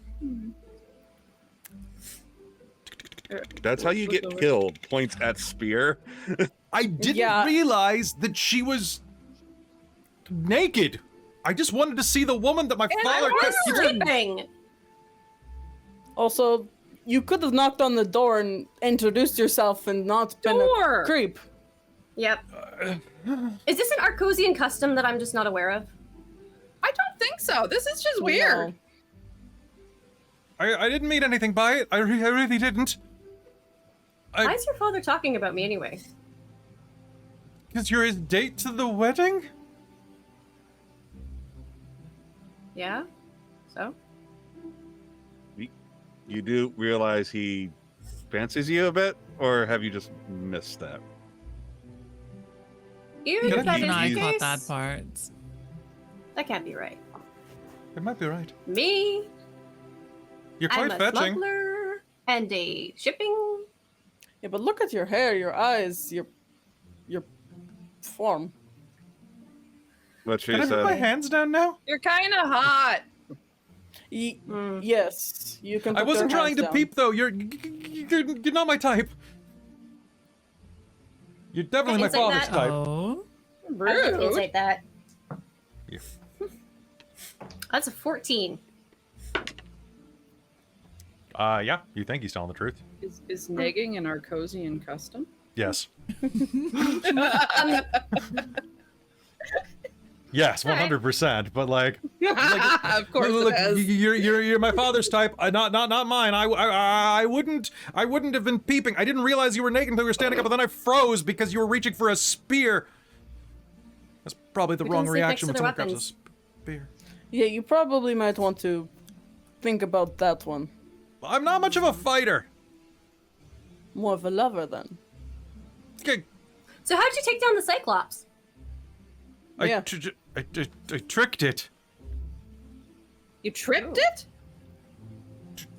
That's how you get killed. Points at spear. I didn't realize that she was naked. I just wanted to see the woman that my father kept Sleeping. Also, you could have knocked on the door and introduced yourself and not been a creep. Yep. Is this an Arkosian custom that I'm just not aware of? I don't think so. This is just weird. I didn't mean anything by it. I really didn't. Why is your father talking about me anyway? Because you're his date to the wedding? Yeah? So? You do realize he fancies you a bit, or have you just missed that? Even if that is I the caught case, that part. that can't be right. It might be right. Me? You're I'm quite a fetching. smuggler and a shipping. Yeah, but look at your hair, your eyes, your form. What she Can I put my said. hands down now? You're kind of hot. Yes, you can. I put wasn't your trying hands to down. peep though. You're not my type. You're definitely my Insight father's that? type. Oh. I was gonna Rude. say that. Yeah. That's a 14. Yeah. You think he's telling the truth? Is negging an Arkosian custom? Yes. Yes, 100%. But like, Of course look, it is. you're my father's type, not mine. I wouldn't have been peeping. I didn't realize you were naked until you were standing up, and then I froze because you were reaching for a spear. That's probably the We wrong couldn't sleep next reaction to when their someone grabs a weapons. spear. Yeah, you probably might want to think about that one. I'm not much of a fighter. More of a lover then. Okay, So how did you take down the Cyclops? Yeah. I tricked it. You tripped it?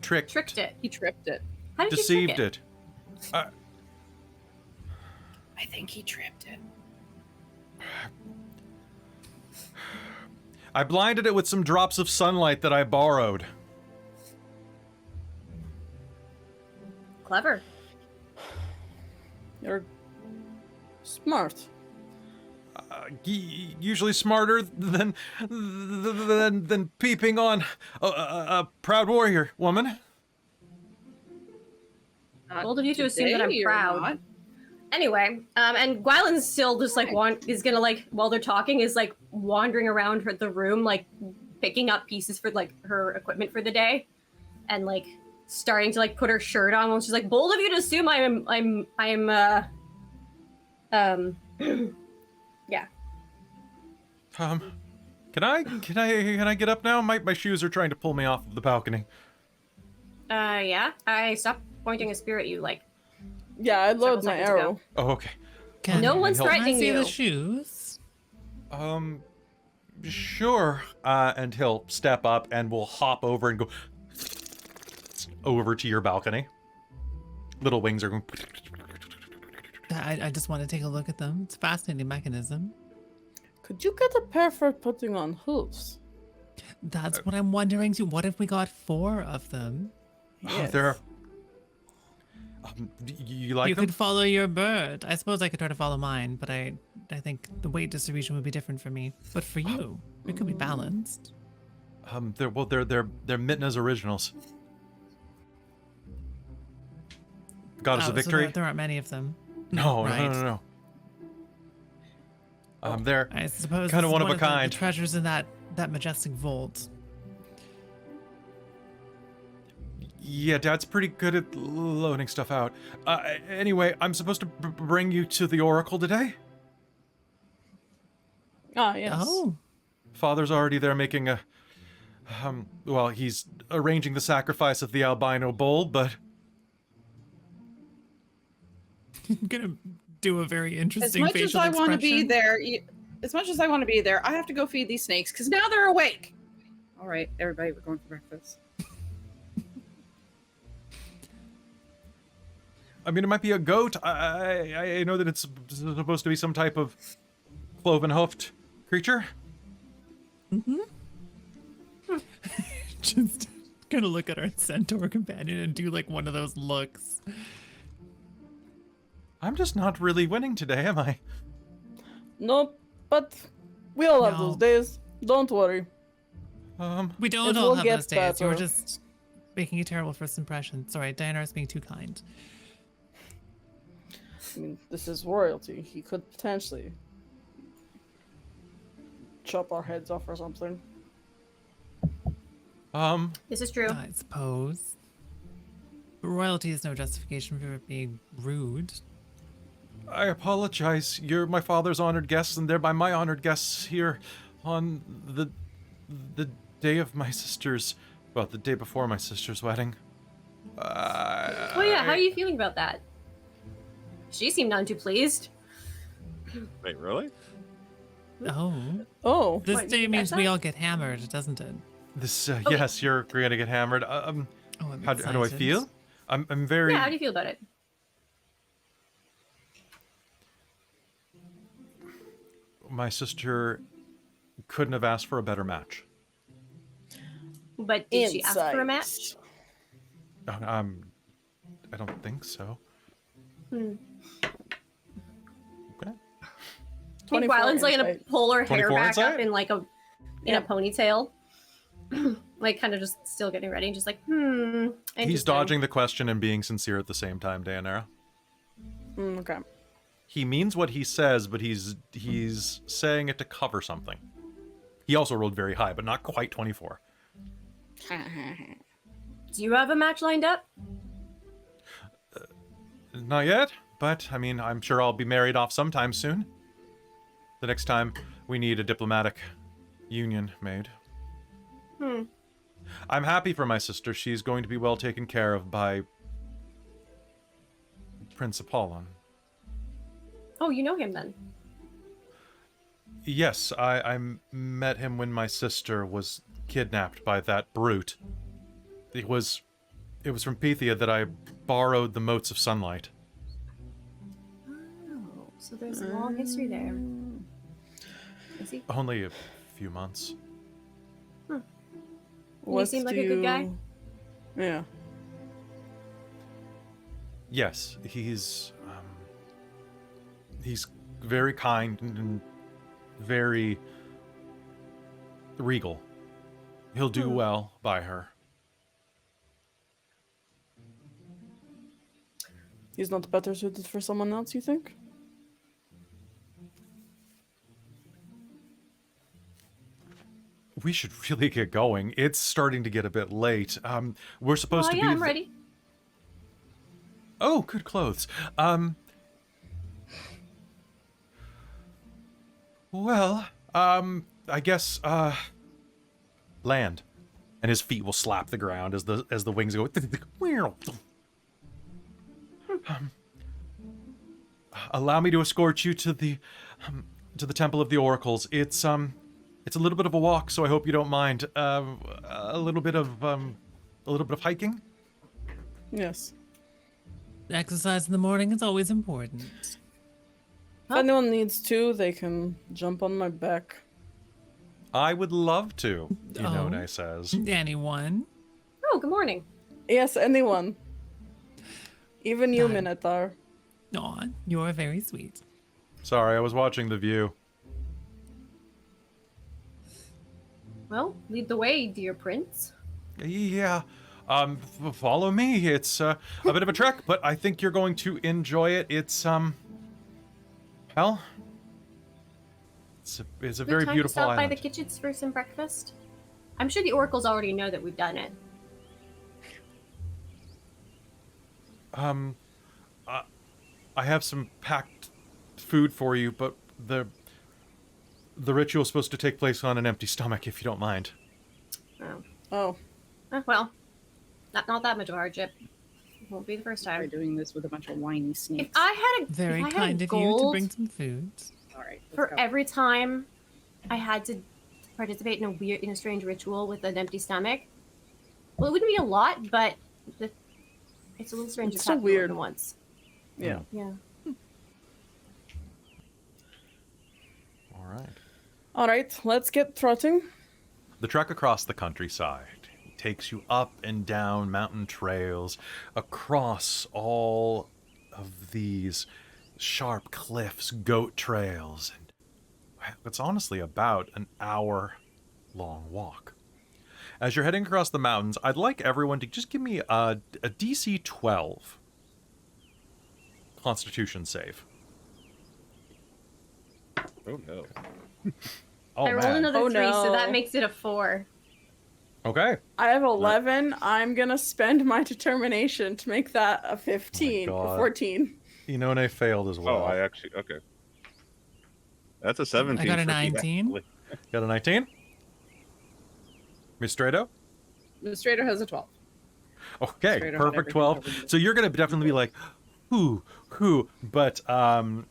Tricked it. He tripped it. How did Deceived you trick it. I think he tripped it. I blinded it with some drops of sunlight that I borrowed. Clever. You're smart. Usually smarter than peeping on a proud warrior woman. Bold of you to assume that I'm Today, you're proud. not. Anyway, and Gwylan's still just like is gonna like while they're talking is like wandering around the room like picking up pieces for like her equipment for the day, and like starting to like put her shirt on. While she's like, bold of you to assume I'm yeah. Can I get up now? My shoes are trying to pull me off of the balcony. Yeah. I stopped pointing a spear at you like. Yeah, I load my seconds ago. arrow. Oh, okay. Can No one's help? I threatening see you. the shoes? Sure. And he'll step up and we'll hop over and go over to your balcony. Little wings are going. I just want to take a look at them. It's a fascinating mechanism. Could you get a pair for putting on hooves? That's what I'm wondering too. What if we got 4 of them? Oh, they're. You like You them? could follow your bird. I suppose I could try to follow mine, but I think the weight distribution would be different for me. But for you, it could be balanced. They're Mitna's originals. Goddess of So Victory. there aren't many of them. No, right. no. They're I suppose kind this of is one of a the kind. treasures in that majestic vault. Yeah, Dad's pretty good at loading stuff out. Anyway, I'm supposed to bring you to the Oracle today? Ah, yes. Oh, Father's already there making a... well, he's arranging the sacrifice of the albino bull, but... I'm gonna do a very As interesting much facial as I want to be expression. there, I have to go feed these snakes because now they're awake. All right, everybody, we're going for breakfast. I mean, it might be a goat. I know that it's supposed to be some type of cloven-hoofed creature. Just gonna look at our centaur companion and do like one of those looks. I'm just not really winning today, am I? Nope, but we all have No. those days. Don't worry. We don't It all will have get those days. You're better. just making a terrible first impression. Sorry, Deianera's being too kind. I mean, this is royalty. He could potentially chop our heads off or something. This is true. I suppose. But royalty is no justification for it being rude. I apologize. You're my father's honored guests, and thereby my honored guests here on the day of my sister's... Well, the day before my sister's wedding. Oh yeah, how are you feeling about that? She seemed none too pleased. Wait, really? Oh. Oh, This What, day you means got we that? all get hammered, doesn't it? This, yes, you're gonna get hammered. Oh, I'm How do I excited. feel? I'm very... Yeah, how do you feel about it? My sister couldn't have asked for a better match. But did she ask for a match? I don't think so. Okay. I think Gwylan's like gonna insight. pull her hair 24 back up insight? in like a Yeah. ponytail. Like kind of just still getting ready and just like, He's interesting. dodging the question and being sincere at the same time, Deianera. Okay. He means what he says, but he's saying it to cover something. He also rolled very high, but not quite 24. Do you have a match lined up? Not yet, but I mean, I'm sure I'll be married off sometime soon. The next time we need a diplomatic union made. I'm happy for my sister. She's going to be well taken care of by Prince Apollon. Oh, you know him then. Yes, I met him when my sister was kidnapped by that brute. It was from Pythia that I borrowed the motes of sunlight. Oh, so there's a long history there. Is he? Only a few months. What seem like do a good guy? Yeah. Yes, he's very kind and very regal. He'll do well by her. He's not better suited for someone else, you think? We should really get going. It's starting to get a bit late. We're supposed Oh to yeah, be... I'm ready. Oh, good clothes. Well, I guess, land. And his feet will slap the ground as the wings go... Allow me to escort you to the Temple of the Oracles. It's a little bit of a walk, so I hope you don't mind. A little bit of hiking. Yes. Exercise in the morning is always important. If anyone needs to, they can jump on my back. I would love to, Oh. Inone says. Anyone? Oh, good morning. Yes, anyone. Even you, Done. Minotaur. Aw, you're very sweet. Sorry, I was watching The View. Well, lead the way, dear prince. Yeah, follow me. It's a bit of a trek, but I think you're going to enjoy it. It's, well, It's a Good very time to beautiful stop by island. the kitchens for some breakfast. I'm sure the oracles already know that we've done it. I have some packed food for you, but the ritual's supposed to take place on an empty stomach, if you don't mind. Oh. Oh, Well, not that much of a hardship. Won't be the first We're time. doing this with a bunch of whiny If snakes. I had a Very if I kind had of you to gold bring some food. All right. let's for go. every time I had to participate in a strange ritual with an empty stomach. Well, it wouldn't be a lot, but it's a little strange It's to so have to do it weird. at once. yeah. Yeah. All right. All right, let's get trotting. The trek across the countryside takes you up and down mountain trails, across all of these sharp cliffs, goat trails, and it's honestly about an hour-long walk. As you're heading across the mountains, I'd like everyone to just give me a DC 12 Constitution save. Oh no. Oh, I rolled man. another Oh, 3, so that no. makes it a 4. Okay. I have 11. I'm gonna spend my determination to make that a 15 or God. 14. Inone failed as well. Oh, I actually okay. That's a 17. I got a for me, 19. actually. Got a 19? Mystredo? Mystredo has a 12. Okay, Mystredo had perfect everything 12. covered. So you're going to definitely be like, who, but Gwylan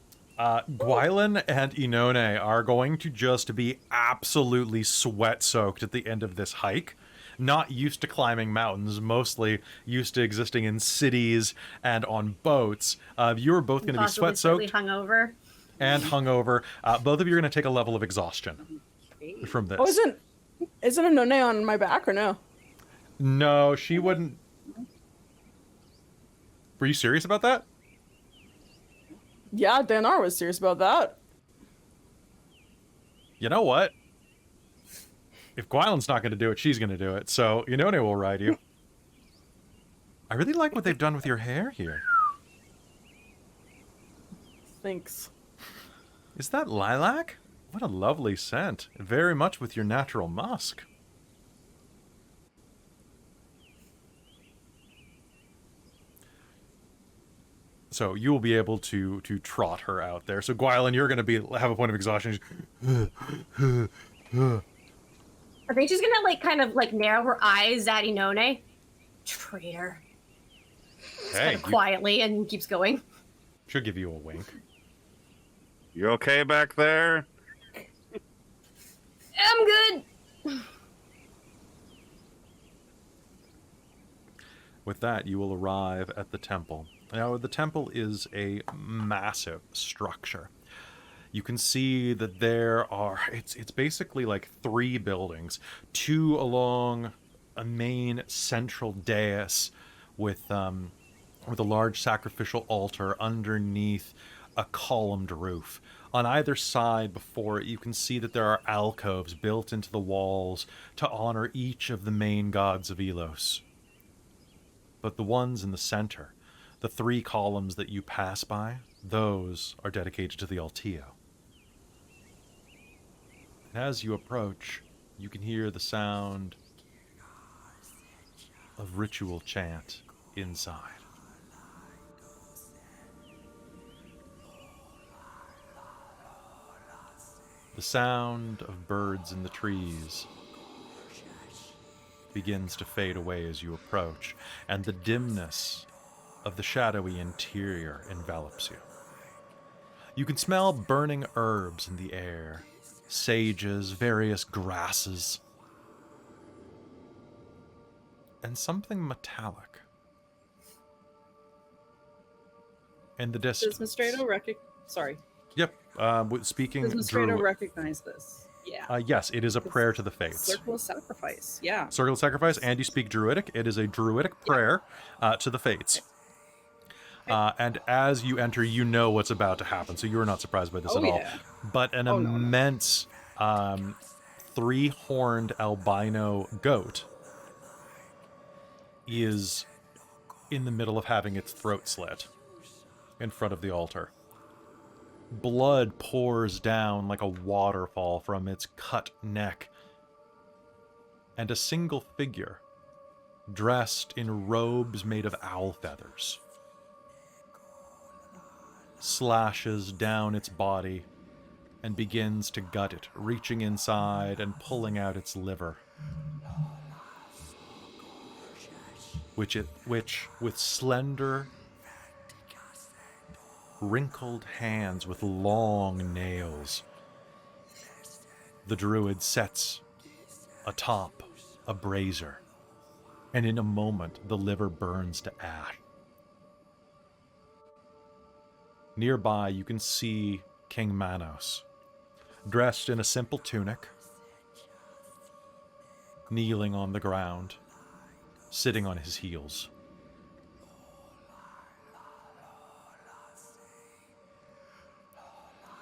and Inone are going to just be absolutely sweat-soaked at the end of this hike. Not used to climbing mountains, mostly used to existing in cities and on boats. You're both going to be Possibly sweat-soaked slightly hungover. and hungover. Both of you are going to take a level of exhaustion from this. Oh, isn't a none on my back or no? No, she wouldn't. Were you serious about that? Yeah, Deianera was serious about that. You know what? If Gwylan's not going to do it, she's going to do it. So Inone will ride you. I really like what they've done with your hair here. Thanks. Is that lilac? What a lovely scent. Very much with your natural musk. So you will be able to trot her out there. So Gwylan, you're going to have a point of exhaustion. I think she's gonna kind of narrow her eyes at Inone. Traitor. Hey, Quietly and keeps going. she'll give you a wink. You okay back there? I'm good. With that, you will arrive at the temple. Now, the temple is a massive structure. You can see that there are, it's basically like 3 buildings, 2 along a main central dais with a large sacrificial altar underneath a columned roof. On either side before it, you can see that there are alcoves built into the walls to honor each of the main gods of Ylos. But the ones in the center, the 3 columns that you pass by, those are dedicated to the Altio. And as you approach, you can hear the sound of ritual chant inside. The sound of birds in the trees begins to fade away as you approach, and the dimness of the shadowy interior envelops you. You can smell burning herbs in the air, sages, various grasses, and something metallic. In the Does distance. Mystredo Sorry. Yep. Speaking Does Mystredo Druid. recognize this? Yeah. Yes, it is a prayer to the fates. Circle of sacrifice. Yeah. Circle of sacrifice, and you speak Druidic. It is a Druidic prayer to the fates. And as you enter, you know what's about to happen, so you are not surprised by this Oh, at all. yeah. But an Oh, no, no. immense 3-horned albino goat is in the middle of having its throat slit in front of the altar. Blood pours down like a waterfall from its cut neck, and a single figure, dressed in robes made of owl feathers, slashes down its body and begins to gut it, reaching inside and pulling out its liver, which with slender, wrinkled hands with long nails, the druid sets atop a brazier, and in a moment the liver burns to ash. Nearby you can see King Manos, dressed in a simple tunic, kneeling on the ground, sitting on his heels.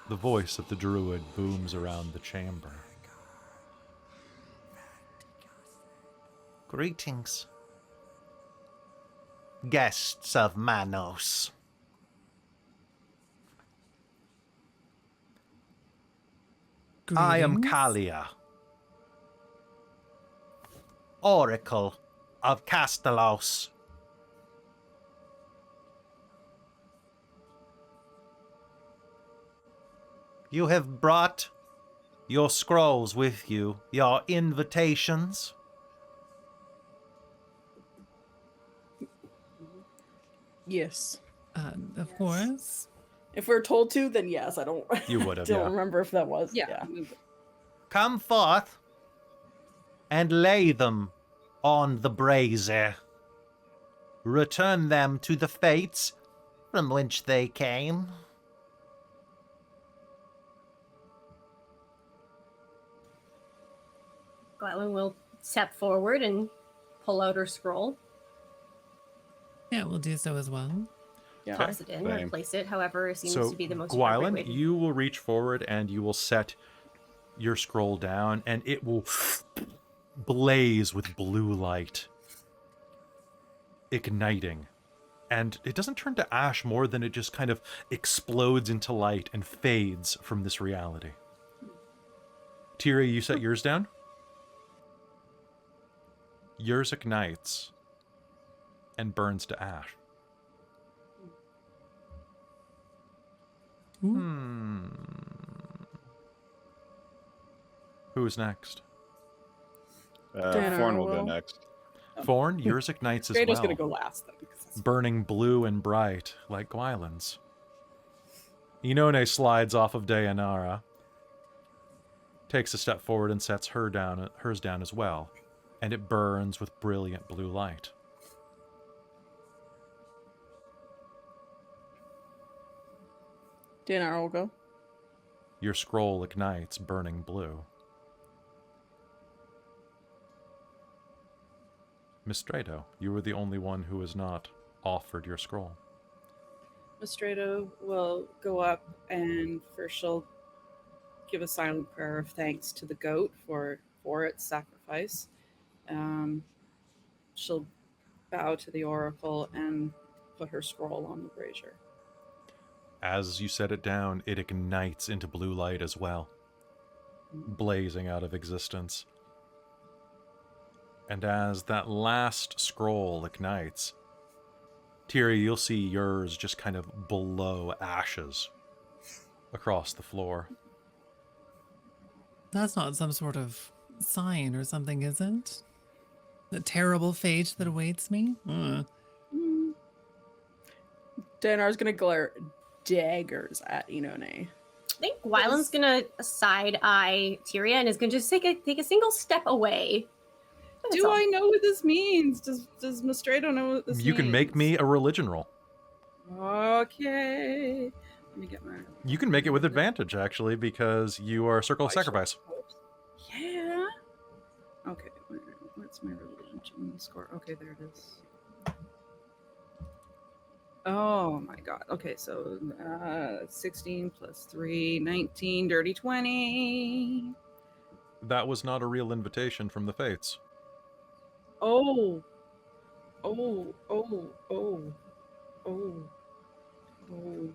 The voice of the druid booms around the chamber. Greetings, guests of Manos. I am Greetings. Kalia, Oracle of Kastellos. You have brought your scrolls with you, your invitations. Yes. Of course. If we're told to, then yes. I don't. You would have, don't yeah. remember if that was. Yeah. Come forth and lay them on the brazier. Return them to the fates from which they came. Gwylan will step forward and pull out her scroll, Yeah, we'll do so as well. Yeah. toss it in, or Same. place it, however seems So, to be the most appropriate way Gwylan, to- you will reach forward and you will set your scroll down, and it will blaze with blue light, igniting. And it doesn't turn to ash more than it just kind of explodes into light and fades from this reality. Tyria, you set yours down? Yours ignites and burns to ash. Who's next? Deianera Forn will go will. next. Forn, yours ignites as Strado's well, gonna go last then. Because that's... burning blue and bright like Gwylan's. Inone slides off of Deianera, takes a step forward and sets hers down as well, and it burns with brilliant blue light. Deianera will go. Your scroll ignites, burning blue. Mystredo, you were the only one who has not offered your scroll. Mystredo will go up and first she'll give a silent prayer of thanks to the goat for its sacrifice. She'll bow to the oracle and put her scroll on the brazier. As you set it down, it ignites into blue light as well, blazing out of existence. And as that last scroll ignites, Tyria, you'll see yours just kind of blow ashes across the floor. That's not some sort of sign or something, is it? The terrible fate that awaits me? Deianera's gonna glare daggers at Inone. I think Gwylan's gonna side eye Tyria and is gonna just take a single step away. That's Do all. I know what this means? Does Mystredo know what this means? You can make me a religion roll. Okay. Let me get my... You can make it with advantage, actually, because you are Circle of Sacrifice. Yeah. Okay. What's my religion score? Okay, there it is. Oh my god. Okay, so 16 plus 3, 19, dirty 20. That was not a real invitation from the Fates. Oh. Oh, oh, oh, oh, oh.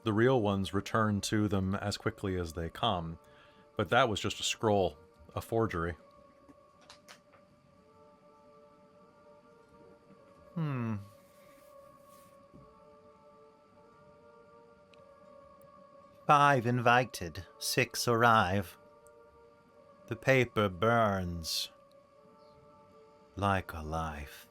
the real ones return to them as quickly as they come. But that was just a scroll, a forgery. Hmm. Five invited, 6 arrive. The paper burns like a life.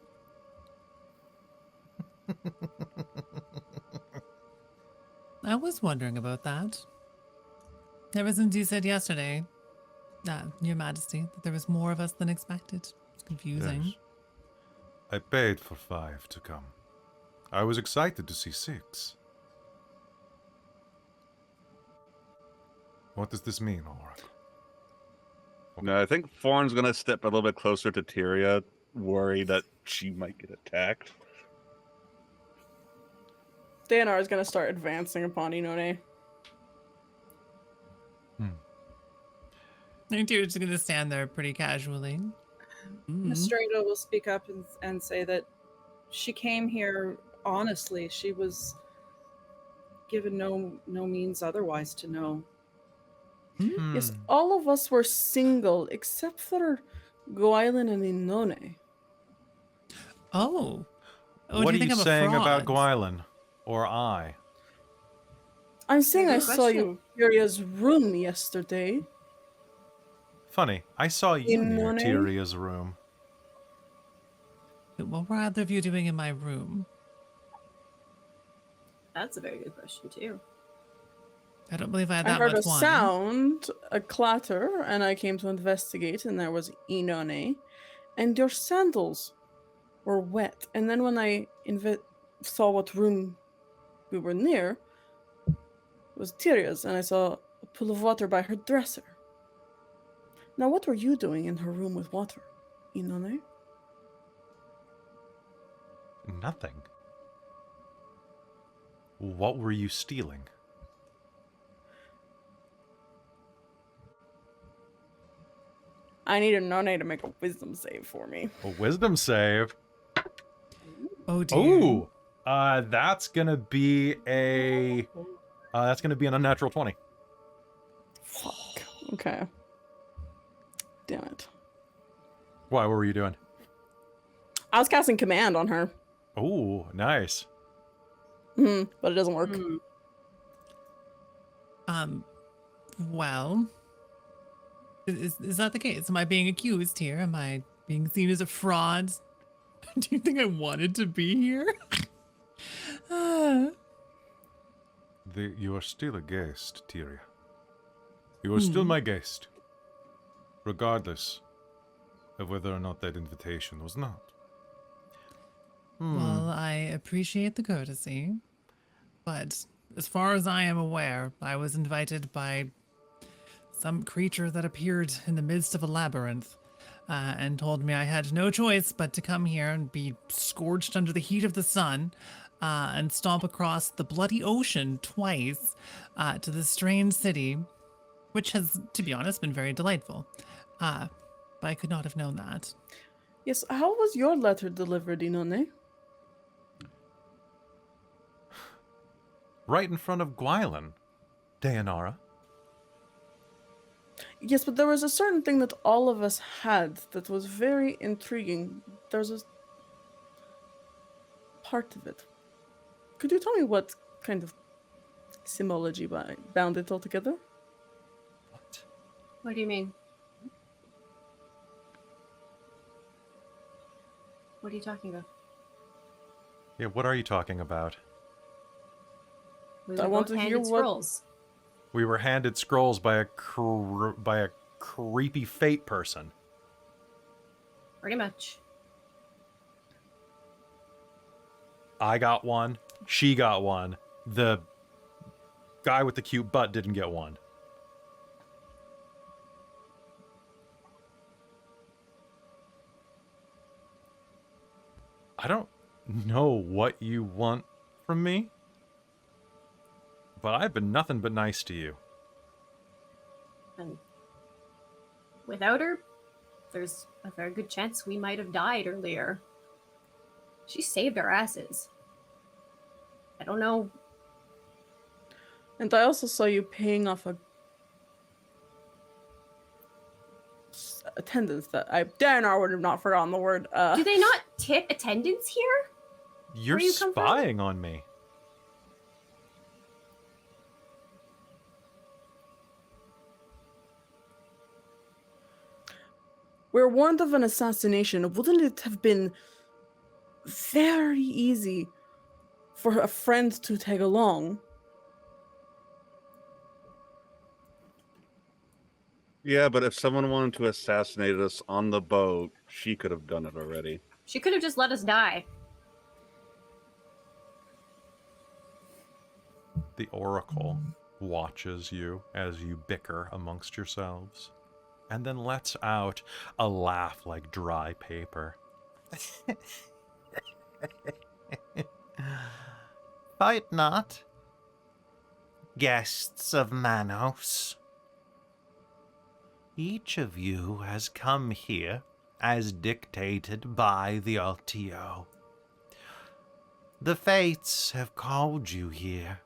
I was wondering about that. Ever since you said yesterday, Your Majesty, that there was more of us than expected. It's confusing. Yes. I paid for 5 to come. I was excited to see 6. What does this mean, Ulrich? No, I think Forn's gonna step a little bit closer to Tyria, worried that she might get attacked. Deianera is gonna start advancing upon Inone. I think you're just going to stand there pretty casually. Mystredo will speak up and say that she came here honestly. She was given no means otherwise to know. Yes, all of us were single except for Gwylan and Inone. Oh. What do are think you I'm a saying about fraud? Gwylan? Or I? I'm saying I Good saw question. you Tyria's room yesterday. Funny, I saw you near Inone? Tyria's room. What were either of you doing in my room? That's a very good question too. I don't believe I had I that heard a much wine. sound, a clatter, and I came to investigate, and there was Inone. And your sandals were wet. And then when I saw what room we were near, it was Tyria's, and I saw a pool of water by her dresser. Now, what were you doing in her room with water, Inone? Nothing. What were you stealing? I need Inone to make a wisdom save for me. A wisdom save. Oh, dear. Ooh, that's gonna be an unnatural 20. Fuck. Okay. Damn it. Why? What were you doing? I was casting command on her. Ooh, nice. But it doesn't work. Well, is that the case? Am I being accused here? Am I being seen as a fraud? Do you think I wanted to be here? You are still a guest, Tyria. You are still my guest, regardless of whether or not that invitation was not. Well, I appreciate the courtesy, but as far as I am aware, I was invited by some creature that appeared in the midst of a labyrinth and told me I had no choice but to come here and be scorched under the heat of the sun and stomp across the bloody ocean twice to this strange city, which has, to be honest, been very delightful. But I could not have known that. Yes, how was your letter delivered, Inone? Right in front of Gwylan, Deianera. Yes, but there was a certain thing that all of us had that was very intriguing. There's a part of it. Could you tell me what kind of symbology bound it all together? What? What do you mean? What are you talking about? Yeah, what are you talking about? We I were want both to hear handed what- scrolls. We were handed scrolls by a creepy fate person. Pretty much. I got one. She got one. The guy with the cute butt didn't get one. I don't know what you want from me, but I've been nothing but nice to you. And without her, there's a very good chance we might have died earlier. She saved our asses. I don't know And I also saw you paying off a attendance that Deianera would have not forgotten the word. Do they not tip attendance here? You're you come from? spying on me. We're warned of an assassination. Wouldn't it have been very easy for a friend to tag along? Yeah, but if someone wanted to assassinate us on the boat, she could have done it already. She could have just let us die. The Oracle watches you as you bicker amongst yourselves, and then lets out a laugh like dry paper. Fight not, guests of Manos. Each of you has come here as dictated by the Altio. The fates have called you here,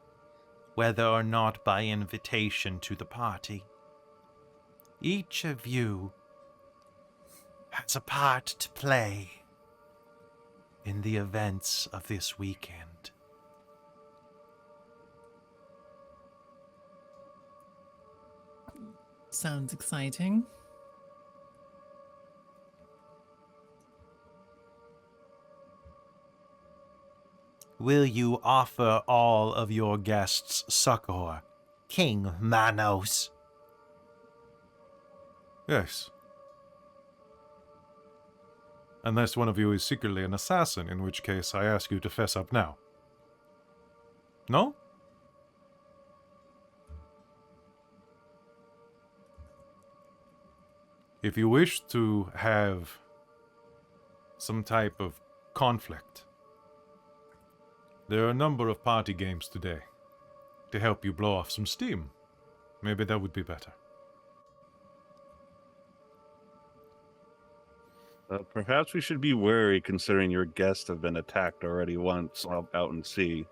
whether or not by invitation to the party. Each of you has a part to play in the events of this weekend. Sounds exciting. Will you offer all of your guests succor, King Manos? Yes. Unless one of you is secretly an assassin, in which case I ask you to fess up now. No? If you wish to have some type of conflict, there are a number of party games today to help you blow off some steam. Maybe that would be better. Perhaps we should be wary, considering your guests have been attacked already once out in sea.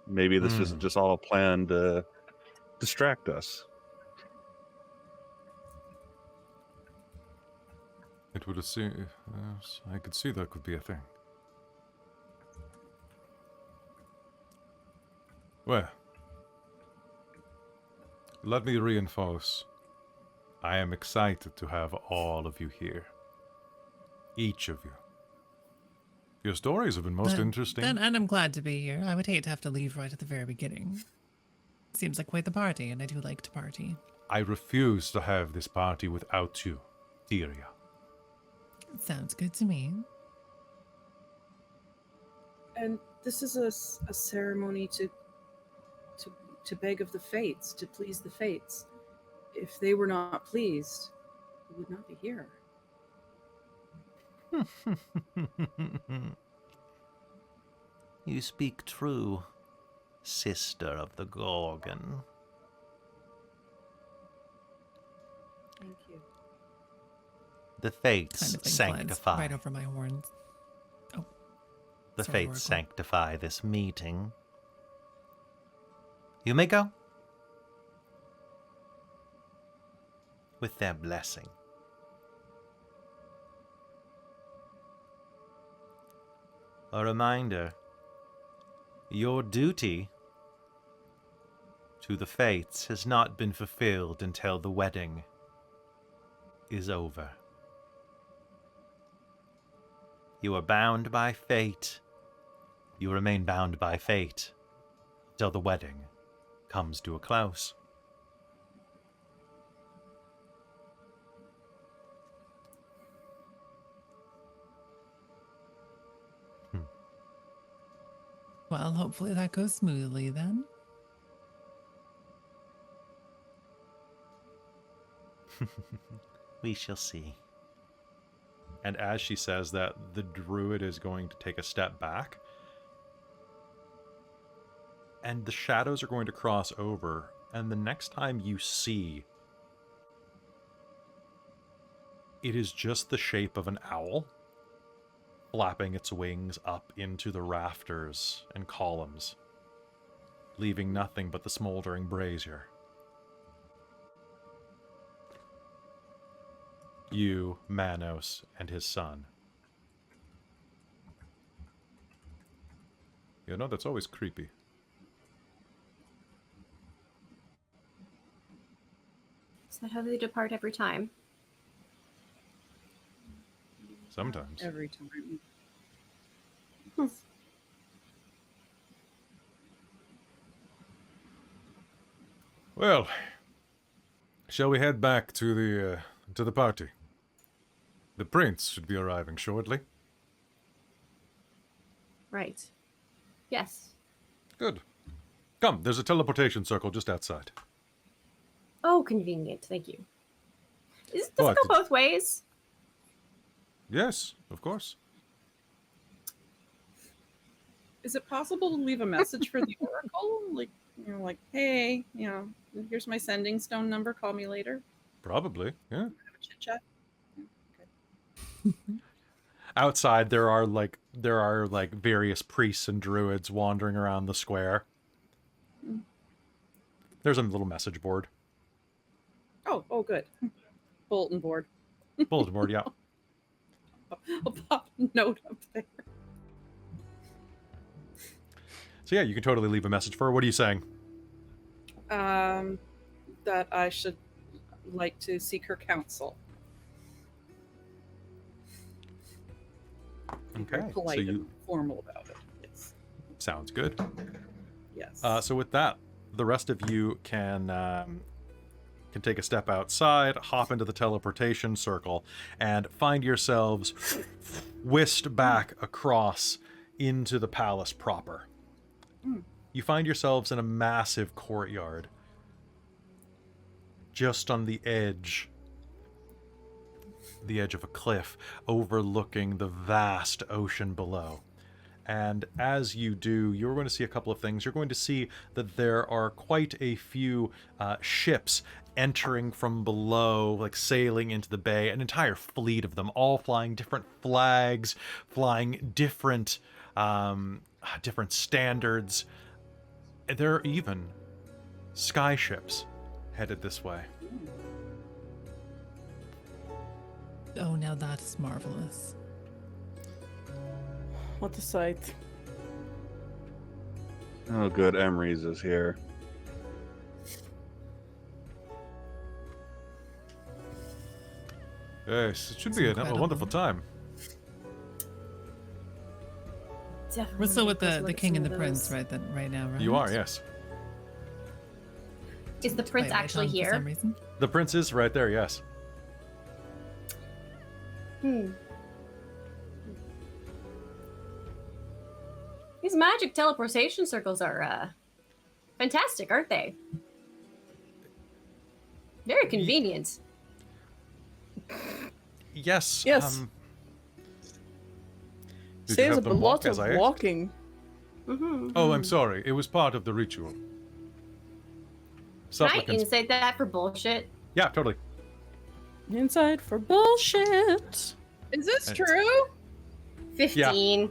Maybe this isn't just all a plan to distract us. It would seem... Yes, I could see that could be a thing. Well, let me reinforce. I am excited to have all of you here. Each of you. Your stories have been most interesting. And I'm glad to be here. I would hate to have to leave right at the very beginning. Seems like quite the party, and I do like to party. I refuse to have this party without you, Tyria. Sounds good to me. And this is a ceremony to beg of the fates, to please the fates. If they were not pleased, we would not be here. You speak true, sister of the Gorgon. Thank you. The fates Kind of thing sanctify. flies right over my horns. Oh, The sorry, fates Oracle. sanctify this meeting. You may go. With their blessing. A reminder, your duty to the fates has not been fulfilled until the wedding is over. You are bound by fate. You remain bound by fate till the wedding comes to a close. Well, hopefully that goes smoothly then. We shall see. And as she says that, the druid is going to take a step back. And the shadows are going to cross over. And the next time you see, it is just the shape of an owl flapping its wings up into the rafters and columns leaving nothing but the smoldering brazier. You, Manos, and his son. You know, that's always creepy. Is that how they depart every time? Sometimes. Every time. Well, shall we head back to the party? The prince should be arriving shortly. Right. Yes. Good. Come, there's a teleportation circle just outside. Oh, convenient. Thank you. Does it What? go both ways? Yes, of course. Is it possible to leave a message for the oracle? Like, you know, like, hey, you know, here's my sending stone number. Call me later. Probably, yeah. Have a chit chat. Outside there are like various priests and druids wandering around the square. There's a little message board. Oh, good. Bulletin board. Bulletin board, yeah. I'll pop a note up there. So yeah, you can totally leave a message for her. What are you saying? That I should like to seek her counsel. Be very Okay, polite so you and formal about it. Yes. sounds good. Yes. So with that, the rest of you can take a step outside, hop into the teleportation circle, and find yourselves whisked back across into the palace proper. You find yourselves in a massive courtyard, just on the edge of a cliff, overlooking the vast ocean below. And as you do, you're going to see a couple of things. You're going to see that there are quite a few ships entering from below, like sailing into the bay, an entire fleet of them, all flying different flags, flying different standards. There are even sky ships headed this way. Oh, now that is marvelous. What a sight. Oh, good. Emery's is here. Yes, it should It's be a incredible. wonderful time. Definitely We're still with does the look king and some the of prince those. right now, right? You are, yes. Is the prince Bite my actually tongue For some here? reason. The prince is right there, yes. These magic teleportation circles are fantastic, aren't they? Very convenient. Yes. Yes. Did you Saves have up a them walk lot as of I asked? walking. Oh, I'm sorry. It was part of the ritual. Can I Supplicants. insert that for bullshit? Yeah, totally. Inside for bullshit. Is this It's- true? 15.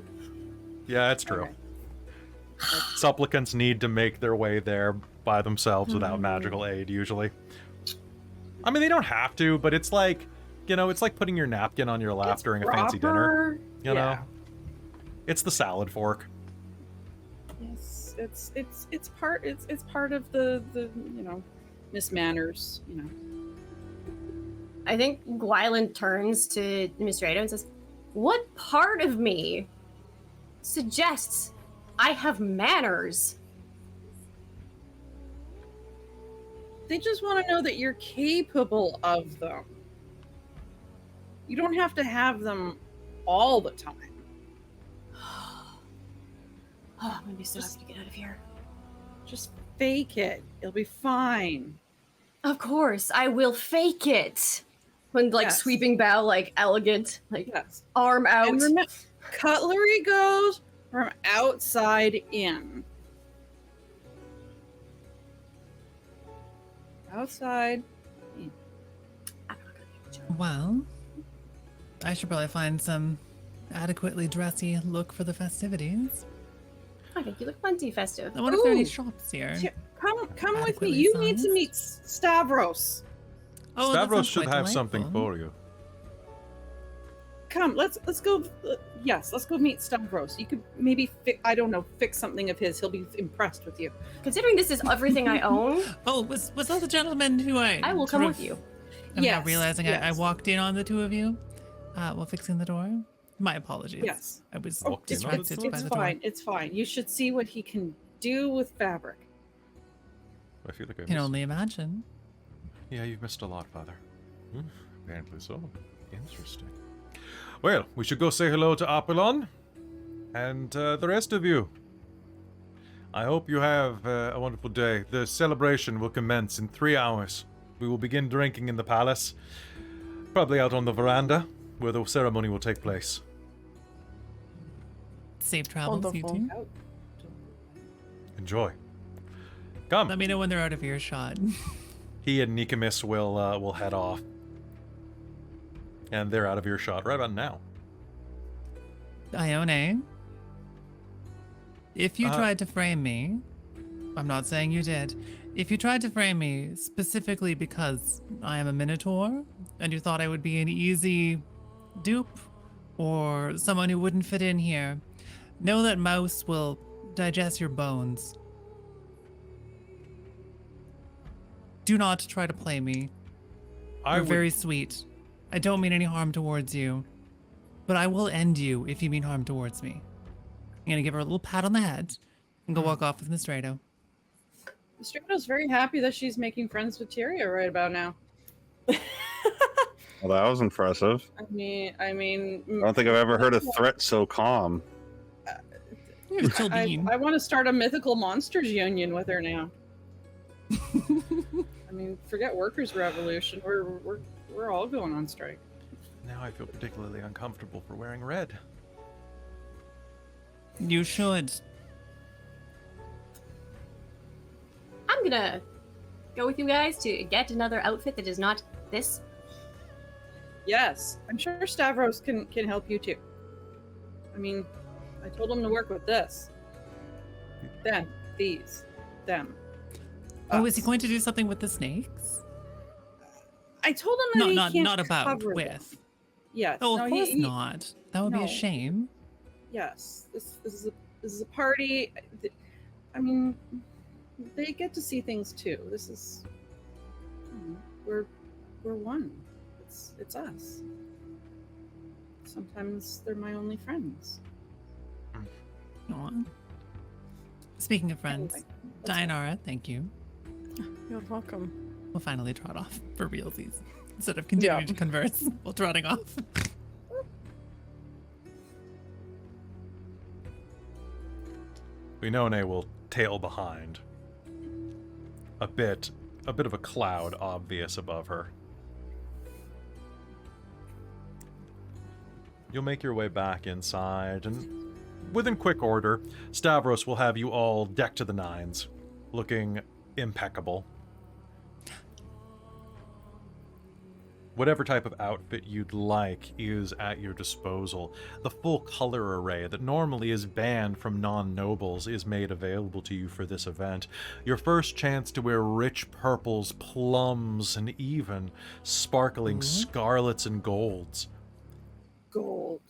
Yeah, it's true. Okay. Supplicants need to make their way there by themselves without magical aid, usually. I mean, they don't have to, but it's like, you know, it's like putting your napkin on your lap It's during a fancy dinner. proper. You know? Yeah. It's the salad fork. Yes, it's part of the you know, Miss Manners, you know. I think Gwylan turns to Mystredo and says, "What part of me suggests I have manners?" They just want to know that you're capable of them. You don't have to have them all the time. Oh, I'm gonna be so happy to get out of here. Just fake it. It'll be fine. Of course, I will fake it. When like Yes. sweeping bow, like elegant, like Yes. arm out. And remember, cutlery goes from outside in. Outside. Well, I should probably find some adequately dressy look for the festivities. I think you look plenty festive. I wonder if there are any Ooh. shops here. Come with me. Adequately You need to sized? meet Stavros. Oh, that Stavros sounds should quite have something delightful. for you. Come, let's go. Yes, let's go meet Stavros. You could maybe fix something of his. He'll be impressed with you. Considering this is everything I own, Oh, was that the gentleman who I will come with you. I'm Yes, now realizing I yes. walked in on the two of you while fixing the door. My apologies. Yes. I was Oh, it's, distracted by it's the fine. door. It's fine. You should see what he can do with fabric. I feel like I Can missed... only imagine. Yeah, you've missed a lot, Father. Apparently so. Interesting. Well, we should go say hello to Apollon and the rest of you. I hope you have a wonderful day. The celebration will commence in 3 hours. We will begin drinking in the palace, probably out on the veranda, where the ceremony will take place. Safe travels, Wonderful. you two. Enjoy. Come. Let me know when they're out of earshot. He and Nikomis will head off. And they're out of earshot right about now. Ione, if you tried to frame me, I'm not saying you did. If you tried to frame me specifically because I am a Minotaur, and you thought I would be an easy dupe, or someone who wouldn't fit in here, know that Mouse will digest your bones. Do not try to play me. I You're would... very sweet. I don't mean any harm towards you, but I will end you if you mean harm towards me. I'm gonna give her a little pat on the head and go walk off with Mystredo. Mystredo's very happy that she's making friends with Tyria right about now. Well, that was impressive. I mean, I don't think I've ever heard a threat so calm. Here's Jildine. I want to start a mythical monsters union with her now. I mean, forget workers' revolution. We're all going on strike. Now I feel particularly uncomfortable for wearing red. You should. I'm gonna go with you guys to get another outfit that is not this. Yes, I'm sure Stavros can help you too. I mean, I told him to work with this. Them, these, them. Oh, is he us. going to do something with the snakes? I told him that he can't Not about cover with. them. Yes. Oh, no, of course not. That would be no. a shame. Yes, this is a party. I mean, they get to see things too. This is we're one. It's us. Sometimes they're my only friends. Aw. Speaking of friends, Anyway, that's Deianera, thank you. You're welcome. We'll finally trot off for realsies instead of continuing to converse while trotting off. Winone will tail behind. A bit of a cloud obvious above her. You'll make your way back inside, and within quick order, Stavros will have you all decked to the nines, looking impeccable. Whatever type of outfit you'd like is at your disposal. The full color array that normally is banned from non-nobles is made available to you for this event. Your first chance to wear rich purples, plums, and even sparkling scarlets and golds. Gold.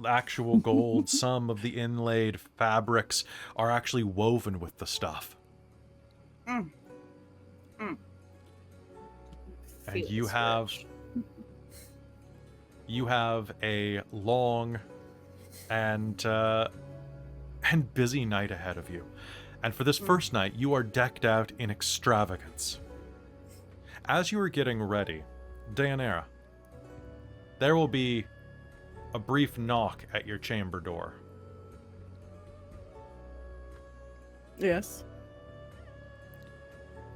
Actual gold. Some of the inlaid fabrics are actually woven with the stuff. And you have a long and busy night ahead of you. And for this first night, you are decked out in extravagance. As you are getting ready, Deianera, there will be a brief knock at your chamber door. Yes.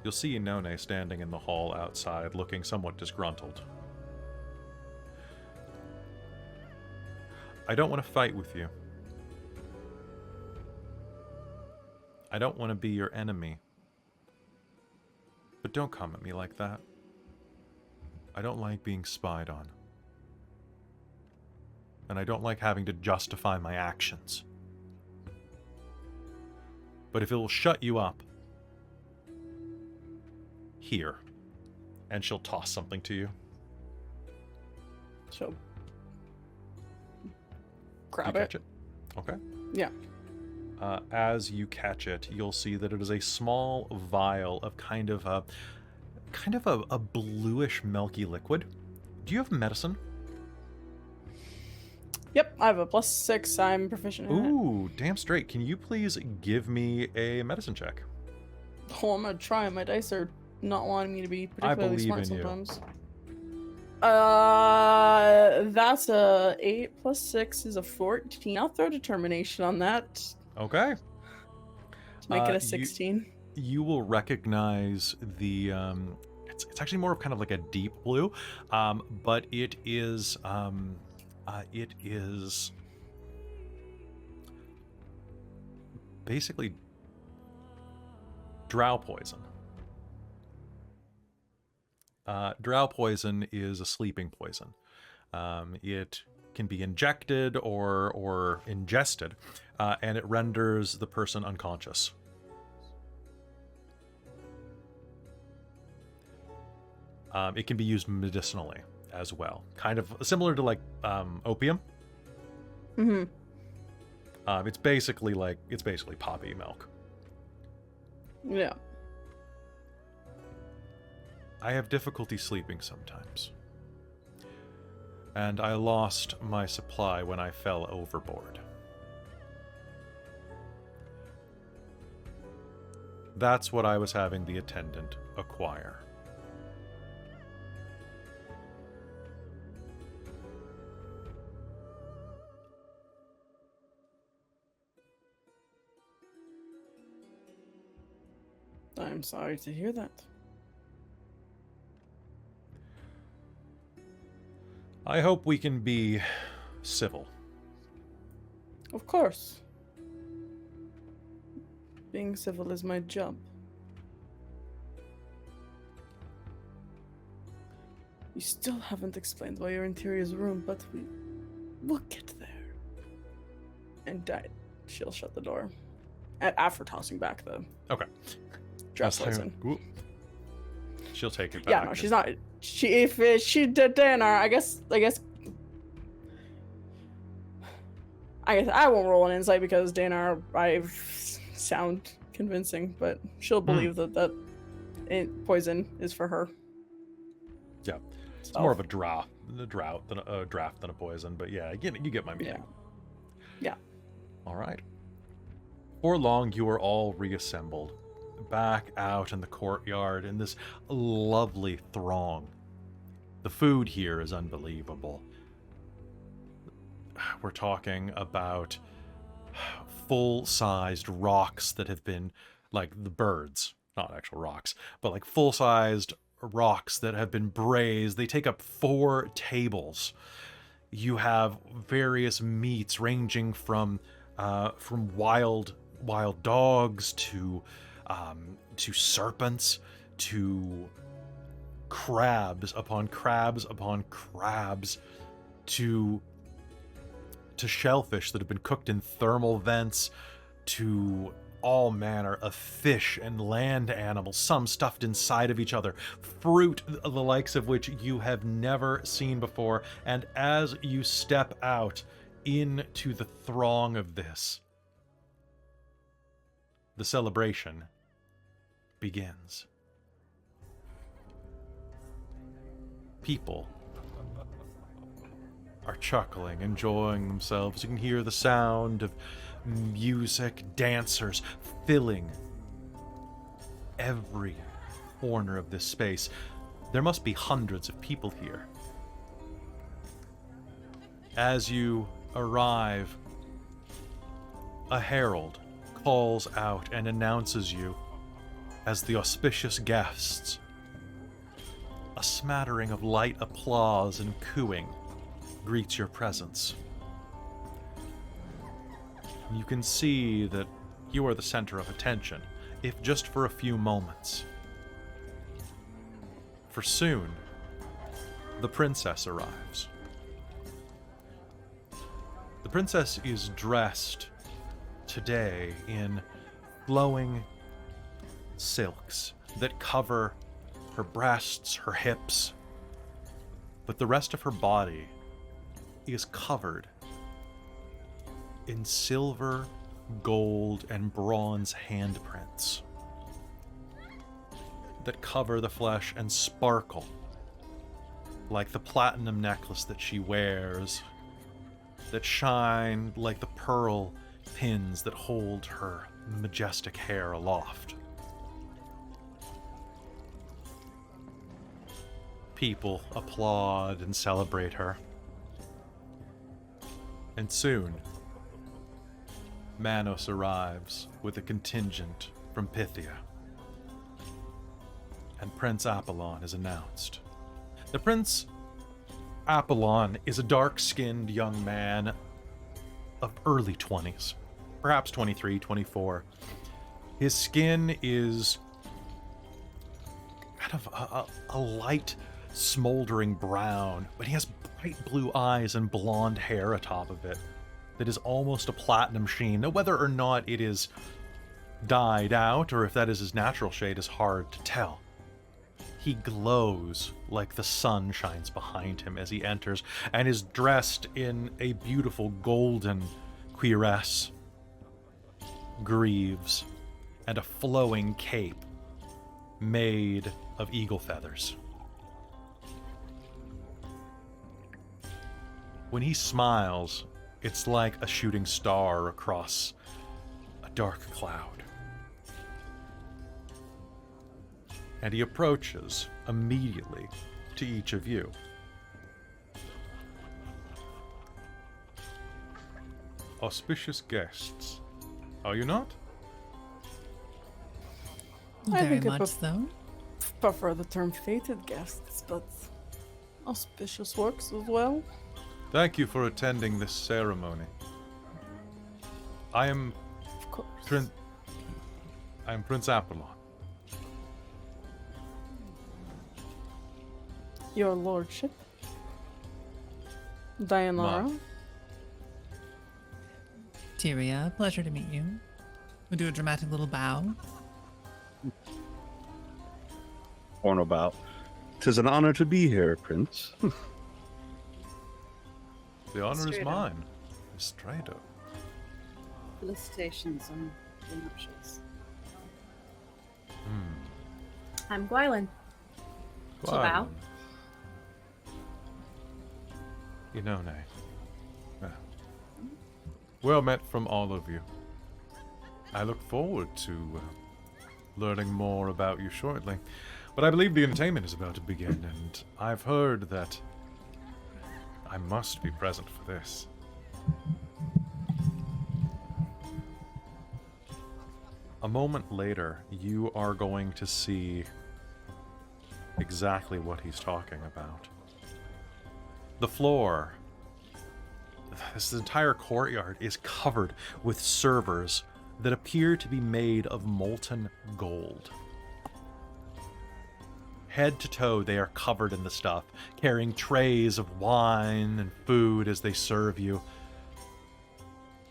You'll see Inone standing in the hall outside, looking somewhat disgruntled. I don't want to fight with you. I don't want to be your enemy. But don't come at me like that. I don't like being spied on. And I don't like having to justify my actions. But if it will shut you up, here. And she'll toss something to you. So, You grab catch it. it. Okay. Yeah. As you catch it, you'll see that it is a small vial of kind of a bluish milky liquid. Do you have medicine? Yep, I have a +6. I'm proficient in it. Ooh, damn straight. Can you please give me a medicine check? Oh, I'm gonna try. My dice are not wanting me to be particularly believe smart in you. sometimes. That's a 8 + 6 is a 14. I'll throw determination on that Okay. to make it you- a 16. You will recognize the it's actually more of kind of like a deep blue, but it is basically drow poison. Drow poison is a sleeping poison. It can be injected or ingested, and it renders the person unconscious. It can be used medicinally as well, kind of similar to like opium. Mm-hmm. It's basically poppy milk. Yeah. I have difficulty sleeping sometimes. And I lost my supply when I fell overboard. That's what I was having the attendant acquire. I'm sorry to hear that. I hope we can be civil. Of course. Being civil is my job. You still haven't explained why you're in Tyria's room, but we'll get there. And she'll shut the door. After tossing back the Okay. dress That's lesson. Ooh. She'll take it back. Yeah, no, she's not. If she did Deianera, I guess I won't roll an insight because Deianera, I sound convincing, but she'll believe that poison is for her. Yeah, it's more of a drought than a draft than a poison. But yeah, you get my meaning. Yeah. All right. Before long, you are all reassembled back out in the courtyard in this lovely throng. The food here is unbelievable. We're talking about full-sized rocks that have been, like the birds, not actual rocks, but like full-sized rocks that have been braised. They take up 4 tables. You have various meats ranging from wild dogs to serpents to crabs upon crabs upon crabs to shellfish that have been cooked in thermal vents to all manner of fish and land animals, some stuffed inside of each other, fruit the likes of which you have never seen before. And as you step out into the throng of this, the celebration begins. People are chuckling, enjoying themselves. You can hear the sound of music, dancers filling every corner of this space. There must be hundreds of people here. As you arrive, a herald calls out and announces you as the auspicious guests. A smattering of light applause and cooing greets your presence. You can see that you are the center of attention, if just for a few moments. For soon, the princess arrives. The princess is dressed today in flowing silks that cover her breasts, her hips, but the rest of her body is covered in silver, gold, and bronze handprints that cover the flesh and sparkle like the platinum necklace that she wears, that shine like the pearl pins that hold her majestic hair aloft. People applaud and celebrate her. And soon, Manos arrives with a contingent from Pythia. And Prince Apollon is announced. The Prince Apollon is a dark-skinned young man of early 20s, perhaps 23, 24. His skin is kind of a light, smoldering brown, but he has bright blue eyes and blonde hair atop of it that is almost a platinum sheen. Now, whether or not it is dyed out or if that is his natural shade is hard to tell. He glows like the sun shines behind him as he enters, and is dressed in a beautiful golden cuirass, greaves, and a flowing cape made of eagle feathers. When he smiles, it's like a shooting star across a dark cloud. And he approaches immediately to each of you. Auspicious guests, are you not? I Very think I much so. prefer the term fated guests, but auspicious works as well. Thank you for attending this ceremony. I am Of course. Prince Apollon. Your lordship. Deianera. Tyria, pleasure to meet you. We'll do a dramatic little bow. Forn about. 'Tis an honor to be here, Prince. The honor is Mystredo. mine. Mystredo. Felicitations on your nuptials. I'm Gwylan. Wow. You know, nay. Well met from all of you. I look forward to learning more about you shortly. But I believe the entertainment is about to begin, and I've heard that I must be present for this. A moment later, you are going to see exactly what he's talking about. The floor, this entire courtyard, is covered with servers that appear to be made of molten gold. Head to toe, they are covered in the stuff, carrying trays of wine and food as they serve you.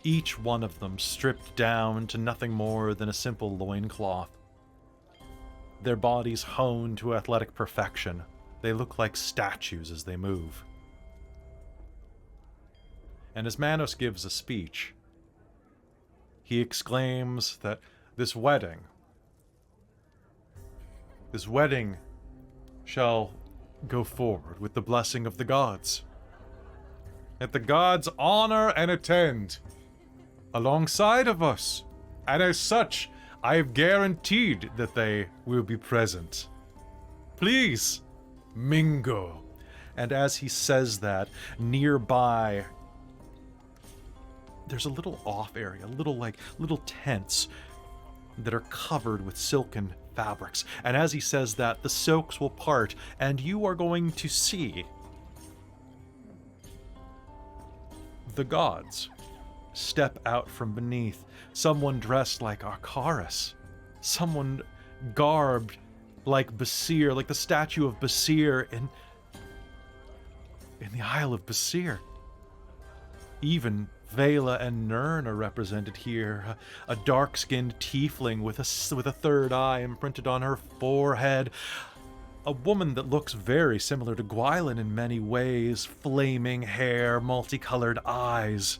Each one of them stripped down to nothing more than a simple loincloth. Their bodies honed to athletic perfection. They look like statues as they move. And as Manos gives a speech, he exclaims that this wedding shall go forward with the blessing of the gods. That the gods honor and attend alongside of us, and as such, I have guaranteed that they will be present. Please, mingle. And as he says that, nearby, there's a little off area, little tents that are covered with silken fabrics. And as he says that, the silks will part, and you are going to see the gods step out from beneath. Someone dressed like Arkos. Someone garbed like Basir, like the statue of Basir in the Isle of Basir. Even Vela and Nern are represented here. A dark-skinned tiefling with a third eye imprinted on her forehead. A woman that looks very similar to Gwylan in many ways. Flaming hair, multicolored eyes.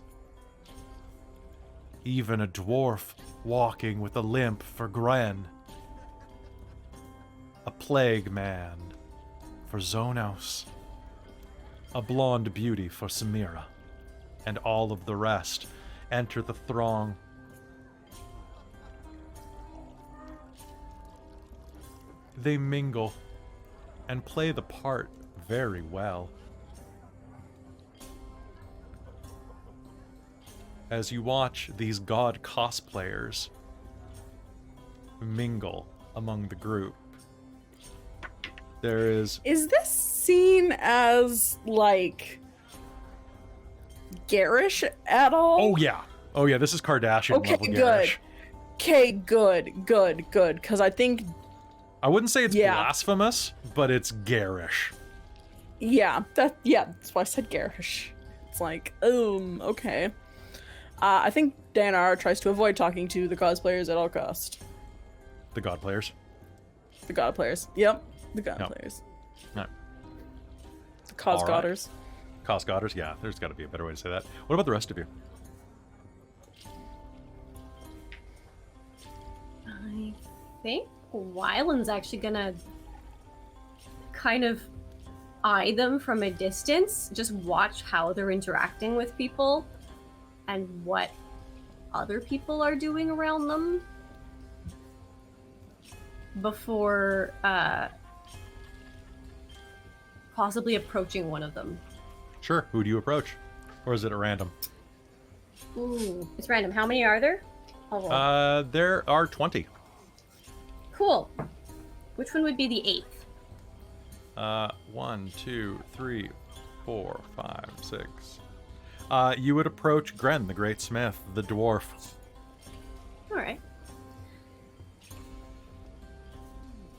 Even a dwarf walking with a limp for Gren. A plague man for Zenos. A blonde beauty for Samira. And all of the rest enter the throng. They mingle and play the part very well. As you watch these god cosplayers mingle among the group, there is... Is this seen as, like, garish at all? Oh yeah, this is Kardashian Okay, level good. garish. Okay, good. Because I think, I wouldn't say it's Yeah. blasphemous, but it's garish. that's why I said garish. It's like, okay. I think Deianera tries to avoid talking to the cosplayers at all cost. The god players. The god players. Yep, the god No. players. No. The cos All right. godders. Cost godders? Yeah, there's got to be a better way to say that. What about the rest of you? I think Gwylan's actually gonna kind of eye them from a distance, just watch how they're interacting with people and what other people are doing around them before possibly approaching one of them. Sure. Who do you approach? Or is it at random? Ooh, it's random. How many are there? I'll roll. There are 20. Cool. Which one would be the eighth? 1, 2, 3, 4, 5, 6. You would approach Gren, the Great Smith, the dwarf. All right.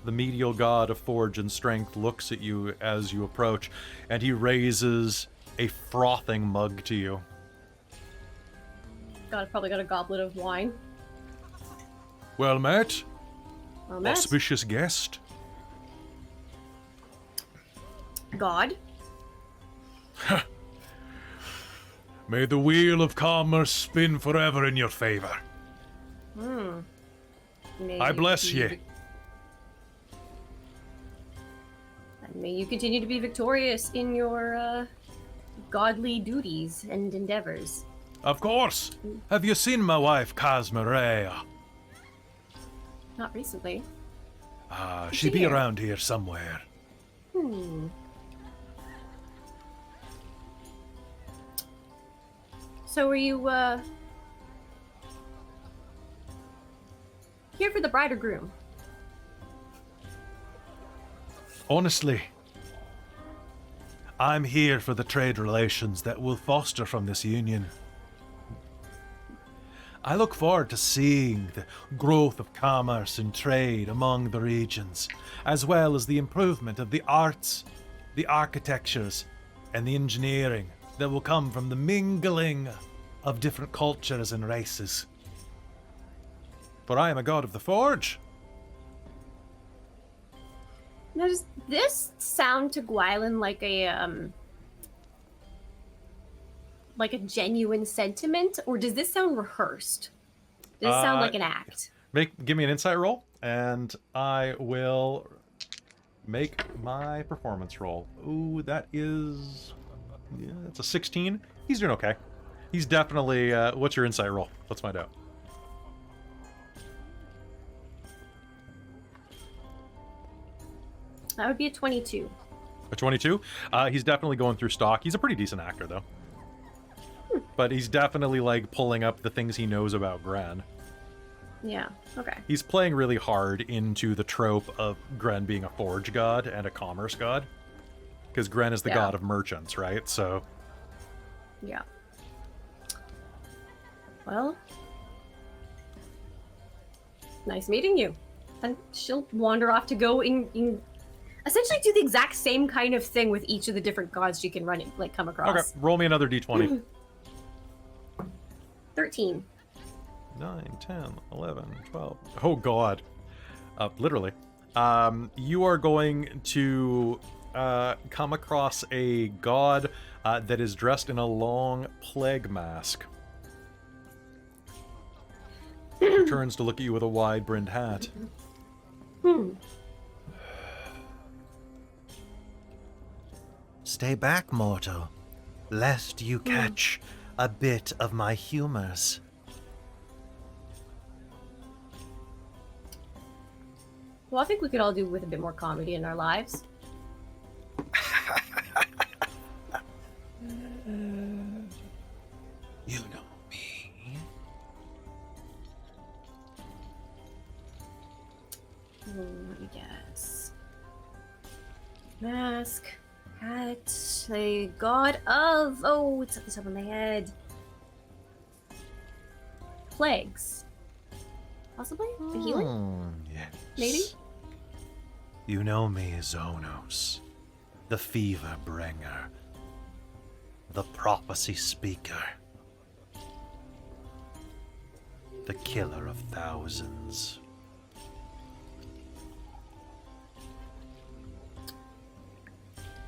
The medial god of forge and strength looks at you as you approach, and he raises a frothing mug to you. Probably got a goblet of wine. Well met, Well, Matt. auspicious guest. God. May the wheel of commerce spin forever in your favor. May I bless be ye. And may you continue to be victorious in your godly duties and endeavors. Of course. Have you seen my wife, Cosmerea? Not recently. She be around here somewhere. So are you here for the bride or groom? Honestly, I'm here for the trade relations that will foster from this union. I look forward to seeing the growth of commerce and trade among the regions, as well as the improvement of the arts, the architectures, and the engineering that will come from the mingling of different cultures and races. For I am a god of the forge. Now, does this sound to Gwylan like a genuine sentiment, or does this sound rehearsed? Does this sound like an act? Give me an insight roll, and I will make my performance roll. Ooh, that is... yeah, that's a 16. He's doing okay. He's definitely... what's your insight roll? Let's find out. That would be a 22. A 22? He's definitely going through stock. He's a pretty decent actor, though. But he's definitely, like, pulling up the things he knows about Gren. Yeah, okay. He's playing really hard into the trope of Gren being a forge god and a commerce god. Because Gren is the Yeah. god of merchants, right? So... Yeah. Well, nice meeting you. And she'll wander off to go in essentially do the exact same kind of thing with each of the different gods she can come across. Okay, roll me another d20. 13. 9, 10, 11, 12. Oh, God. Literally. You are going to come across a god that is dressed in a long plague mask. He turns to look at you with a wide-brimmed hat. Stay back, mortal, lest you catch a bit of my humors. Well, I think we could all do with a bit more comedy in our lives. You know me. Let me guess. Mask, hat, a god of... Oh, it's at the top of my head. Plagues. Possibly? A healing? Yes. Maybe? You know me, Zenos, the fever bringer, the prophecy speaker, the killer of thousands.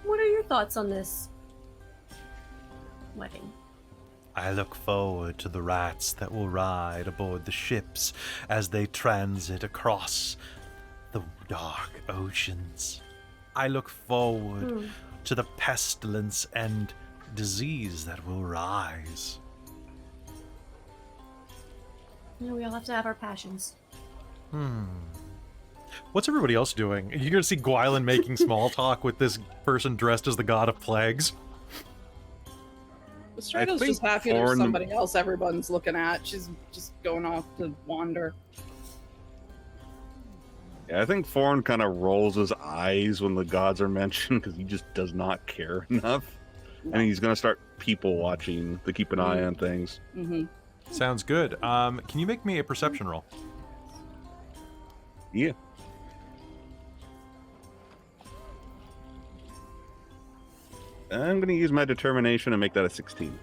What are your thoughts on this wedding? I look forward to the rats that will ride aboard the ships as they transit across the dark oceans. I look forward to the pestilence and disease that will rise. You know, we all have to have our passions. What's everybody else doing? You're going to see Gwylan making small talk with this person dressed as the god of plagues. Mystredo's think just happy there's Forn- somebody else everyone's looking at. She's just going off to wander. Yeah, I think Forn kind of rolls his eyes when the gods are mentioned because he just does not care enough. And he's going to start people watching to keep an eye on things. Mm-hmm. Sounds good. Can you make me a perception roll? Yeah. I'm going to use my determination and make that a 16.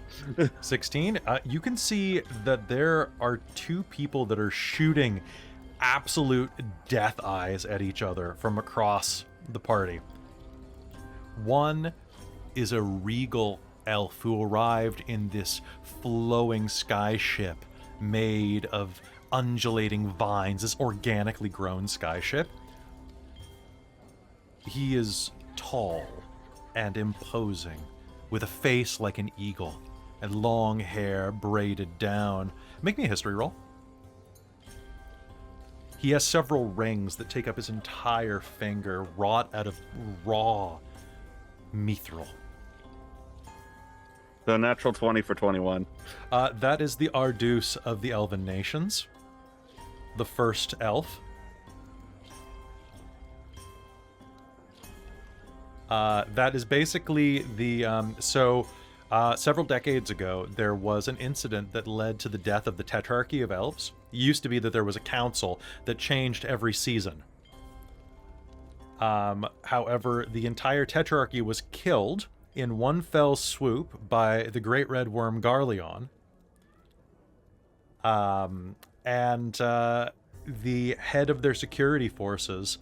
16. You can see that there are two people that are shooting absolute death eyes at each other from across the party. One is a regal elf who arrived in this flowing skyship made of undulating vines, this organically grown skyship. He is tall and imposing, with a face like an eagle and long hair braided down. Make me a history roll. He has several rings that take up his entire finger, wrought out of raw mithril. So natural 20 for 21. That is the Ardus of the Elven Nations, the first elf. That is basically the... several decades ago, there was an incident that led to the death of the Tetrarchy of Elves. It used to be that there was a council that changed every season. However, the entire Tetrarchy was killed in one fell swoop by the Great Red Worm Garleon. The head of their security forces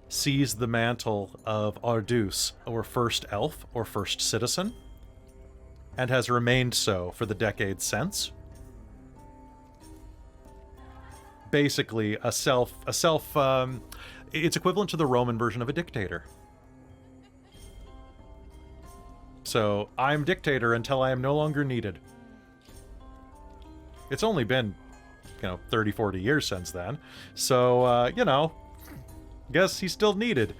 seized the mantle of Ardus, or First Elf, or First Citizen, and has remained so for the decades since. Basically, it's equivalent to the Roman version of a dictator. So, I'm dictator until I am no longer needed. It's only been, 30, 40 years since then. So, guess he's still needed.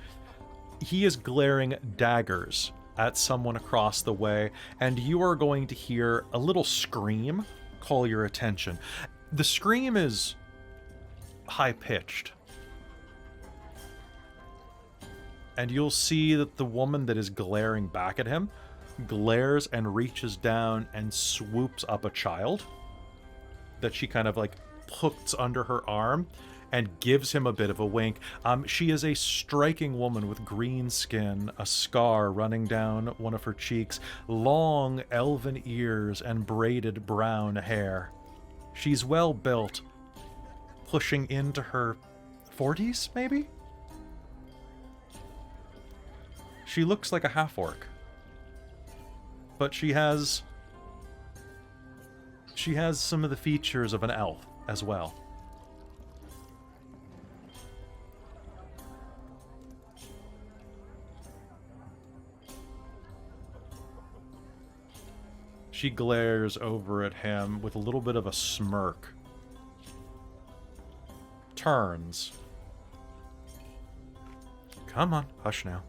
He is glaring daggers at someone across the way, and you are going to hear a little scream call your attention. The scream is high-pitched. And you'll see that the woman that is glaring back at him glares and reaches down and swoops up a child that she kind of puts under her arm and gives him a bit of a wink. She is a striking woman with green skin, a scar running down one of her cheeks, long elven ears, and braided brown hair. She's well built, pushing into her 40s, maybe? She looks like a half-orc. But she has some of the features of an elf as well. She glares over at him with a little bit of a smirk. Turns. Come on, hush now.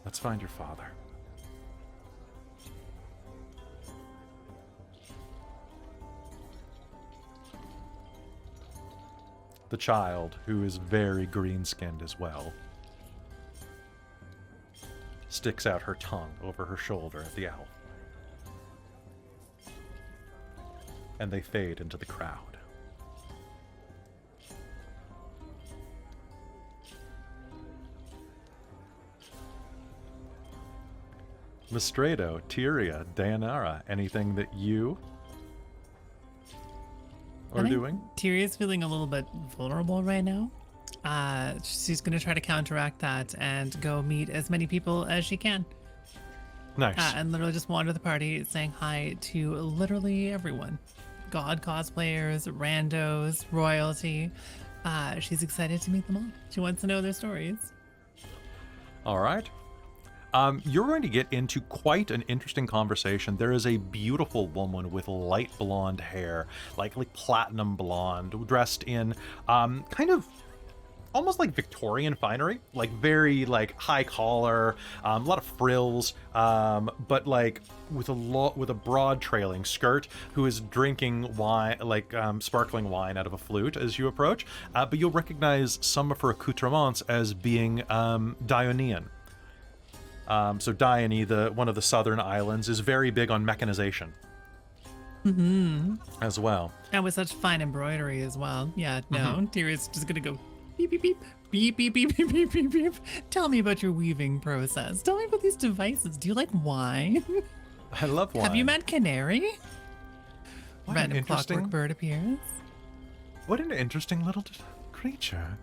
Let's find your father. The child, who is very green-skinned as well, sticks out her tongue over her shoulder at the elf. And they fade into the crowd. Mystredo, Tyria, Deianera, anything that you are doing? Tyria's feeling a little bit vulnerable right now. She's going to try to counteract that and go meet as many people as she can. Nice. And literally just wander the party saying hi to literally everyone. God cosplayers, randos, royalty. She's excited to meet them all. She wants to know their stories. All right. You're going to get into quite an interesting conversation. There is a beautiful woman with light blonde hair, like platinum blonde, dressed in kind of almost like Victorian finery, like very high collar, a lot of frills, but with a broad trailing skirt, who is drinking wine, sparkling wine out of a flute as you approach. But you'll recognize some of her accoutrements as being Dionian. So Dione, one of the southern islands, is very big on mechanization. As well. And with such fine embroidery as well. Yeah, no, Tyria's just gonna go beep, beep, beep, beep, beep, beep, beep, beep, beep, beep. Tell me about your weaving process. Tell me about these devices. Do you like wine? I love wine. Have you met Canary? What Random an interesting clockwork bird appears. What an interesting little creature.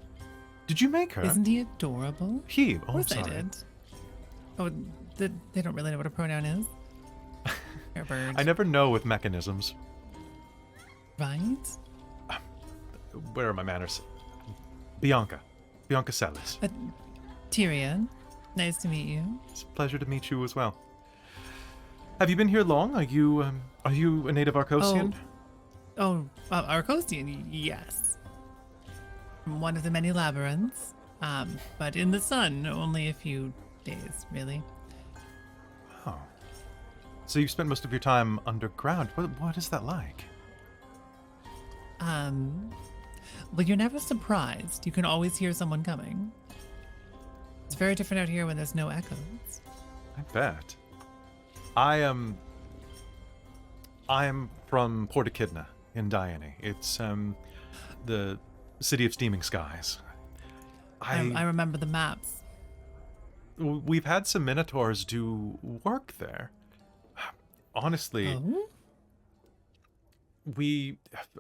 Did you make her? Isn't he adorable? He. Of Oh, course sorry. I did. Oh, they don't really know what a pronoun is. They're birds. I never know with mechanisms. Right? Where are my manners? Bianca Sellis. Tyria, nice to meet you. It's a pleasure to meet you as well. Have you been here long? Are you a native Arkosian? Arkosian, yes. One of the many labyrinths, but in the sun, only a few days, really. Oh. So you've spent most of your time underground. What is that like? Well, you're never surprised. You can always hear someone coming. It's very different out here when there's no echoes. I bet. I am from Port Echidna in Dione. It's the city of steaming skies. I remember the maps. We've had some minotaurs do work there. Honestly,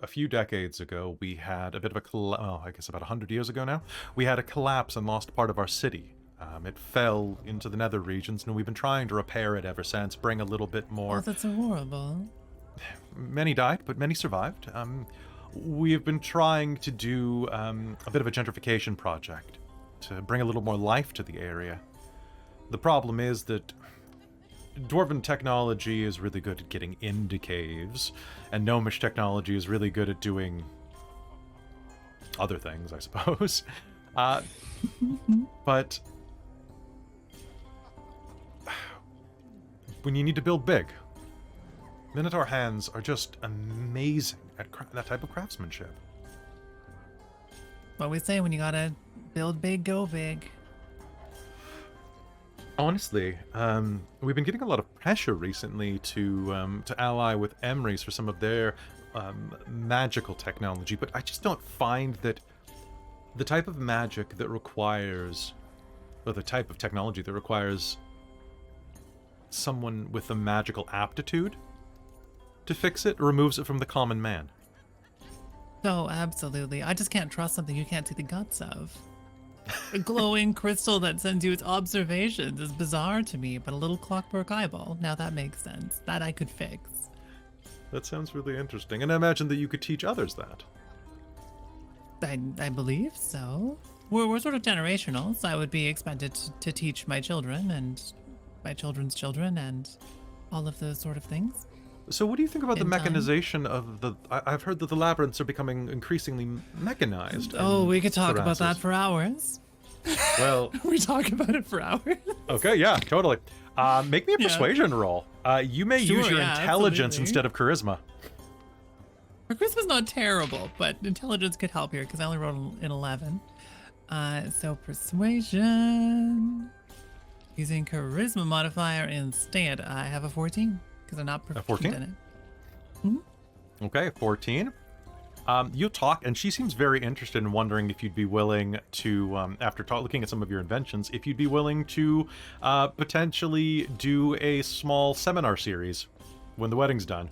a few decades ago, we had a bit of I guess about 100 years ago now, we had a collapse and lost part of our city. It fell into the nether regions, and we've been trying to repair it ever since, bring a little bit more. Oh, that's so horrible. Many died, but many survived. We have been trying to do a bit of a gentrification project to bring a little more life to the area. The problem is that Dwarven technology is really good at getting into caves, and Gnomish technology is really good at doing other things, I suppose. But when you need to build big, Minotaur hands are just amazing at that type of craftsmanship. What we say when you gotta build big, go big. Honestly, we've been getting a lot of pressure recently to ally with Emrys for some of their magical technology, but I just don't find that the type of magic that requires, or the type of technology that requires someone with a magical aptitude to fix it removes it from the common man. Oh, absolutely. I just can't trust something you can't see the guts of. A glowing crystal that sends you its observations is bizarre to me, but a little clockwork eyeball, now that makes sense. That I could fix. That sounds really interesting. And I imagine that you could teach others that. I believe so. We're sort of generational, so I would be expected to teach my children and my children's children and all of those sort of things. So what do you think about the In time. mechanization of the... I've heard that the labyrinths are becoming increasingly mechanized. Oh, in we could talk about Thrasis. that for hours. Well, We talk about it for hours. okay, yeah, totally. Make me a Yeah. persuasion roll. You may Sure, use your yeah, intelligence absolutely. instead of charisma. Her charisma's not terrible, but intelligence could help here because I only rolled an 11. So persuasion. Using charisma modifier instead, I have a 14 because I'm not proficient 14? in it. Okay, 14. You talk, and she seems very interested in wondering if you'd be willing to, after looking at some of your inventions, if you'd be willing to potentially do a small seminar series when the wedding's done.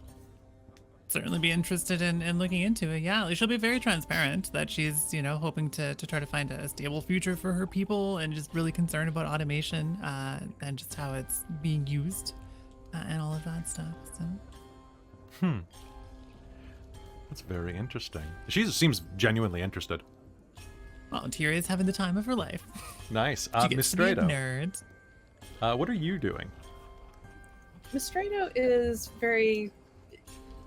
Certainly be interested in looking into it. Yeah, she'll be very transparent that she's, hoping to try to find a stable future for her people and just really concerned about automation and just how it's being used and all of that stuff. So. That's very interesting. She seems genuinely interested. Well, Tyria's having the time of her life. Nice. She gets to be a Mystredo, nerd. what are you doing? Mystredo is very.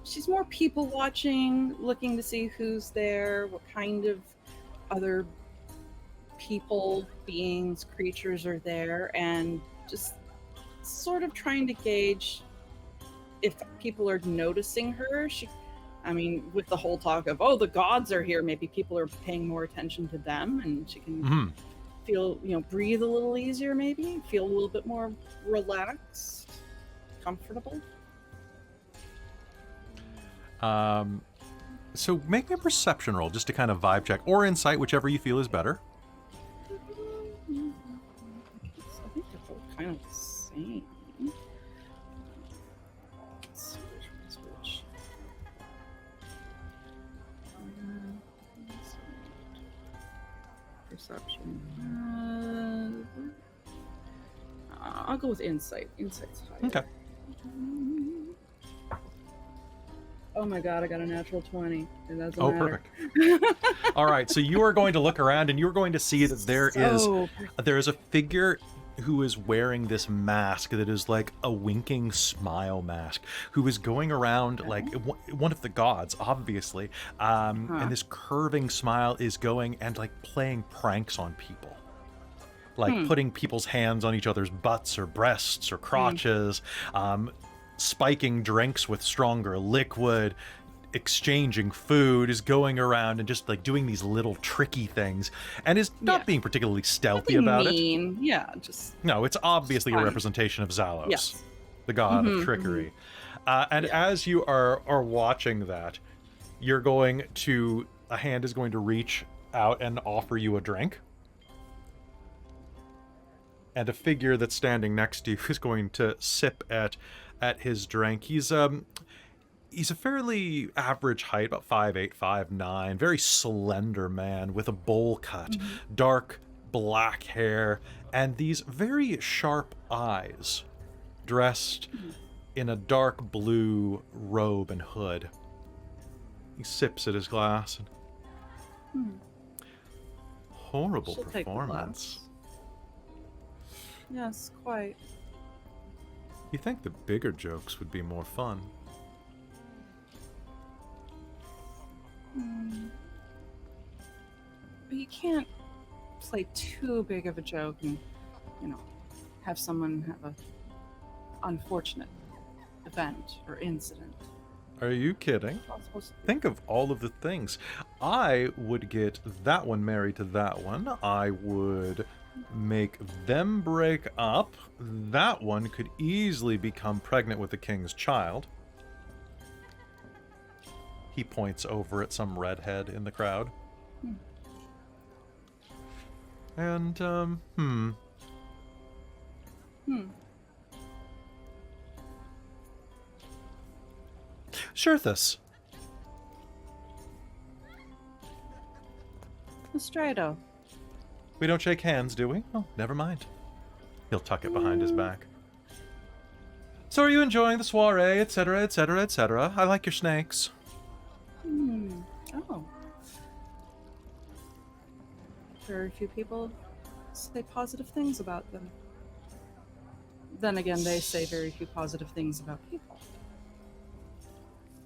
She's more people watching, looking to see who's there, what kind of other people, beings, creatures are there, and just sort of trying to gauge if people are noticing her. With the whole talk of, oh, the gods are here, maybe people are paying more attention to them, and she can feel, breathe a little easier, maybe feel a little bit more relaxed, comfortable. So make me a perception roll just to kind of vibe check, or insight, whichever you feel is better. I think they're both kind of the same. Let's see which one's which. Perception. I'll go with insight. Insight's higher. Okay. Oh my god, I got a natural 20. It doesn't Oh, matter. perfect. All right, so you are going to look around and you're going to see that there is a figure who is wearing this mask that is like a winking smile mask, who is going around like one of the gods, obviously. And this curving smile is going and like playing pranks on people. Like putting people's hands on each other's butts or breasts or crotches, spiking drinks with stronger liquid, exchanging food, is going around and just like doing these little tricky things, and is not being particularly stealthy about it. Yeah, just No, it's obviously a fun. representation of Zenos, Yes. the god of trickery. And as you are watching that, a hand is going to reach out and offer you a drink. And a figure that's standing next to you is going to sip at his drink. He's a fairly average height, about 5'8", 5'9", very slender man with a bowl cut, dark black hair, and these very sharp eyes, dressed in a dark blue robe and hood. He sips at his glass. And... Horrible She'll take the performance. yes, quite. You think the bigger jokes would be more fun. But you can't play too big of a joke and, have someone have a unfortunate event or incident. Are you kidding? It's not supposed to be. Think of all of the things. I would get that one married to that one. I would make them break up. That one could easily become pregnant with the king's child. He points over at some redhead in the crowd. And, Shirthus. Mystredo. We don't shake hands, do we? Oh, never mind. He'll tuck it behind his back. So are you enjoying the soiree, etc., etc., etc.? I like your snakes. Oh. Very few people say positive things about them. Then again, they say very few positive things about people.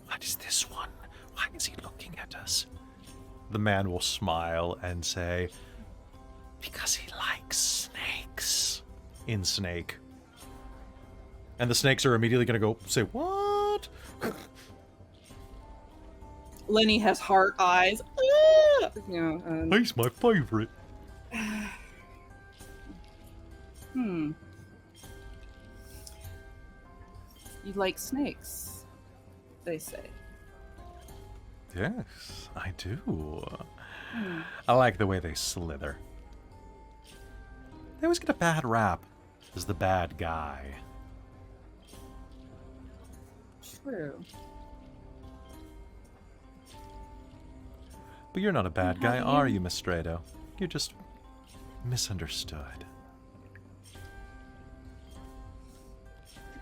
What is this one? Why is he looking at us? The man will smile and say, Because he likes snakes. in snake. And the snakes are immediately going to go say, what? Lenny has heart eyes. Ah! You know, He's my favorite. You like snakes, they say. Yes, I do. I like the way they slither. They always get a bad rap as the bad guy. True. But you're not a bad guy, How do are you- you, Mystredo? You're just misunderstood.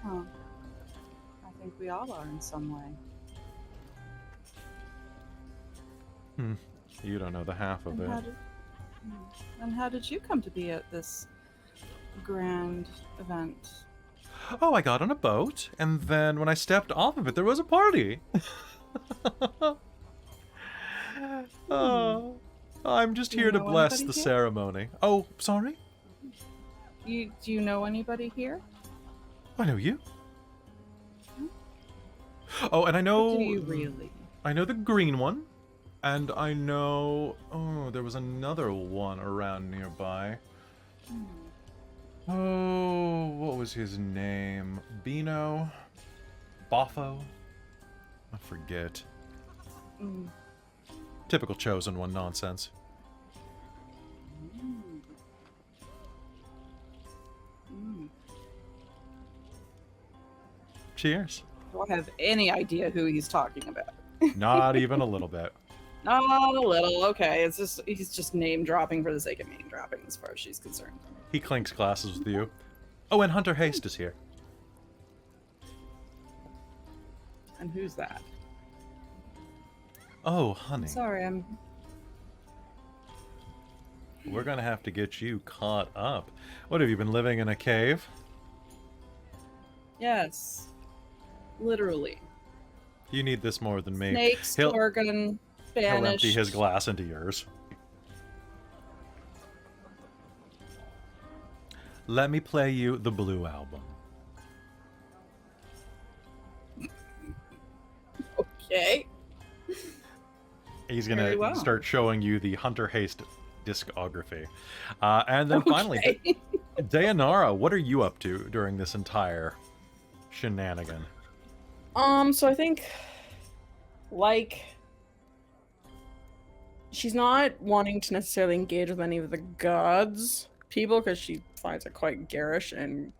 Huh. I think we all are in some way. You don't know the half of it. And how did you come to be at this grand event? Oh, I got on a boat, and then when I stepped off of it, there was a party. Oh, I'm just Do you here to know bless anybody the here? ceremony. Oh, sorry? Do you know anybody here? I know you. Oh, and I know... Do you really? I know the green one, and I know... Oh, there was another one around nearby. Oh, what was his name? Bino? Boffo? I forget. Typical chosen one nonsense. Cheers. Don't have any idea who he's talking about. Not even a little bit. Not a little. Okay, it's just he's just name dropping for the sake of name dropping, as far as she's concerned. He clinks glasses with you. Oh, and Hunter Haste is here. And who's that? Oh, honey. Sorry, I'm. We're gonna have to get you caught up. What, have you been living in a cave? Yes. Literally. You need this more than me. Snakes, He'll Organ, empty banished. his glass into yours. Let me play you the Blue album. Okay. He's gonna Very well. start showing you the Hunter Haste discography. And then finally, Okay. Deianera, what are you up to during this entire shenanigan? So I think, like, she's not wanting to necessarily engage with any of the gods people because she finds it quite garish and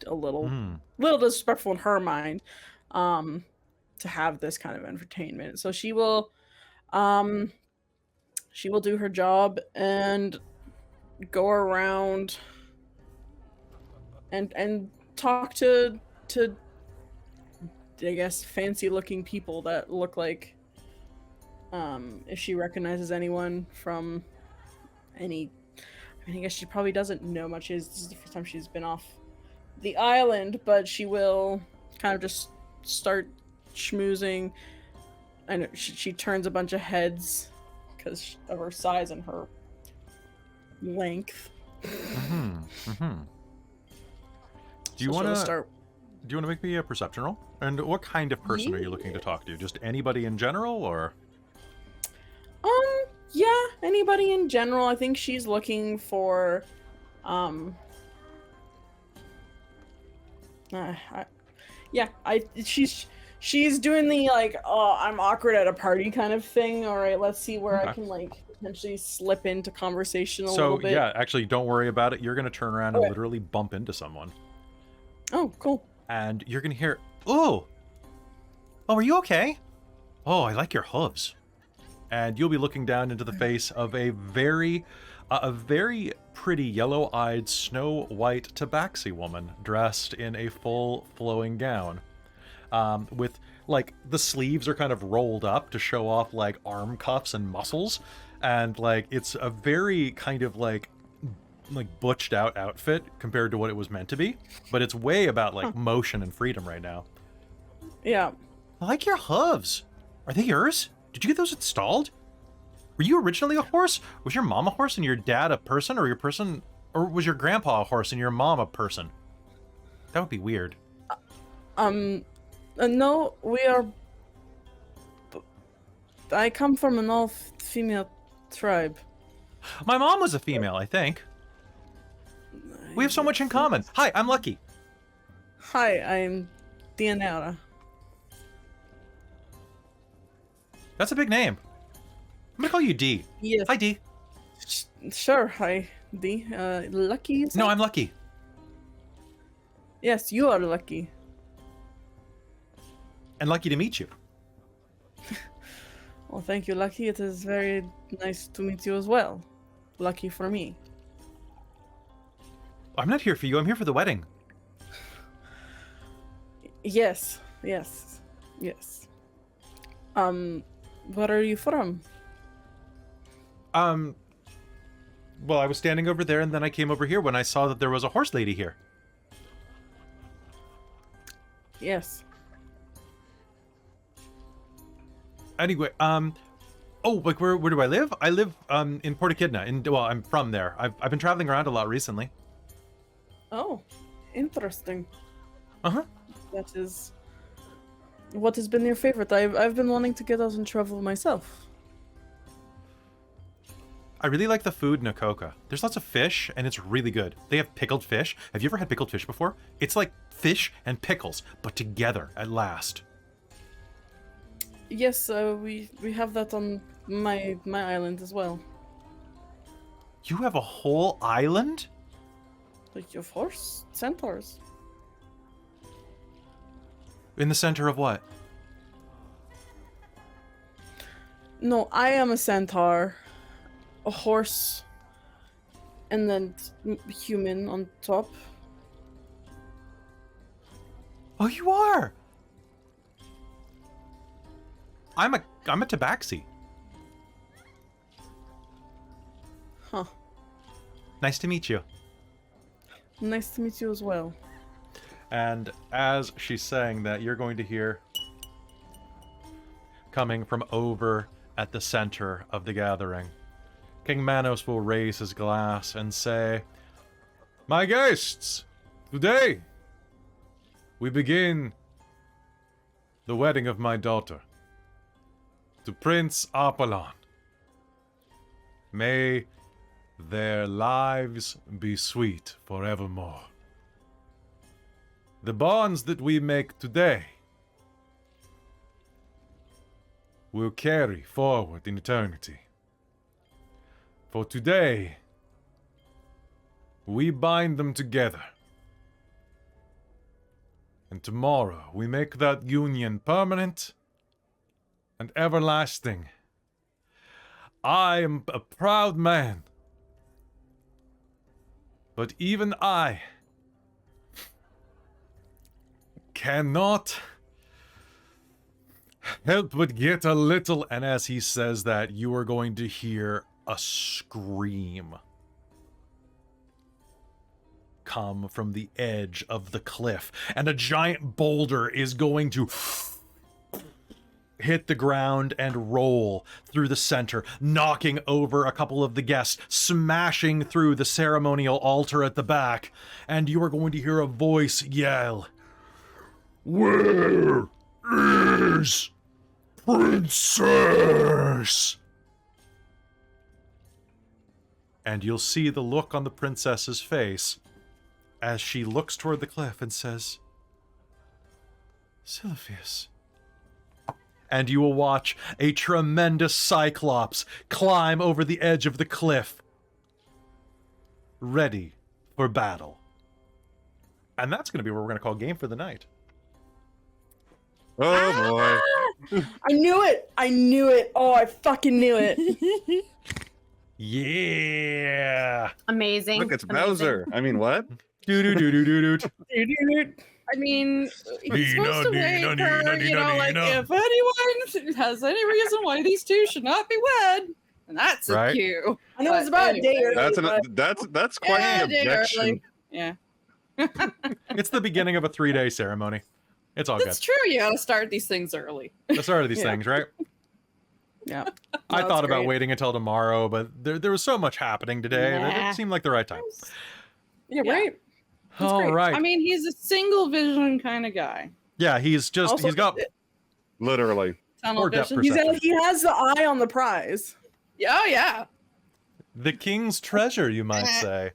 a little disrespectful in her mind, to have this kind of entertainment. So she will do her job and go around and talk to I guess fancy looking people that look like, if she recognizes anyone from any, I guess she probably doesn't know much. This is the first time she's been off the island, but she will kind of just start schmoozing. And she turns a bunch of heads because of her size and her length. Do you So want she'll to start? Do you want to make me a perception roll? And what kind of person are you looking to talk to? Just anybody in general, or? Yeah, anybody in general. I think she's looking for, she's doing the like, oh, I'm awkward at a party kind of thing. All right, let's see where I Okay. can like potentially slip into conversation a So little bit. yeah, actually, don't worry about it. You're gonna turn around and Okay. literally bump into someone, Oh, cool. and you're gonna hear, "Oh, are you okay? Oh, I like your hooves. and you'll be looking down into the face of a very pretty yellow-eyed, snow-white tabaxi woman dressed in a full flowing gown, with like the sleeves are kind of rolled up to show off like arm cuffs and muscles, and like it's a very kind of like butched out outfit compared to what it was meant to be, but it's way about like motion and freedom right now. Yeah. I like your hooves. Are they yours? Did you get those installed? Were you originally a horse? Was your mom a horse and your dad a person, or was your grandpa a horse and your mom a person? That would be weird. No, we are. I come from an all-female tribe. My mom was a female, I think. We have so much in common. Hi, I'm Lucky. Hi, I'm Deianera. That's a big name. I'm gonna call you D. Yes. Hi, D. Sure, hi, D. Lucky, you said? No, I'm Lucky. Yes, you are lucky. And lucky to meet you. Well, thank you, Lucky. It is very nice to meet you as well. Lucky for me. I'm not here for you. I'm here for the wedding. Yes. Where are you from? Well, I was standing over there, and then I came over here when I saw that there was a horse lady here. Yes. Anyway, oh, like where do I live? I live in Port Echidna. Well, I'm from there. I've been traveling around a lot recently. Oh, interesting. Uh-huh. That is. What has been your favorite? I've been wanting to get out and travel myself. I really like the food in Akoka. There's lots of fish, and it's really good. They have pickled fish. Have you ever had pickled fish before? It's like fish and pickles, but together at last. Yes, we have that on my island as well. You have a whole island? Like, of course, centaurs. In the center of what? No, I am a centaur, a horse, and then human on top. Oh, you are! I'm a tabaxi. Huh. Nice to meet you. Nice to meet you as well. And as she's saying that, you're going to hear coming from over at the center of the gathering. King Manos will raise his glass and say, "My guests, today we begin the wedding of my daughter to Prince Apollon. May their lives be sweet forevermore. The bonds that we make today will carry forward in eternity. For today, we bind them together. And tomorrow, we make that union permanent and everlasting. I am a proud man, but even I cannot help but get a little..." And as he says that, you are going to hear a scream come from the edge of the cliff, and a giant boulder is going to hit the ground and roll through the center, knocking over a couple of the guests, smashing through the ceremonial altar at the back, and you are going to hear a voice yell, "Where is Princess?" And you'll see the look on the princess's face as she looks toward the cliff and says, "Sylvius." And you will watch a tremendous cyclops climb over the edge of the cliff, ready for battle. And that's going to be what we're going to call game for the night. Oh boy. I knew it. I knew it. Oh, I fucking knew it. Yeah. Amazing. Look, it's Amazing. Bowser. I mean, what? Do do do do do do. I mean, he's Nina, supposed to wait Nina, for, Nina, you know, Nina, like, Nina. if anyone has any reason why these two should not be wed, and that's a Right. cue. I know it's about a day early. That's quite Yeah, the day objection. early. Yeah. It's the beginning of a 3-day ceremony. It's all That's good. true. You gotta start these things early. The start of these Yeah. things, right? Yeah. I No, thought it's about great. waiting until tomorrow, but there was so much happening today that Nah. it seemed like the right time. Yeah, Yeah. right. That's All great. right. I mean, he's a single vision kind of guy. Yeah, he's Also, got Literally. Tunnel Or depth vision. perception. he has the eye on the prize. Oh yeah. the king's treasure, you might say.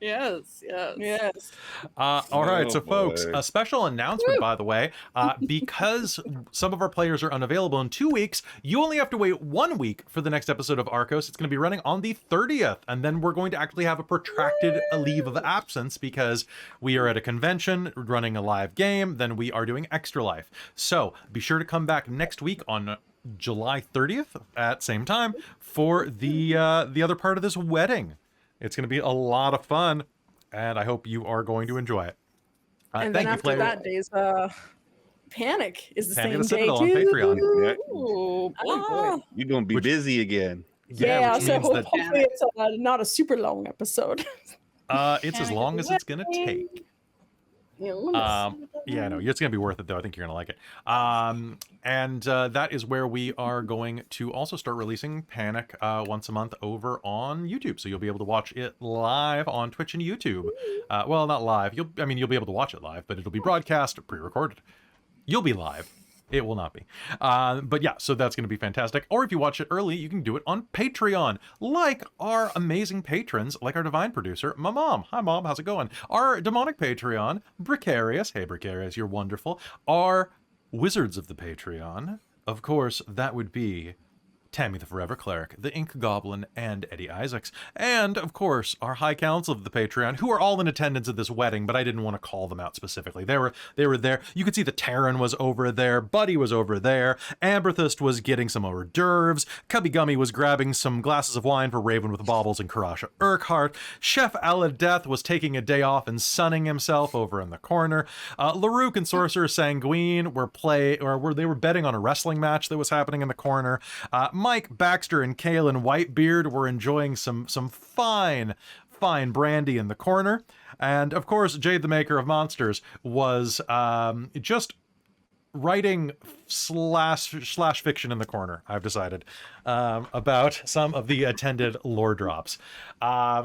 Yes. Yes. Yes. All right, Oh, so folks, boy. a special announcement, by the way. Because some of our players are unavailable in 2 weeks, you only have to wait 1 week for the next episode of Arkos. It's going to be running on the 30th, and then we're going to actually have a protracted leave of absence because we are at a convention running a live game, then we are doing Extra Life. So be sure to come back next week on July 30th at same time for the other part of this wedding. It's going to be a lot of fun, and I hope you are going to enjoy it. And thank then you, after players. that day's Panic is the Panic at the same day Citadel on too. Patreon. Yeah. Ooh, boy, Ah. boy. You're gonna be Which- busy again. Yeah, which so means that hopefully it's not a super long episode. it's as long as it's going to take. Yeah, no, it's going to be worth it, though. I think you're going to like it. And that is where we are going to also start releasing Panic once a month over on YouTube. So you'll be able to watch it live on Twitch and YouTube. Well, not live. You'll be able to watch it live, but it'll be broadcast, pre-recorded. You'll be live. It will not be. But yeah, so that's going to be fantastic. Or if you watch it early, you can do it on Patreon, like our amazing patrons, like our divine producer, my mom. Hi, Mom. How's it going? Our demonic Patreon, Precarious. Hey, Precarious, you're wonderful. Our wizards of the Patreon, of course, that would be Tammy the Forever Cleric, the Ink Goblin, and Eddie Isaacs. And, of course, our High Council of the Patreon, who are all in attendance at this wedding, but I didn't want to call them out specifically. They were there. You could see the Terran was over there, Buddy was over there, Amberthist was getting some hors d'oeuvres, Cubby Gummy was grabbing some glasses of wine for Raven with Baubles and Karasha Urquhart, Chef Aladeth was taking a day off and sunning himself over in the corner, LaRuke and Sorcerer Sanguine they were betting on a wrestling match that was happening in the corner. Mike Baxter and Kelle and Whitebeard were enjoying some fine brandy in the corner. And of course, Jade the Maker of Monsters was just writing slash fiction in the corner, I've decided, about some of the attended lore drops.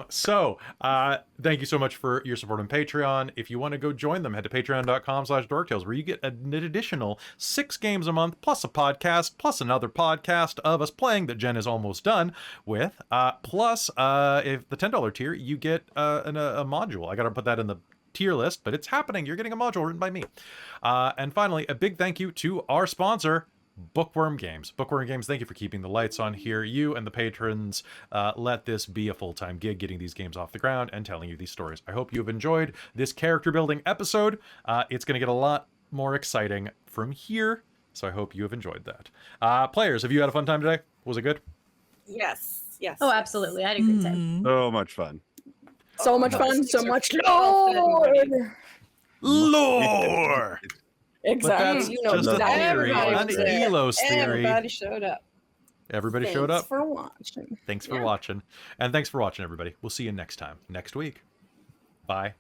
So thank you so much for your support on Patreon. If you want to go join them, head to patreon.com/dorktales, where you get an additional 6 games a month, plus a podcast, plus another podcast of us playing that Jen is almost done with. Plus, if the $10 tier, you get a module. I got to put that in the tier list, but it's happening. You're getting a module written by me. And finally, a big thank you to our sponsor, Bookwyrm Games. Bookwyrm Games, thank you for keeping the lights on here. You and the patrons let this be a full-time gig, getting these games off the ground and telling you these stories. I hope you've enjoyed this character building episode. It's going to get a lot more exciting from here, so I hope you have enjoyed that. Players, have you had a fun time today? Was it good? Yes. Yes. Oh, absolutely. I had a great time. So much fun. So much Nice. fun. So much all Lord. Lore! Exactly. that's You know just a exactly. theory, Everybody an was there. Ylos theory. Everybody showed up. Everybody showed up. Thanks for watching. Thanks for watching. And thanks for watching, everybody. We'll see you next time, next week. Bye.